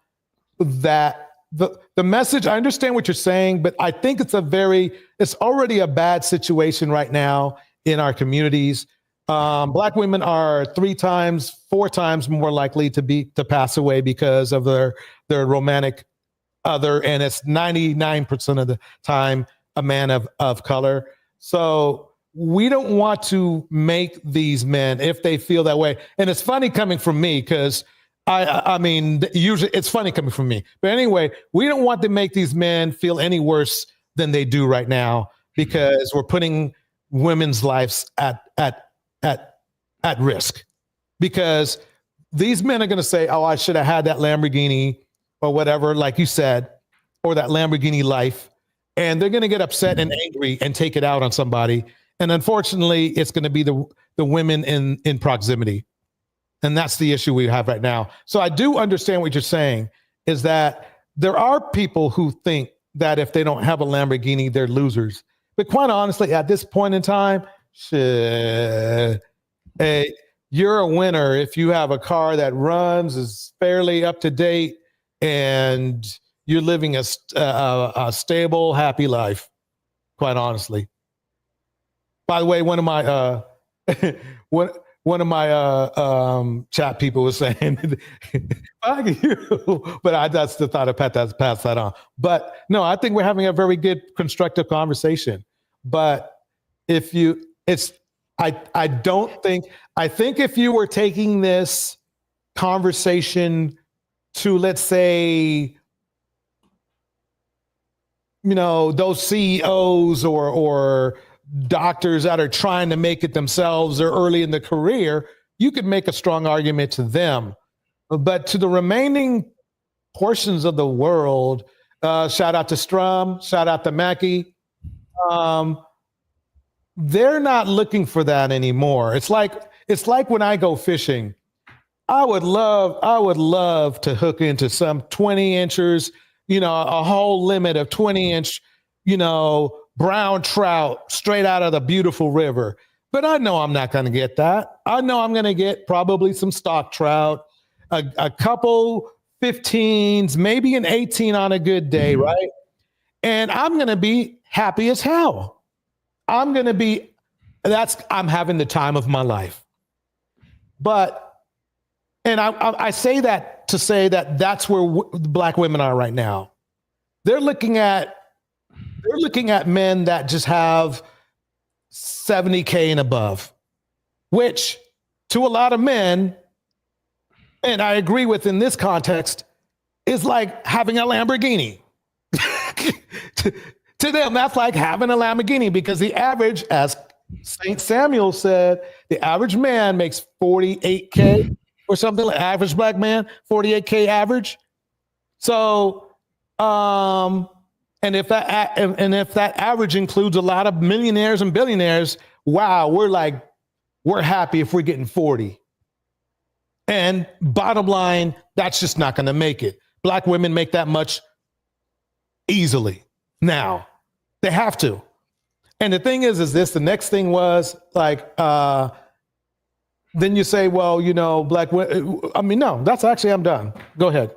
that the message, I understand what you're saying, but I think it's already a bad situation right now in our communities. Black women are 4 times more likely to pass away because of their romantic other, and it's 99% of the time a man of color. So we don't want to make these men, if they feel that way. And it's funny coming from me because I mean, usually it's funny coming from me. But anyway, we don't want to make these men feel any worse than they do right now, because we're putting women's lives at risk. Because these men are going to say, oh, I should have had that Lamborghini or whatever, like you said, or that Lamborghini life. And they're going to get upset and angry and take it out on somebody. And unfortunately, it's going to be the women in proximity. And that's the issue we have right now. So I do understand what you're saying, is that there are people who think that if they don't have a Lamborghini, they're losers. But quite honestly, at this point in time, shit, hey, you're a winner if you have a car that runs, is fairly up to date, and you're living a stable, happy life, quite honestly. By the way, one of my one of my chat people was saying, fuck you. But I just thought I'd pass that on. But no, I think we're having a very good constructive conversation. But I think if you were taking this conversation to, let's say, those CEOs or doctors that are trying to make it themselves or early in the career, you could make a strong argument to them. But to the remaining portions of the world, shout out to Strum, shout out to Mackie, they're not looking for that anymore. It's like when I go fishing, I would love to hook into some 20 inchers, a whole limit of 20-inch, brown trout straight out of the beautiful river. But I know I'm not going to get that. I know I'm going to get probably some stock trout, a couple 15s, maybe an 18 on a good day, right? And I'm going to be happy as hell. I'm having the time of my life. And I say that to say that that's where Black women are right now. They're looking at men that just have 70K and above, which to a lot of men, and I agree with in this context, is like having a Lamborghini. To them, that's like having a Lamborghini, because the average, as St. Samuel said, the average man makes 48K or something, like average Black man, 48K average. So, and if that average includes a lot of millionaires and billionaires, wow, we're happy if we're getting 40. And bottom line, that's just not going to make it. Black women make that much easily. Now, they have to. And the thing is this, the next thing was like, then you say, well, Black women, no, that's actually, I'm done. Go ahead.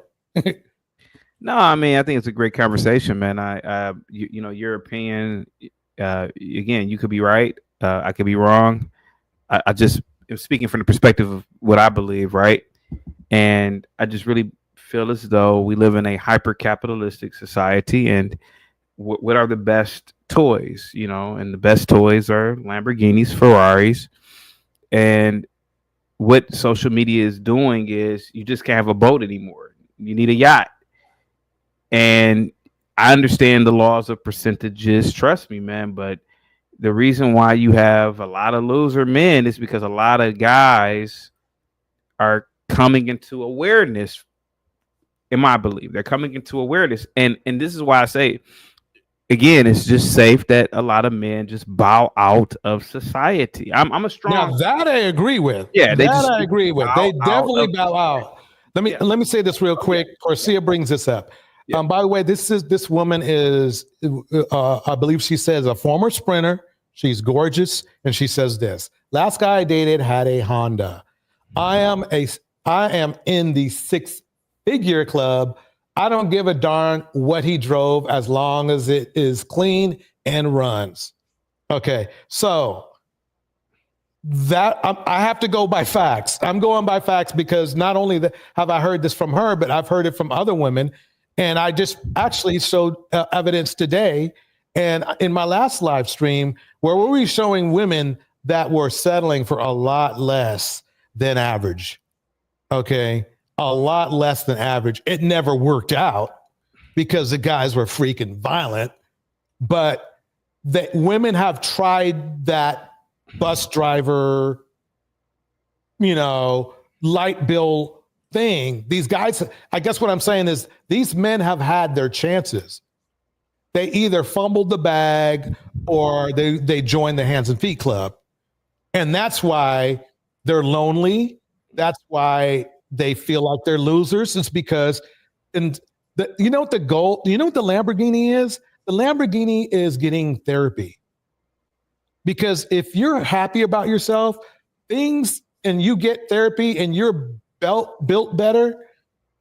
No, I think it's a great conversation, man. Your opinion, again, you could be right. I could be wrong. I just am speaking from the perspective of what I believe, right? And I just really feel as though we live in a hyper-capitalistic society, and what are the best toys, and the best toys are Lamborghinis, Ferraris. And what social media is doing is you just can't have a boat anymore. You need a yacht. And I understand the laws of percentages, trust me, man, but the reason why you have a lot of loser men is because a lot of guys are coming into awareness. In my belief, they're coming into awareness. And this is why I say, again, it's just safe that a lot of men just bow out of society. I'm a strong. Now that I agree with. Yeah, I agree with. They definitely bow out. Let me say this real quick. Corsia brings this up. Yeah. By the way, this woman is, I believe she says, a former sprinter. She's gorgeous, and she says this: last guy I dated had a Honda. I am in the 6-figure club. I don't give a darn what he drove as long as it is clean and runs. Okay, so that I have to go by facts. I'm going by facts because not only have I heard this from her, but I've heard it from other women. And I just actually showed evidence today and in my last live stream where we were showing women that were settling for a lot less than average. Okay. A lot less than average. It never worked out because the guys were freaking violent, but the women have tried that bus driver, light bill thing. These guys, I guess what I'm saying is these men have had their chances. They either fumbled the bag or they joined the Hands and Feet Club. And that's why they're lonely. That's why they feel like they're losers. It's because, you know what the Lamborghini is? The Lamborghini is getting therapy. Because if you're happy about yourself, and you get therapy and you're built better,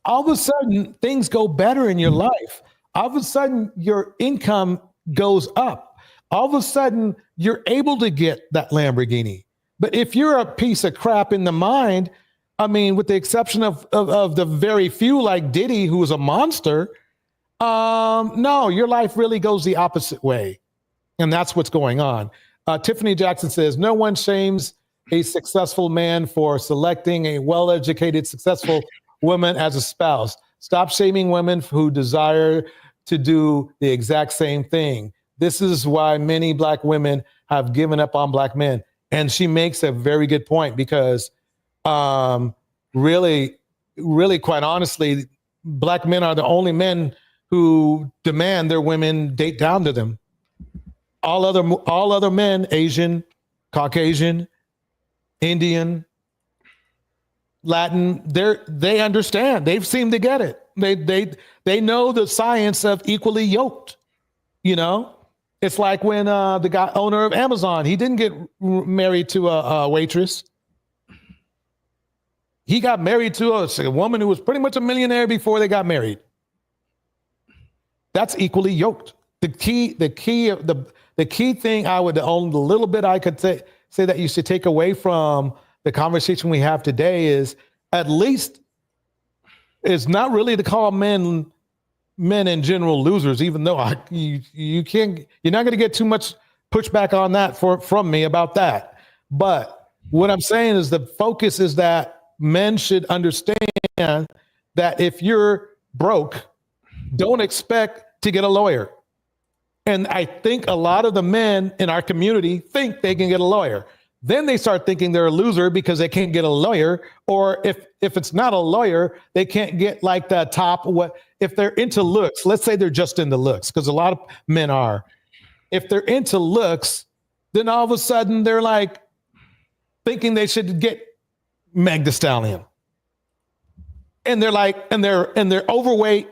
all of a sudden things go better in your life. All of a sudden your income goes up. All of a sudden you're able to get that Lamborghini. But if you're a piece of crap in the mind, I mean, with the exception of the very few like Diddy, who is a monster, no, your life really goes the opposite way. And that's what's going on. Tiffany Jackson says, no one shames a successful man for selecting a well-educated, successful woman as a spouse. Stop shaming women who desire to do the exact same thing. This is why many Black women have given up on Black men. And she makes a very good point because really, quite honestly, Black men are the only men who demand their women date down to them. All other men, Asian, Caucasian, Indian, Latin, they understand. They've seemed to get it. They know the science of equally yoked. You know, it's like when the guy owner of Amazon, he didn't get married to a waitress. He got married to a woman who was pretty much a millionaire before they got married. That's equally yoked. The key thing I would, the only little bit I could say that you should take away from the conversation we have today is at least it's not really to call men in general losers, even though you're not going to get too much pushback on that from me about that. But what I'm saying is the focus is that men should understand that if you're broke, don't expect to get a lawyer. And I think a lot of the men in our community think they can get a lawyer. Then they start thinking they're a loser because they can't get a lawyer. Or if it's not a lawyer, they can't get like the top. If they're into looks, let's say they're just into looks, because a lot of men are. If they're into looks, then all of a sudden they're like thinking they should get Meg Thee Stallion. And they're like, and they're overweight.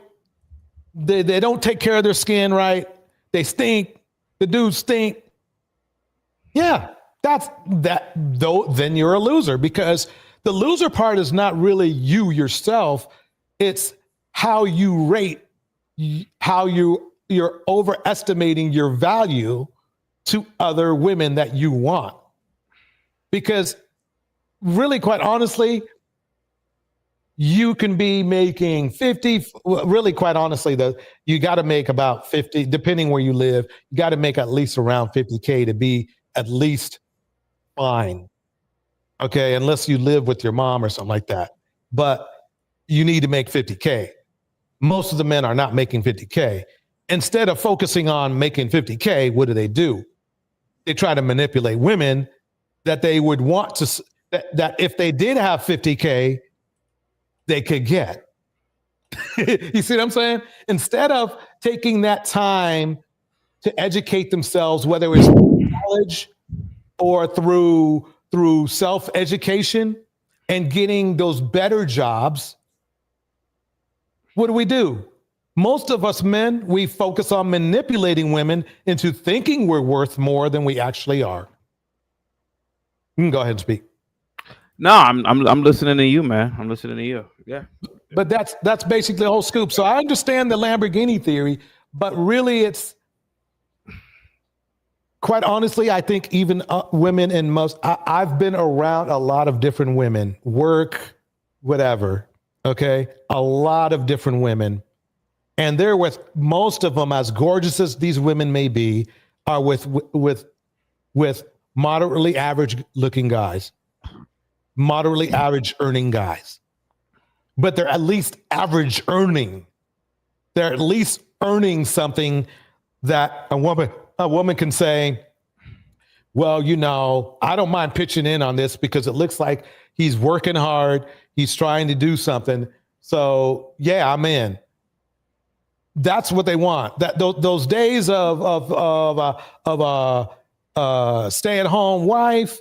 They don't take care of their skin right. They stink. The dudes stink. Yeah, that's that. Though, then you're a loser, because the loser part is not really you yourself. It's how you rate, how you're overestimating your value to other women that you want. Because really, quite honestly, you can be making 50, really, quite honestly, you got to make about 50, depending where you live, you got to make at least around 50K to be at least fine. Okay. Unless you live with your mom or something like that. But you need to make 50K. Most of the men are not making 50K. Instead of focusing on making 50K, what do? They try to manipulate women that they would want to, that if they did have 50K, they could get. You see what I'm saying? Instead of taking that time to educate themselves, whether it's college or through self-education and getting those better jobs, what do? Most of us men, we focus on manipulating women into thinking we're worth more than we actually are. You can go ahead and speak. No, I'm listening to you, man. I'm listening to you. Yeah. But that's basically the whole scoop. So I understand the Lamborghini theory, but really it's, quite honestly, I think even women in most, I've been around a lot of different women, work, whatever. Okay. A lot of different women. And they're with, most of them, as gorgeous as these women may be, are with moderately average looking guys. Moderately average earning guys, but they're at least average earning. They're at least earning something that a woman can say, well, you know, I don't mind pitching in on this because it looks like he's working hard. He's trying to do something. So yeah, I'm in. That's what they want. That those days of stay-at-home wife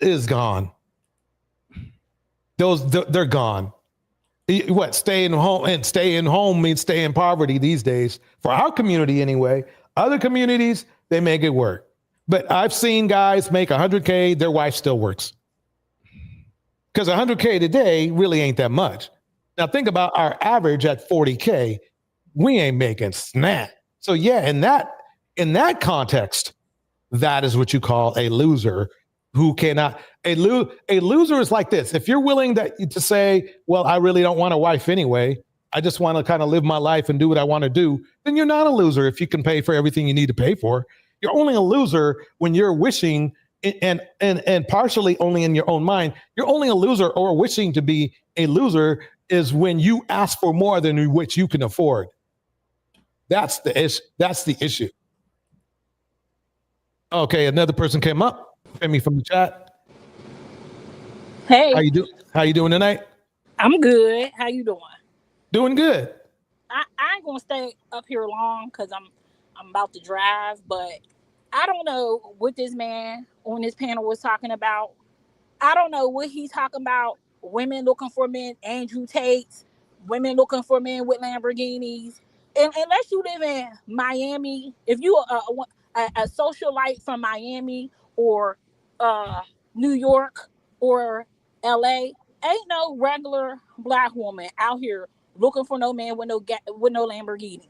is gone. They're gone. What, staying home means stay in poverty these days for our community anyway. Other communities, they make it work. But I've seen guys make 100K, their wife still works. Because 100K today really ain't that much. Now think about our average at 40K. We ain't making snap. So yeah, in that context, that is what you call a loser. who cannot. A loser is like this. If you're willing to say, well, I really don't want a wife anyway, I just want to kind of live my life and do what I want to do, then you're not a loser if you can pay for everything you need to pay for. You're only a loser when you're wishing and partially only in your own mind. You're only a loser or wishing to be a loser is when you ask for more than which you can afford. That's the issue. That's the issue. Okay, another person came up. Femi from the chat. Hey, How you doing tonight? I'm good. How you doing? Doing good. I ain't gonna stay up here long because I'm about to drive, but I don't know what this man on this panel was talking about. I don't know what he's talking about. Women looking for men, Andrew Tate's, women looking for men with Lamborghinis. And unless you live in Miami, if you are a socialite from Miami or New York or LA, ain't no regular black woman out here looking for no man with no Lamborghini.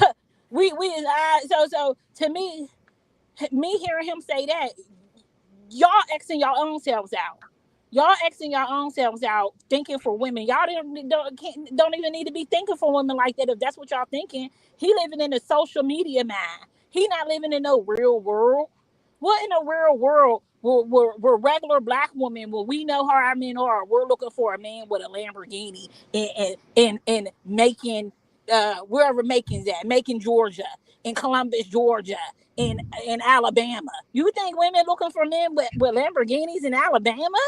So to me hearing him say that, y'all Xing your own selves out. Y'all Xing your own selves out thinking for women. Y'all don't even need to be thinking for women like that if that's what y'all thinking. He living in a social media mind. He not living in no real world. What in a real world we're regular black women, well, we know how our men are. We're looking for a man with a Lamborghini and Macon, wherever Macon's at, Macon, Georgia, in Columbus, Georgia, in Alabama. You think women looking for men with Lamborghinis in Alabama?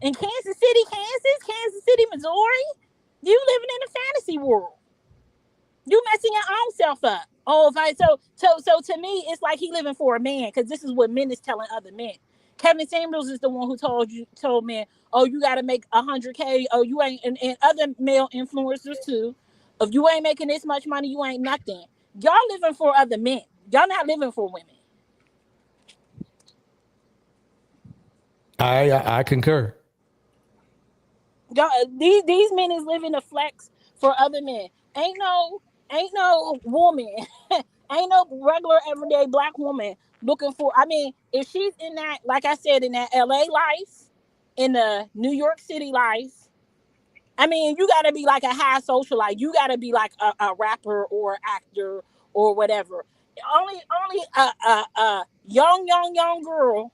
In Kansas City, Missouri? You living in a fantasy world. You messing your own self up. Oh, so to me, it's like he living for a man, because this is what men is telling other men. Kevin Samuels is the one who told men, oh, you got to make 100K. Oh, you ain't, and other male influencers too. If you ain't making this much money, you ain't nothing. Y'all living for other men. Y'all not living for women. I concur. Y'all, these men is living a flex for other men. Ain't no woman, ain't no regular everyday black woman looking for. I mean, if she's in that, like I said, in that LA life, in the New York City life, I mean, you got to be like a high socialite. You got to be like a rapper or actor or whatever. Only a young girl.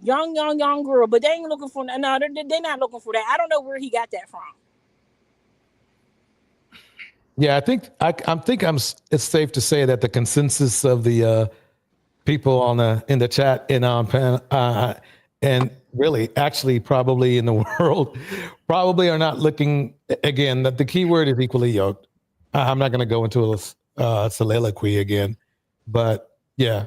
Young girl, but they ain't looking for they're not looking for that. I don't know where he got that from. Yeah, I think it's safe to say that the consensus of the people in the chat and really actually probably in the world probably are not looking, again, that the key word is equally yoked. I'm not going to go into a soliloquy again, but yeah.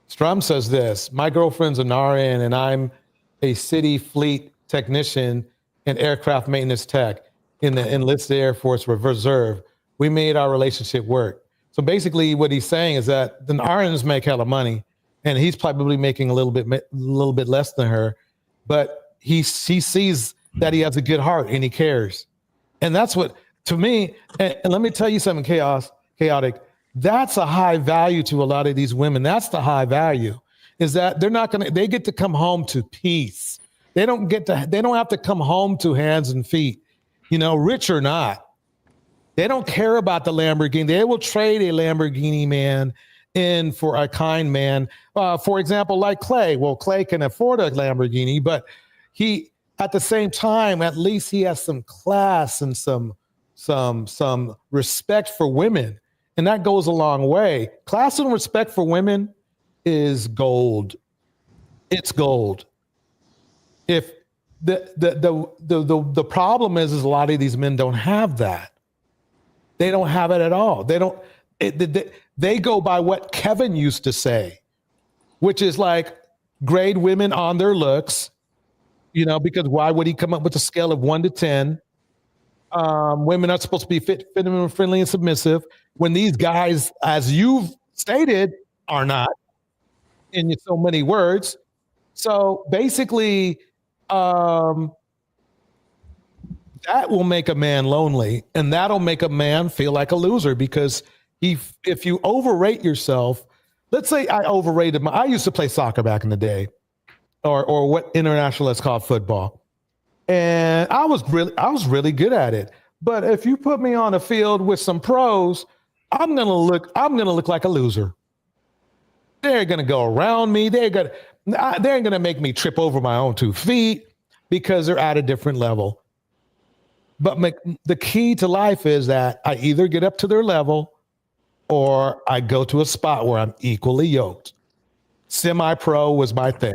Strum says this: my girlfriend's an RN and I'm a city fleet technician and aircraft maintenance tech in the enlisted Air Force Reserve. We made our relationship work. So basically what he's saying is that the RNs make hella money and he's probably making a little bit less than her, but he sees that he has a good heart and he cares. And that's what, to me, and let me tell you something, chaotic. That's a high value to a lot of these women. That's the high value, is that they get to come home to peace. They don't have to come home to hands and feet, rich or not. They don't care about the Lamborghini. They will trade a Lamborghini man in for a kind man. For example, like Klay. Well, Klay can afford a Lamborghini, but he, at the same time, at least he has some class and some respect for women. And that goes a long way. Class and respect for women is gold. It's gold. If the problem is a lot of these men don't have that. They don't have it at all. They go by what Kevin used to say, which is like grade women on their looks, because why would he come up with a scale of 1 to 10? Women are supposed to be fit, friendly, and submissive, when these guys, as you've stated, are not, in so many words. So basically, that will make a man lonely, and that'll make a man feel like a loser, because if you overrate yourself, let's say I overrated I used to play soccer back in the day, or what internationalists call football. And I was really good at it. But if you put me on a field with some pros, I'm gonna look like a loser. They're gonna go around me. They're gonna make me trip over my own 2 feet because they're at a different level. But the key to life is that I either get up to their level or I go to a spot where I'm equally yoked. Semi-pro was my thing.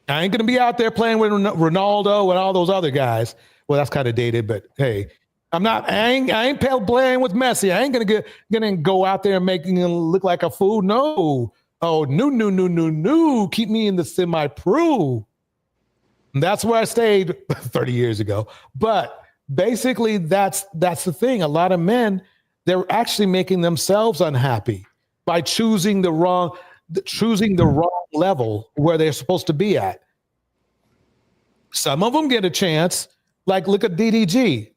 I ain't gonna be out there playing with Ronaldo and all those other guys. Well, that's kind of dated, but hey, I ain't playing with Messi. I ain't gonna go out there and making him look like a fool. No. Oh, no. Keep me in the semi-pro. And that's where I stayed 30 years ago. But basically, that's the thing. A lot of men, they're actually making themselves unhappy by choosing the wrong level where they're supposed to be at. Some of them get a chance. Like, look at DDG.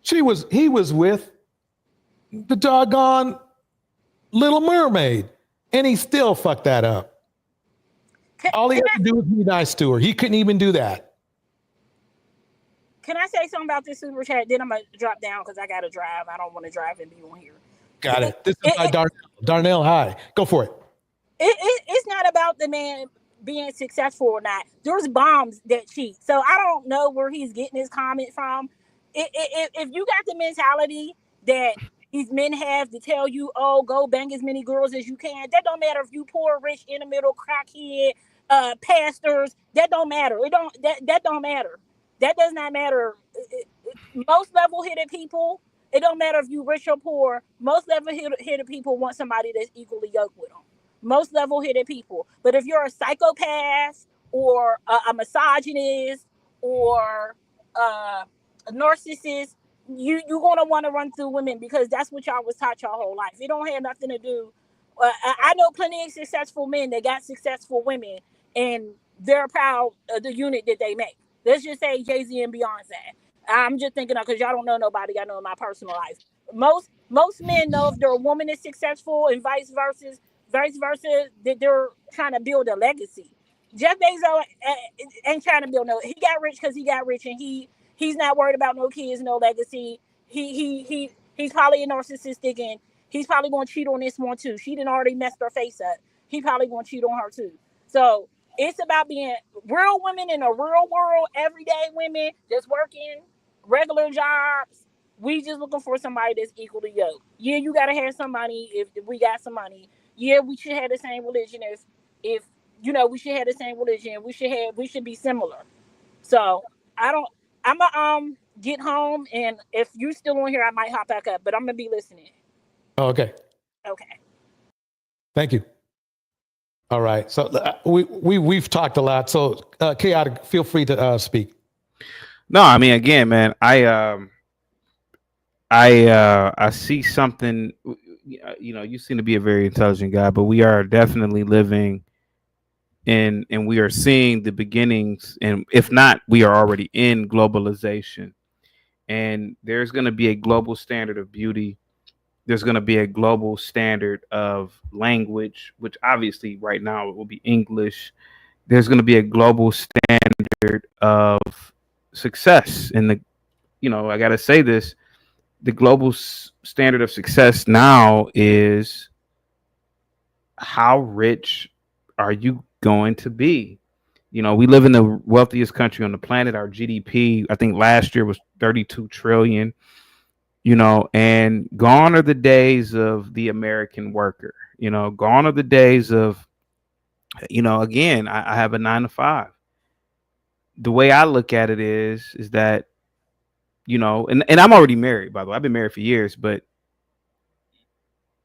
He was with the doggone Little Mermaid, and he still fucked that up. All he had to do was be nice to her. He couldn't even do that. Can I say something about this super chat? Then I'm gonna drop down because I gotta drive. I don't want to drive and be on here. Got it. This is by Darnell. Hi, go for it. It's not about the man being successful or not. There's bombs that cheat. So I don't know where he's getting his comment from. If you got the mentality that these men have to tell you, oh, go bang as many girls as you can, that don't matter if you poor, rich, in the middle, crackhead, pastors, that don't matter. That don't matter. That does not matter. Most level-headed people, it don't matter if you rich or poor, most level-headed people want somebody that's equally yoked with them. Most level-headed people. But if you're a psychopath or a misogynist or a narcissist, you're going to want to run through women because that's what y'all was taught your whole life. It don't have nothing to do. I know plenty of successful men that got successful women, and they're proud of the unit that they make. Let's just say Jay-Z and Beyonce. I'm just thinking of, because y'all don't know nobody I know in my personal life. Most men know if their woman is successful and vice versa, that they're trying to build a legacy. Jeff Bezos ain't trying to build no. He got rich because he got rich, and he's not worried about no kids, no legacy. He's probably a narcissistic, and he's probably going to cheat on this one too. She done already messed her face up. He probably going to cheat on her too. So it's about being real women in a real world, everyday women just working regular jobs. We just looking for somebody that's equally yoked. Yeah, you got to have some money if we got some money. Yeah, we should have the same religion if you know, we should have the same religion. We should be similar. So I'm gonna get home, and if you still on here, I might hop back up, but I'm gonna be listening. Oh, okay. Okay. Thank you. All right. So we've talked a lot. So Chaotic, feel free to speak. No, I mean, again, man, I see something. You know, you seem to be a very intelligent guy, but we are definitely living in, and we are seeing the beginnings, and if not, we are already in globalization. And there's going to be a global standard of beauty. There's going to be a global standard of language, which obviously right now it will be English. There's going to be a global standard of success. And I got to say this, the global standard of success now is how rich are you going to be? You know, we live in the wealthiest country on the planet. Our GDP, I think last year was 32 trillion, and gone are the days of the American worker, gone are the days of, again, I have a 9-to-5. The way I look at it is that, and I'm already married, by the way. I've been married for years, but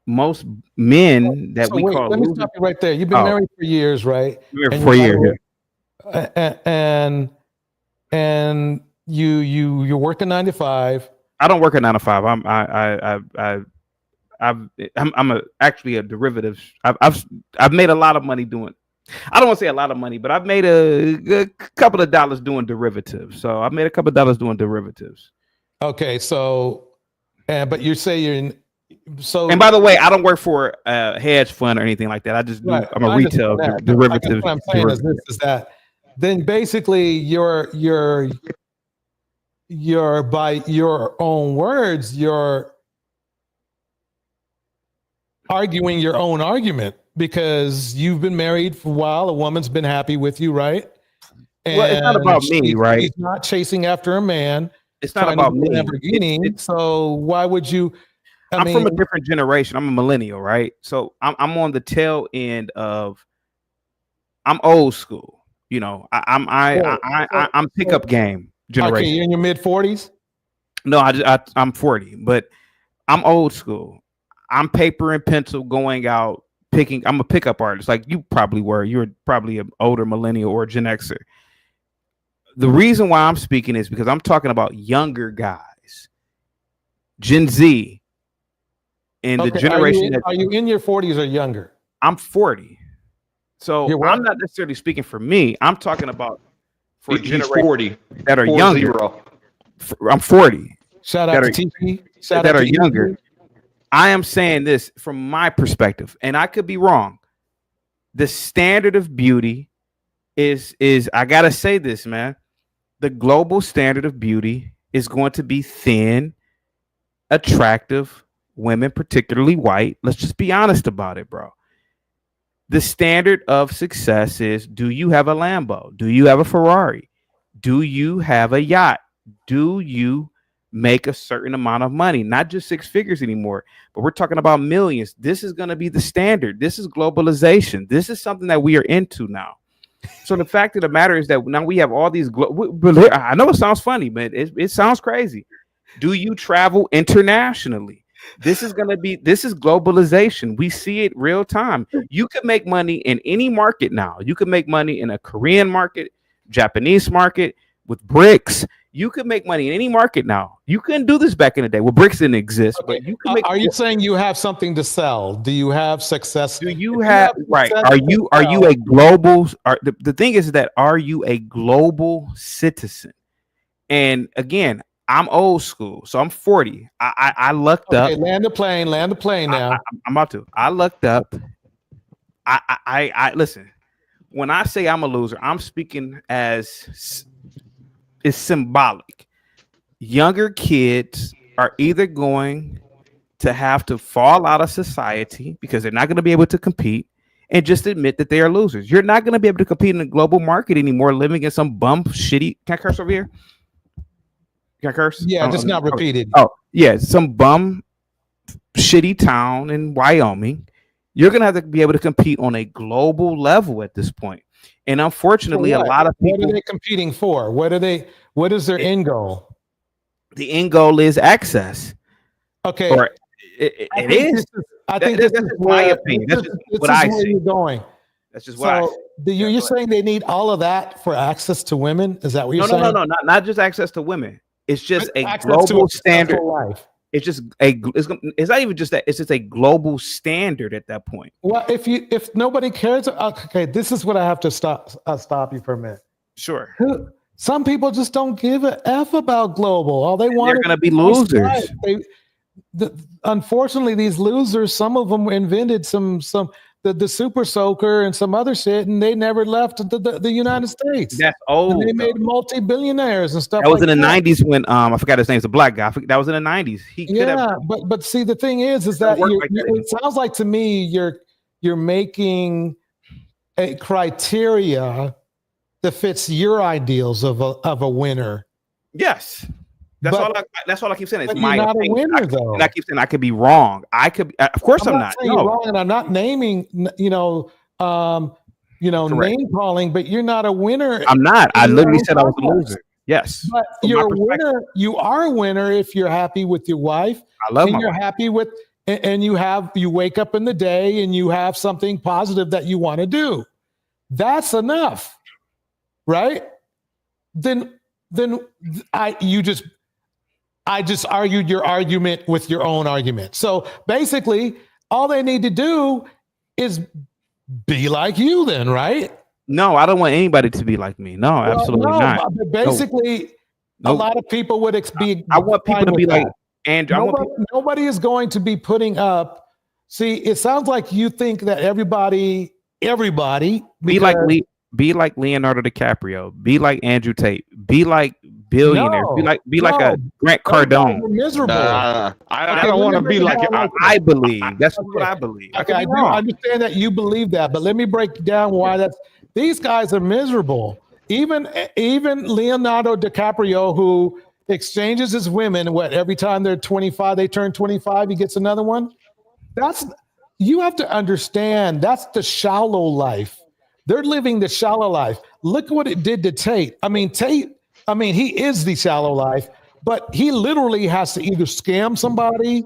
most men that we call. Let me stop you right there. You've been married for years, right? Married for 4 years. And you're working 9 to 5. I don't work a 9 to 5. I'm actually a derivative. I've made a lot of money doing. I don't want to say a lot of money, but I've made a couple of dollars doing derivatives. So I've made a couple of dollars doing derivatives. Okay, so, but you say So, and by the way, I don't work for a hedge fund or anything like that. I just do. right, I'm a I retail understand that. derivative. What I'm saying is this: is that then basically you're by your own words, you're arguing your own argument because you've been married for a while. A woman's been happy with you, right? Well, it's not about me, right? She's not chasing after a man. It's not trying to about do a me. Lamborghini. So why would you? I'm from a different generation. I'm a millennial, right? So I'm on the tail end of. I'm old school. You know, I'm pickup game generation. Okay, you're in your mid 40s. No, I'm 40, but I'm old school. I'm paper and pencil going out picking. I'm a pickup artist, like you probably were. You were probably an older millennial or Gen Xer. The reason why I'm speaking is because I'm talking about younger guys, Gen Z, and the generation. Are you in your 40s or younger? I'm 40, so I'm not necessarily speaking for me. I'm talking about for generation 40 that are younger. I'm 40. Shout out to TP. That are younger. I am saying this from my perspective, and I could be wrong. The standard of beauty is I gotta say this, man. The global standard of beauty is going to be thin, attractive women, particularly white. Let's just be honest about it, bro. The standard of success is: do you have a Lambo? Do you have a Ferrari? Do you have a yacht? Do you make a certain amount of money? Not just six figures anymore, but we're talking about millions. This is going to be the standard. This is globalization. This is something that we are into now. So the fact of the matter is that now we have all these. I know it sounds funny, but it sounds crazy. Do you travel internationally? This is globalization. We see it real time. You can make money in any market now. You can make money in a Korean market, Japanese market, with bricks. You can make money in any market now. You couldn't do this back in the day. Well, bricks didn't exist, but you can make. Are you saying you have something to sell? Do you have success? Do you have right? Are you a global? The thing is that are you a global citizen? And again, I'm old school, so I'm 40. I lucked up. Land the plane now. I'm about to. I lucked up. I listen. When I say I'm a loser, I'm speaking as it's symbolic. Younger kids are either going to have to fall out of society because they're not going to be able to compete and just admit that they are losers. You're not going to be able to compete in the global market anymore, living in some bum shitty. Can I curse over here? Can I curse? Yeah, just not repeated. Oh, yeah, some bum shitty town in Wyoming. You're going to have to be able to compete on a global level at this point. And unfortunately, a lot of people. What are they competing for? What is their end goal? The end goal is access. Okay. Or it is. I think that's this is my opinion. That's just what I see. You're going. That's just what I see. You're saying they need all of that for access to women? Is that what you're saying? No, not just access to women. It's just a global standard. Life. It's just it's not even just that. It's just a global standard at that point. Well, if nobody cares, okay, this is what I have to stop you for a minute. Sure. Some people just don't give a f about global. All they want. They're going to be losers. Unfortunately, these losers. Some of them invented the super soaker and some other shit, and they never left the United States. That's old. And they made multi-billionaires and stuff. That was in the 90s when I forgot his name. It's a black guy. That was in the 90s. But see, the thing is that it sounds like to me you're making a criteria that fits your ideals of a winner. Yes. That's all I keep saying. It's but my you're not opinion. a winner, though. And I keep saying I could be wrong. I could. Of course, I'm not. Saying you're wrong, and I'm not naming. Name calling, but you're not a winner. I'm not. I literally said I was a loser. Yes. But you're a winner. You are a winner if you're happy with your wife. I love and my you're wife. happy with, and you wake up in the day and you have something positive that you want to do. That's enough, right? Then I just argued your argument with your own argument. So basically, all they need to do is be like you then, right? No, I don't want anybody to be like me. No, absolutely not. But basically, a lot of people would be. I want people to be like Andrew, nobody is going to be putting up. See, it sounds like you think that everybody be like Leonardo DiCaprio, be like Andrew Tate, be like billionaires, be like a Grant Cardone. Miserable. I don't want to be like I believe. That's what I believe. Okay, I do understand that you believe that, but let me break down why that's. These guys are miserable. Even Leonardo DiCaprio, who exchanges his women, every time they're 25, they turn 25, he gets another one. You have to understand, that's the shallow life. They're living the shallow life. Look what it did to Tate. He is the shallow life, but he literally has to either scam somebody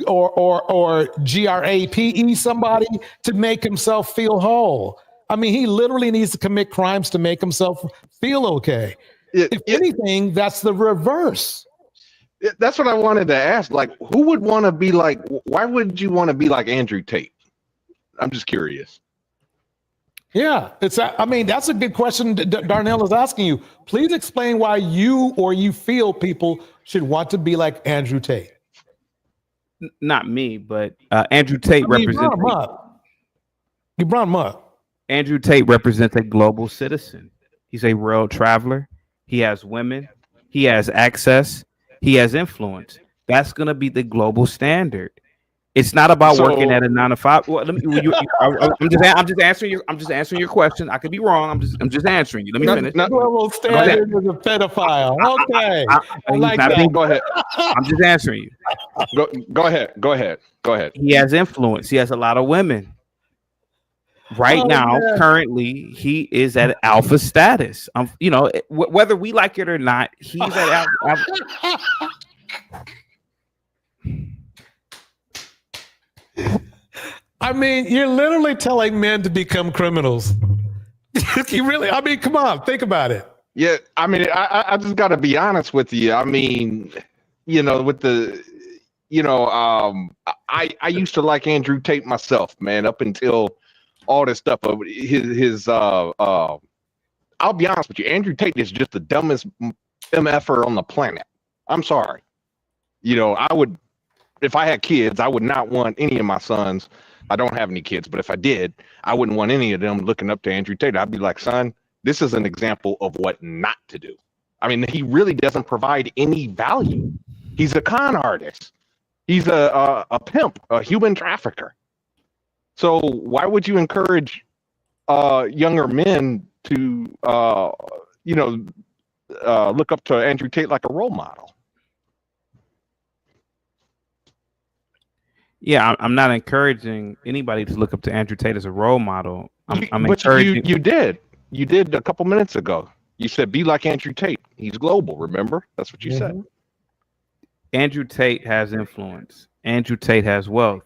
or grape somebody to make himself feel whole. He literally needs to commit crimes to make himself feel okay. If anything, that's the reverse. That's what I wanted to ask. Like, who would want to be like? Why would you want to be like Andrew Tate? I'm just curious. Yeah, that's a good question Darnell is asking you. Please explain why you feel people should want to be like Andrew Tate. Not me, but Andrew Tate represents. You brought him up. Andrew Tate represents a global citizen. He's a world traveler. He has women. He has access. He has influence. That's going to be the global standard. It's not about working at a 9 to 5. Well, I'm just answering your question. I could be wrong. I'm just answering you. Let me finish. Global standard is a pedophile. Okay. I like that. Go ahead. I'm just answering you. Go ahead. He has influence. He has a lot of women. Right now, currently, he is at alpha status. Whether we like it or not, he's at alpha. You're literally telling men to become criminals. You really? Come on, think about it. Yeah, I just got to be honest with you. With the, I used to like Andrew Tate myself, man, up until all this stuff of his I'll be honest with you, Andrew Tate is just the dumbest MFer on the planet. I'm sorry. If I had kids, I would not want any of my sons. I don't have any kids, but if I did, I wouldn't want any of them looking up to Andrew Tate. I'd be like, son, this is an example of what not to do. He really doesn't provide any value. He's a con artist. He's a pimp, a human trafficker. So why would you encourage younger men to, look up to Andrew Tate like a role model? Yeah, I'm not encouraging anybody to look up to Andrew Tate as a role model. I'm but encouraging. You did a couple minutes ago. You said be like Andrew Tate. He's global. Remember? That's what you said. Andrew Tate has influence. Andrew Tate has wealth.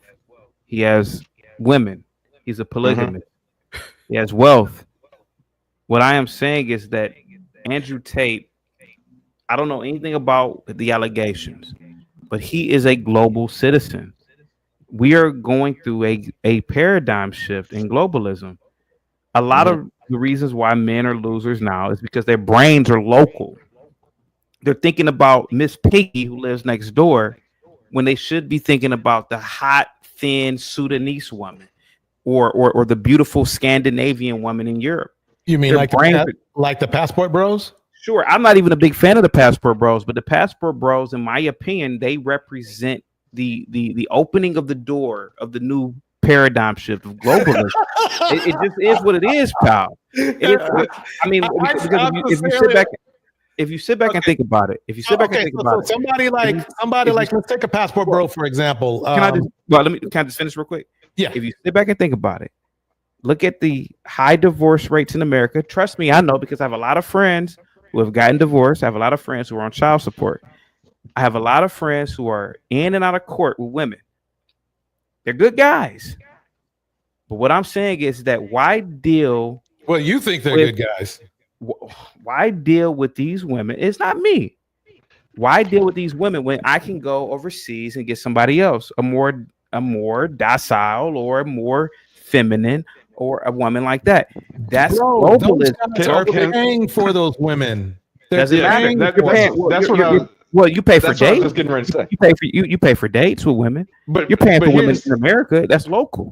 He has women. He's a polygamist. He has wealth. What I am saying is that Andrew Tate, I don't know anything about the allegations, but he is a global citizen. We are going through a paradigm shift in globalism. A lot of the reasons why men are losers now is because their brains are local. They're thinking about Miss Piggy who lives next door when they should be thinking about the hot, thin Sudanese woman or the beautiful Scandinavian woman in Europe. You mean like the Passport Bros? Sure. I'm not even a big fan of the Passport Bros, but the Passport Bros, in my opinion, they represent the opening of the door of the new paradigm shift of globalism. it just is what it is, pal. If you sit back and think about it, somebody like let's take a Passport Bro for example. Can I just finish real quick? Yeah. If you sit back and think about it, look at the high divorce rates in America. Trust me, I know because I have a lot of friends who have gotten divorced. I have a lot of friends who are on child support. I have a lot of friends who are in and out of court with women. They're good guys. But what I'm saying is that why deal? Well, you think they're good guys. Why deal with these women? It's not me. Why deal with these women when I can go overseas and get somebody else, a more docile or a more feminine or a woman like that? That's globalism. Those guys are paying for those women. That's what Well, you pay for That's what I was dates. just getting ready to say. You pay for dates with women. But you're paying but for women here's- in America. That's local.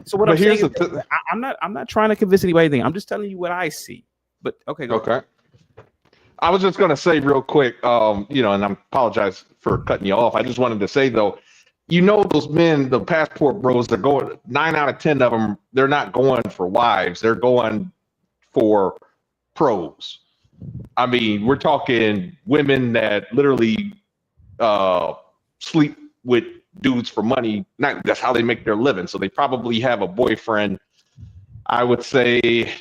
So what But I'm saying here's is the that I'm not trying to convince anybody anything. I'm just telling you what I see. But okay, go. Okay. I was just gonna say real quick, you know, and I apologize for cutting you off. I just wanted to say though, you know, those men, the passport bros, they're going 9 out of 10 of them. They're not going for wives. They're going for pros. I mean, we're talking women that literally sleep with dudes for money. Not that's how they make their living. So they probably have a boyfriend, I would say,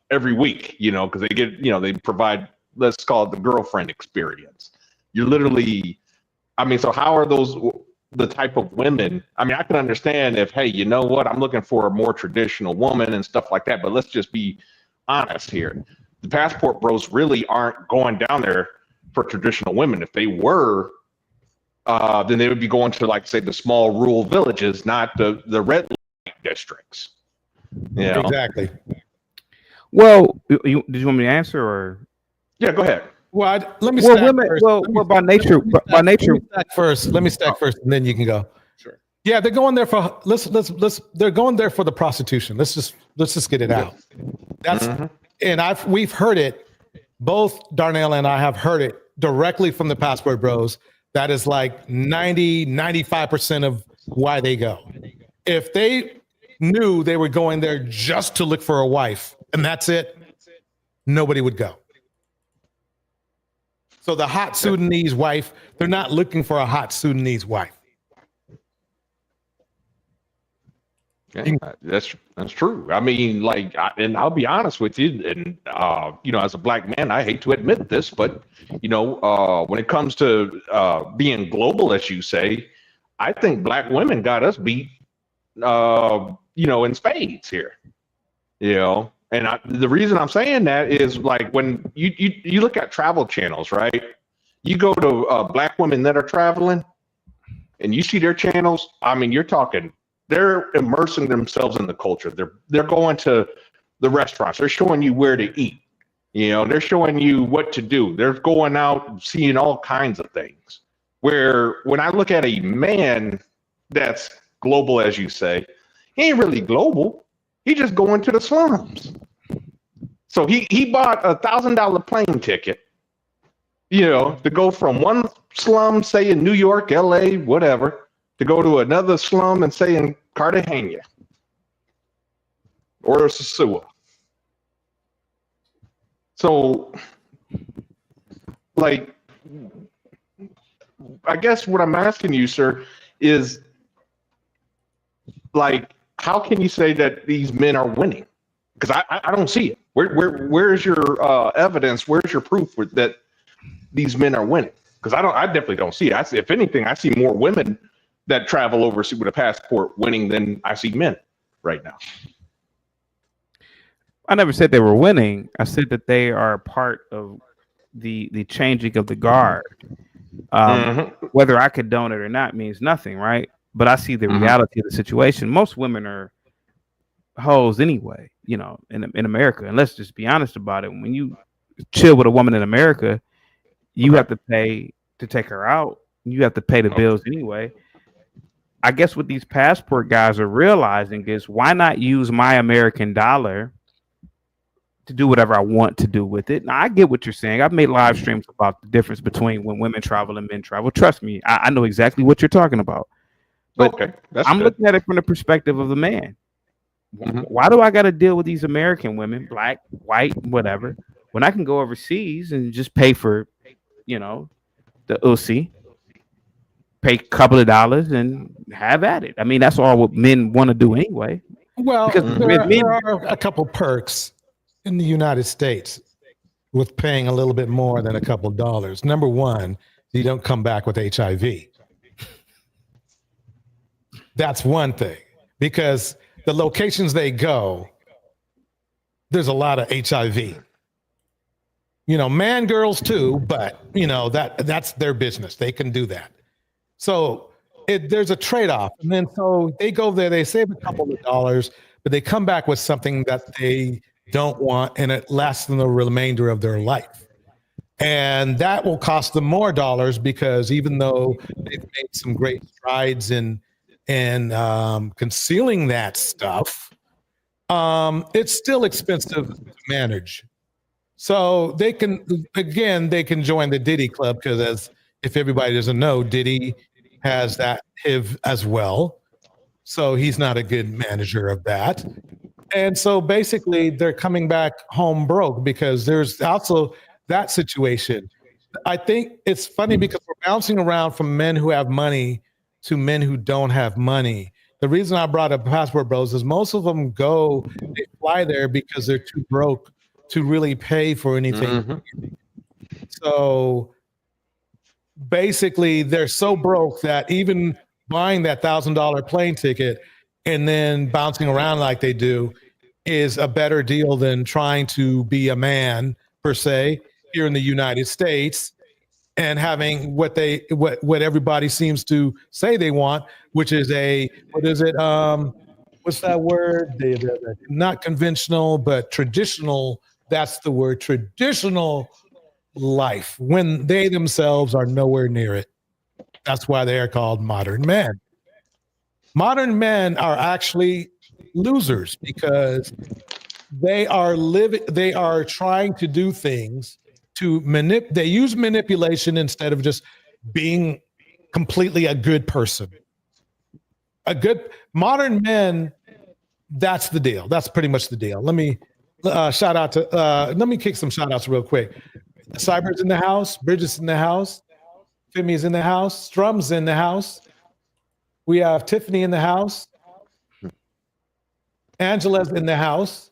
every week, you know, because they get, you know, they provide, let's call it the girlfriend experience. You're literally, I mean, so how are those the type of women? I mean, I can understand if, hey, you know what, I'm looking for a more traditional woman and stuff like that, but let's just be honest here. The passport bros really aren't going down there for traditional women. If they were, then they would be going to, like, say, the small rural villages, not the red light districts. You know? Exactly. Well, did you want me to answer or? Yeah, go ahead. Well, let me Well, stack women. first. Well, by nature, Let me stack first, and then you can go. Sure. Yeah, they're going there for they're going there for the prostitution. Let's just get it out. That's and we've heard it. Both Darnell and I have heard it directly from the passport bros. That is like 95% of why they go. If they knew they were going there just to look for a wife and that's it, nobody would go. So the hot Sudanese wife, they're not looking for a hot Sudanese wife. Yeah, that's true. I mean, like, and I'll be honest with you, and you know, as a black man, I hate to admit this, but you know, when it comes to being global, as you say, I think black women got us beat, you know, in spades here. You know, and the reason I'm saying that is, like, when you look at travel channels, right? You go to black women that are traveling, and you see their channels. I mean, you're talking. They're immersing themselves in the culture. They're going to the restaurants. They're showing you where to eat. You know, they're showing you what to do. They're going out and seeing all kinds of things. Where when I look at a man that's global, as you say, he ain't really global. He just going to the slums. So he bought $1,000 plane ticket, you know, to go from one slum, say in New York, LA, whatever, to go to another slum and say in Cartagena or Sosua. So, like, I guess what I'm asking you, sir, is, like, how can you say that these men are winning? Because I don't see it. Where's your evidence? Where's your proof that these men are winning? Because I definitely don't see it. If anything, I see more women that travel overseas with a passport winning than I see men right now. I never said they were winning. I said that they are part of the changing of the guard. Whether I condone it or not means nothing, right? But I see the reality of the situation. Most women are hoes anyway, you know, in America. And let's just be honest about it. When you chill with a woman in America, you have to pay to take her out. You have to pay the bills anyway. I guess what these passport guys are realizing is, why not use my American dollar to do whatever I want to do with it? Now, I get what you're saying. I've made live streams about the difference between when women travel and men travel. Trust me, I know exactly what you're talking about. But I'm looking at it from the perspective of the man. Why do I got to deal with these American women, black, white, whatever, when I can go overseas and just pay for, you know, the UC, pay a couple of dollars and have at it? I mean, that's all what men want to do anyway. Well, Because there are a couple perks in the United States with paying a little bit more than a couple dollars. Number one, you don't come back with HIV. That's one thing, because the locations they go, there's a lot of HIV. You know, man, girls too, but you know, that's their business. They can do that. So there's a trade-off. And then so they go there, they save a couple of dollars, but they come back with something that they don't want, and it lasts them the remainder of their life. And that will cost them more dollars because even though they've made some great strides in concealing that stuff, it's still expensive to manage. So they can join the Diddy Club because if everybody doesn't know, Diddy has that HIV as well. So he's not a good manager of that. And so basically they're coming back home broke because there's also that situation. I think it's funny because we're bouncing around from men who have money to men who don't have money. The reason I brought up Passport Bros is most of them they fly there because they're too broke to really pay for anything. So basically they're so broke that even buying that $1,000 plane ticket and then bouncing around like they do is a better deal than trying to be a man per se here in the United States and having what everybody seems to say they want, which is what's that word? Not conventional, but traditional. That's the word, traditional life, when they themselves are nowhere near it. That's why they are called modern men. Modern men are actually losers because they are trying to do things they use manipulation instead of just being completely a good person. A good modern men, that's the deal. That's pretty much the deal. Let me let me kick some shout outs real quick. Cyber's in the house, Bridget's in the house, Fimmy's in the house, Strum's in the house. We have Tiffany in the house. Angela's in the house.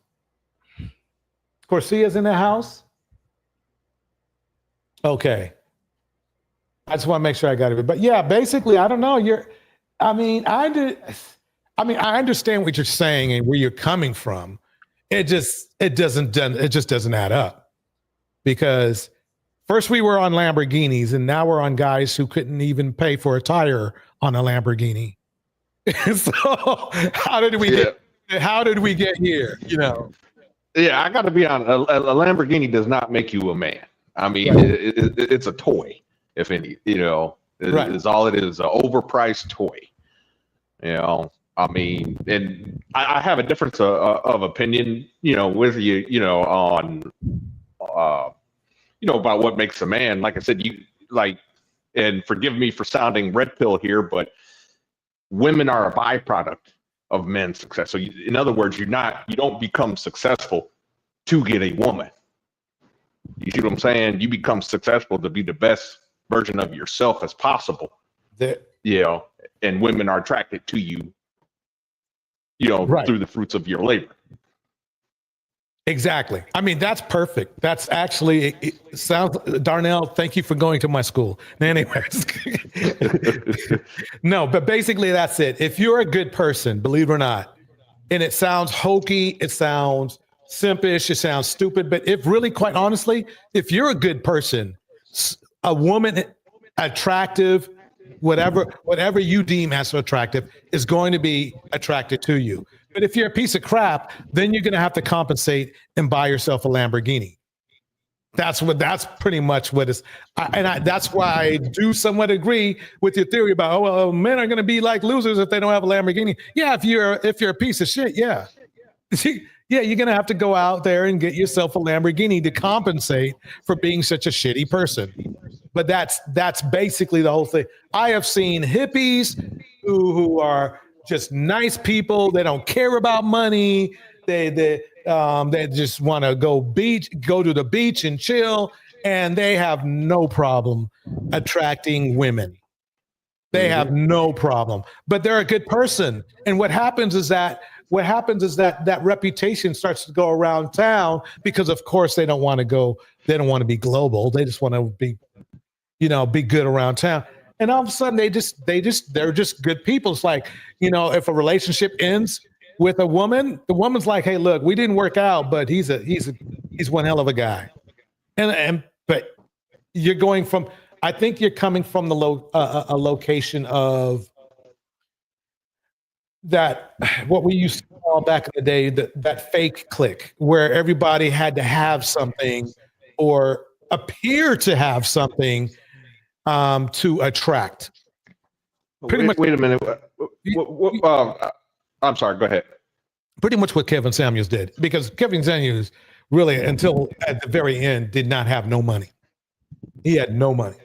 Corsia's in the house. Okay. I just want to make sure I got it. But yeah, basically, I don't know. I understand what you're saying and where you're coming from. It just doesn't add up. Because first we were on Lamborghinis and now we're on guys who couldn't even pay for a tire on a Lamborghini. So how did we get here? You know? Yeah, I got to be honest. A Lamborghini does not make you a man. I mean, it's a toy, if any. Is all it is, an overpriced toy. I mean, and I have a difference of opinion, with you, on, about what makes a man. Like I said, and forgive me for sounding red pill here, but women are a byproduct of men's success. So in other words, you don't become successful to get a woman. You see what I'm saying? You become successful to be the best version of yourself as possible. And women are attracted to you, through the fruits of your labor. Exactly. I mean, that's perfect. That's actually, it sounds, Darnell, thank you for going to my school. Anyways. No, but basically that's it. If you're a good person, believe it or not, and it sounds hokey, it sounds simpish, it sounds stupid, but if really, quite honestly, if you're a good person, a woman, attractive, whatever you deem as attractive is going to be attracted to you. But if you're a piece of crap, then you're going to have to compensate and buy yourself a Lamborghini. That's pretty much what is. That's why I do somewhat agree with your theory about, men are going to be like losers if they don't have a Lamborghini. Yeah, if you're a piece of shit, yeah. Yeah, you're going to have to go out there and get yourself a Lamborghini to compensate for being such a shitty person. But that's basically the whole thing. I have seen hippies who are just nice people. They don't care about money. They just want to go to the beach and chill, and they have no problem attracting women. They have no problem, but they're a good person. And what happens is that reputation starts to go around town because, of course, they don't want to go. They don't want to be global. They just want to be good around town. And all of a sudden, they're just good people. It's like, if a relationship ends with a woman, the woman's like, hey, look, we didn't work out, but he's one hell of a guy. But you're going from, I think you're coming from a location of that, what we used to call back in the day, that fake clique where everybody had to have something or appear to have something to attract. Pretty much. Wait a minute. I'm sorry. Go ahead. Pretty much what Kevin Samuels did, because Kevin Samuels really, until at the very end, did not have no money. He had no money.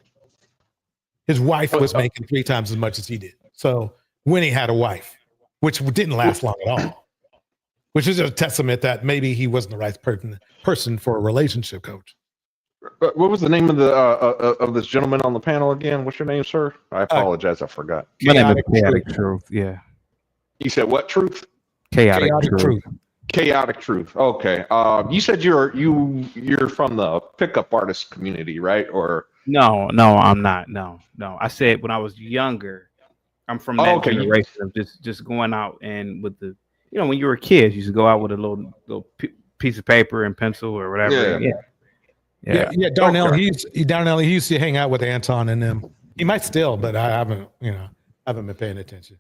His wife was making 3 times as much as he did. So when he had a wife, which didn't last long at all, which is a testament that maybe he wasn't the right person for a relationship coach. What was the name of the of this gentleman on the panel again? What's your name, sir? I apologize, I forgot. My name is Chaotic Truth. Yeah. You said what truth? Chaotic Truth. Chaotic Truth. Okay. You said you're from the pickup artist community, right? Or no, I'm not. No. I said when I was younger, I'm from that generation of just going out and with the, when you were a kid, you used to go out with a little piece of paper and pencil or whatever. Yeah. Darnell, Darnell, he used to hang out with Anton and them. He might still, but I haven't been paying attention.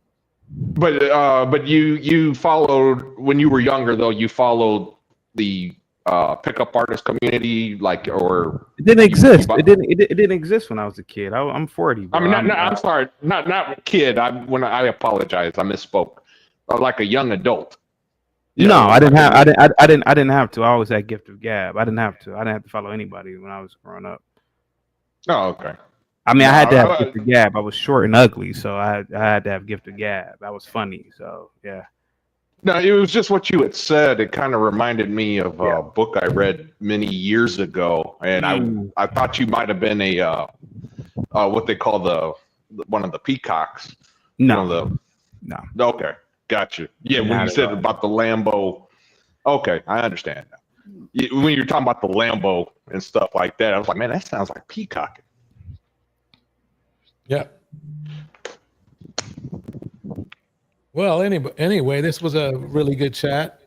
But you followed when you were younger, though. You followed the pickup artist community, or it didn't exist. It didn't exist when I was a kid. I'm 40. Bro. I mean, I'm sorry, not kid. I apologize. I misspoke. Like a young adult. I didn't have to. I always had gift of gab. I didn't have to follow anybody when I was growing up. Oh, okay. I mean, I had to have gift of gab. I was short and ugly, so I had to have gift of gab. I was funny, so yeah. No, it was just what you had said. It kind of reminded me of a book I read many years ago, and I thought you might have been a what they call one of the peacocks. No. Okay, gotcha. Yeah, when you said about the Lambo, okay, I understand now. When you're talking about the Lambo and stuff like that, I was like, man, that sounds like peacocking. Yeah. Well, anyway, this was a really good chat.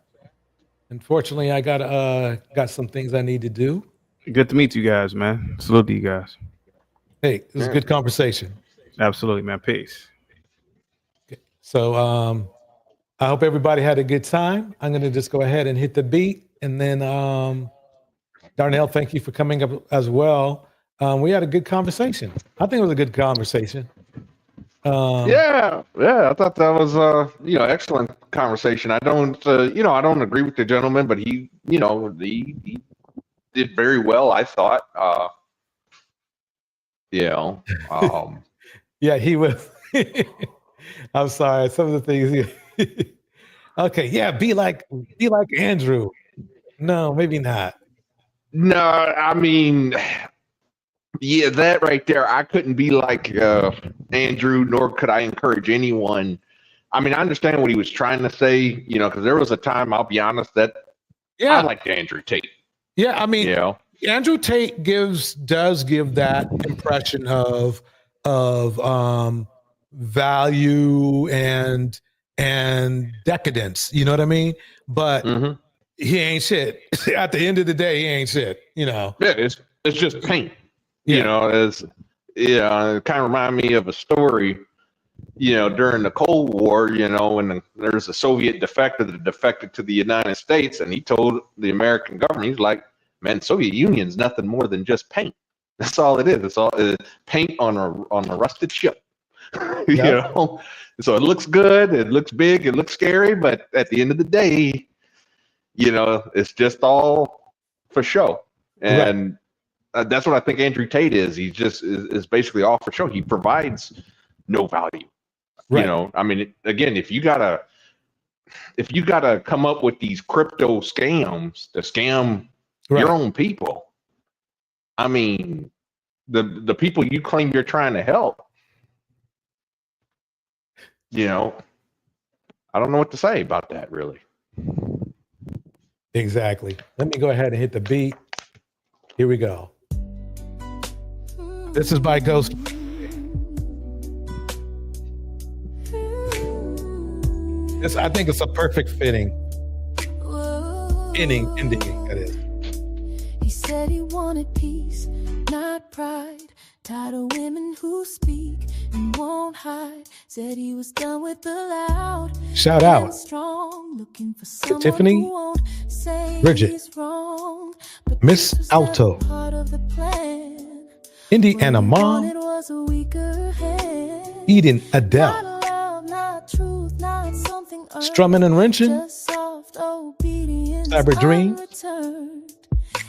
Unfortunately, I got some things I need to do. Good to meet you guys, man. Salute to you guys. Hey, it was a good conversation. Absolutely, man. Peace. Okay. So I hope everybody had a good time. I'm going to just go ahead and hit the beat. And then Darnell, thank you for coming up as well. We had a good conversation. I think it was a good conversation. Yeah, I thought that was excellent conversation. I don't I don't agree with the gentleman, but he did very well, I thought. Yeah, he was. I'm sorry, some of the things. Okay, yeah, be like Andrew. No, maybe not. No, I mean, yeah, that right there. I couldn't be like Andrew, nor could I encourage anyone. I mean, I understand what he was trying to say, because there was a time, I'll be honest, that I liked Andrew Tate. Yeah, I mean, Andrew Tate does give that impression of value and decadence. You know what I mean? But he ain't shit. At the end of the day, he ain't shit. Yeah, it's just paint. It kind of reminded me of a story, during the Cold War, when there's a Soviet defector that defected to the United States, and he told the American government, he's like, man, Soviet Union's nothing more than just paint. That's all it is. It's all paint on a rusted ship. So it looks good, it looks big, it looks scary, but at the end of the day, it's just all for show. And that's what I think Andrew Tate is. He just is basically all for show. He provides no value. Right. I mean, again, if you gotta come up with these crypto scams to scam your own people, I mean, the people you claim you're trying to help, I don't know what to say about that, really. Exactly. Let me go ahead and hit the beat. Here we go. This is by Ghost. I think it's a perfect ending, that is. He said he wanted peace, not pride. Tired of women who speak and won't hide. Said he was done with the loud. Shout out strong, looking for Tiffany. who won't say Bridget. he's wrong, but Miss this was Alto. never part of the plan. Indiana What he Mom. wanted was a weaker hand. Eden Not Adele. love, not truth, not something earned, Strumming and wrenching. just soft obedience Cyber Dream. unreturned.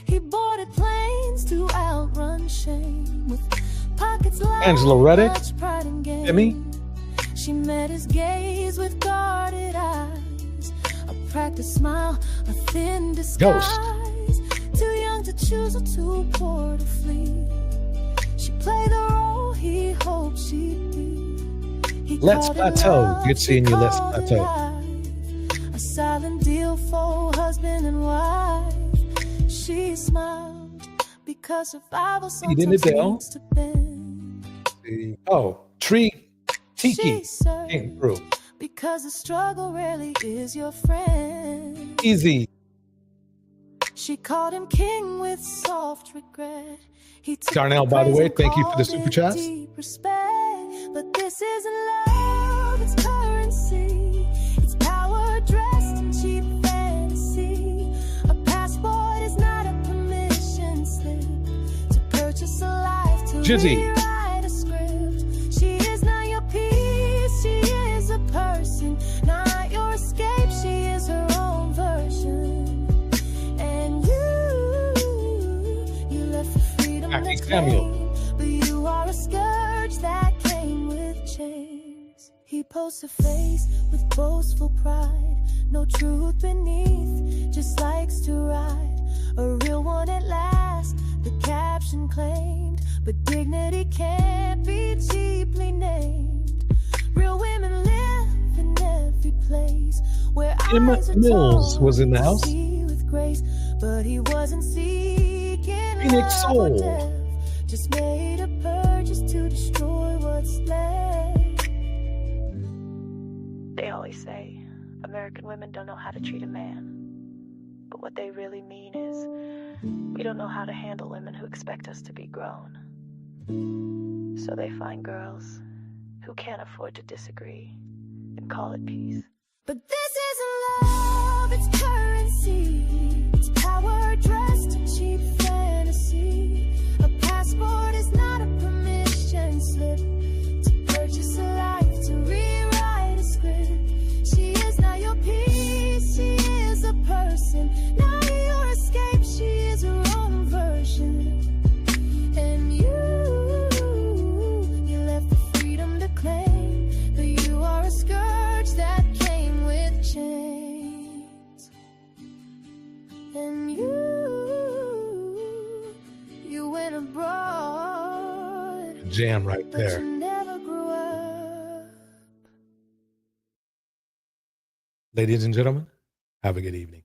He boarded planes to outrun shame with pockets like Angela Reddick. much pride and gain. Emmy. She met his gaze with guarded eyes, a practiced smile, a thin disguise. Too young to choose or too poor to flee. She played the role he hoped she'd be. He Let's called it Plateau. love, Good she seeing you, Let's called it Plateau. life. A silent deal for husband and wife. She smiled because survival Eden sometimes Adele. needs to bend. Oh, Tree Tiki She served came through. because the struggle rarely is your friend. Easy. She called him king with soft regret. He took Darnell, by the praise way, and thank you for the called super it chats. deep respect. But this isn't love, it's currency. It's power dressed in cheap fantasy. A passport is not a permission slip to purchase a life, to Jizzy. rewrite a script. She is not your piece, she is a person, not your escape. She is her own version. And you left for freedom Jackie to Samuel. claim, but you are a scourge that came with chains. He posts a face with boastful pride, no truth beneath, just likes to ride. A real one at last, the caption claimed, but dignity can't be cheaply named. Real women live in every place where Emma eyes are Mills told was in the to house. see with grace, but he wasn't seeking Phoenix love or Soul. death, just made a purchase to destroy what's left. They always say American women don't know how to treat a man. But what they really mean is we don't know how to handle women who expect us to be grown. So they find girls who can't afford to disagree and call it peace. But this isn't love, it's currency. It's power dressed in cheap fantasy. A passport is not a permission slip to purchase a life, to rewrite a script. She is not your piece, she is a person, not your escape. She is her own version. And you left the freedom to claim, but you are a scourge that came with chains. And you went abroad, Jam right but there. you never grew up. Ladies and gentlemen, have a good evening.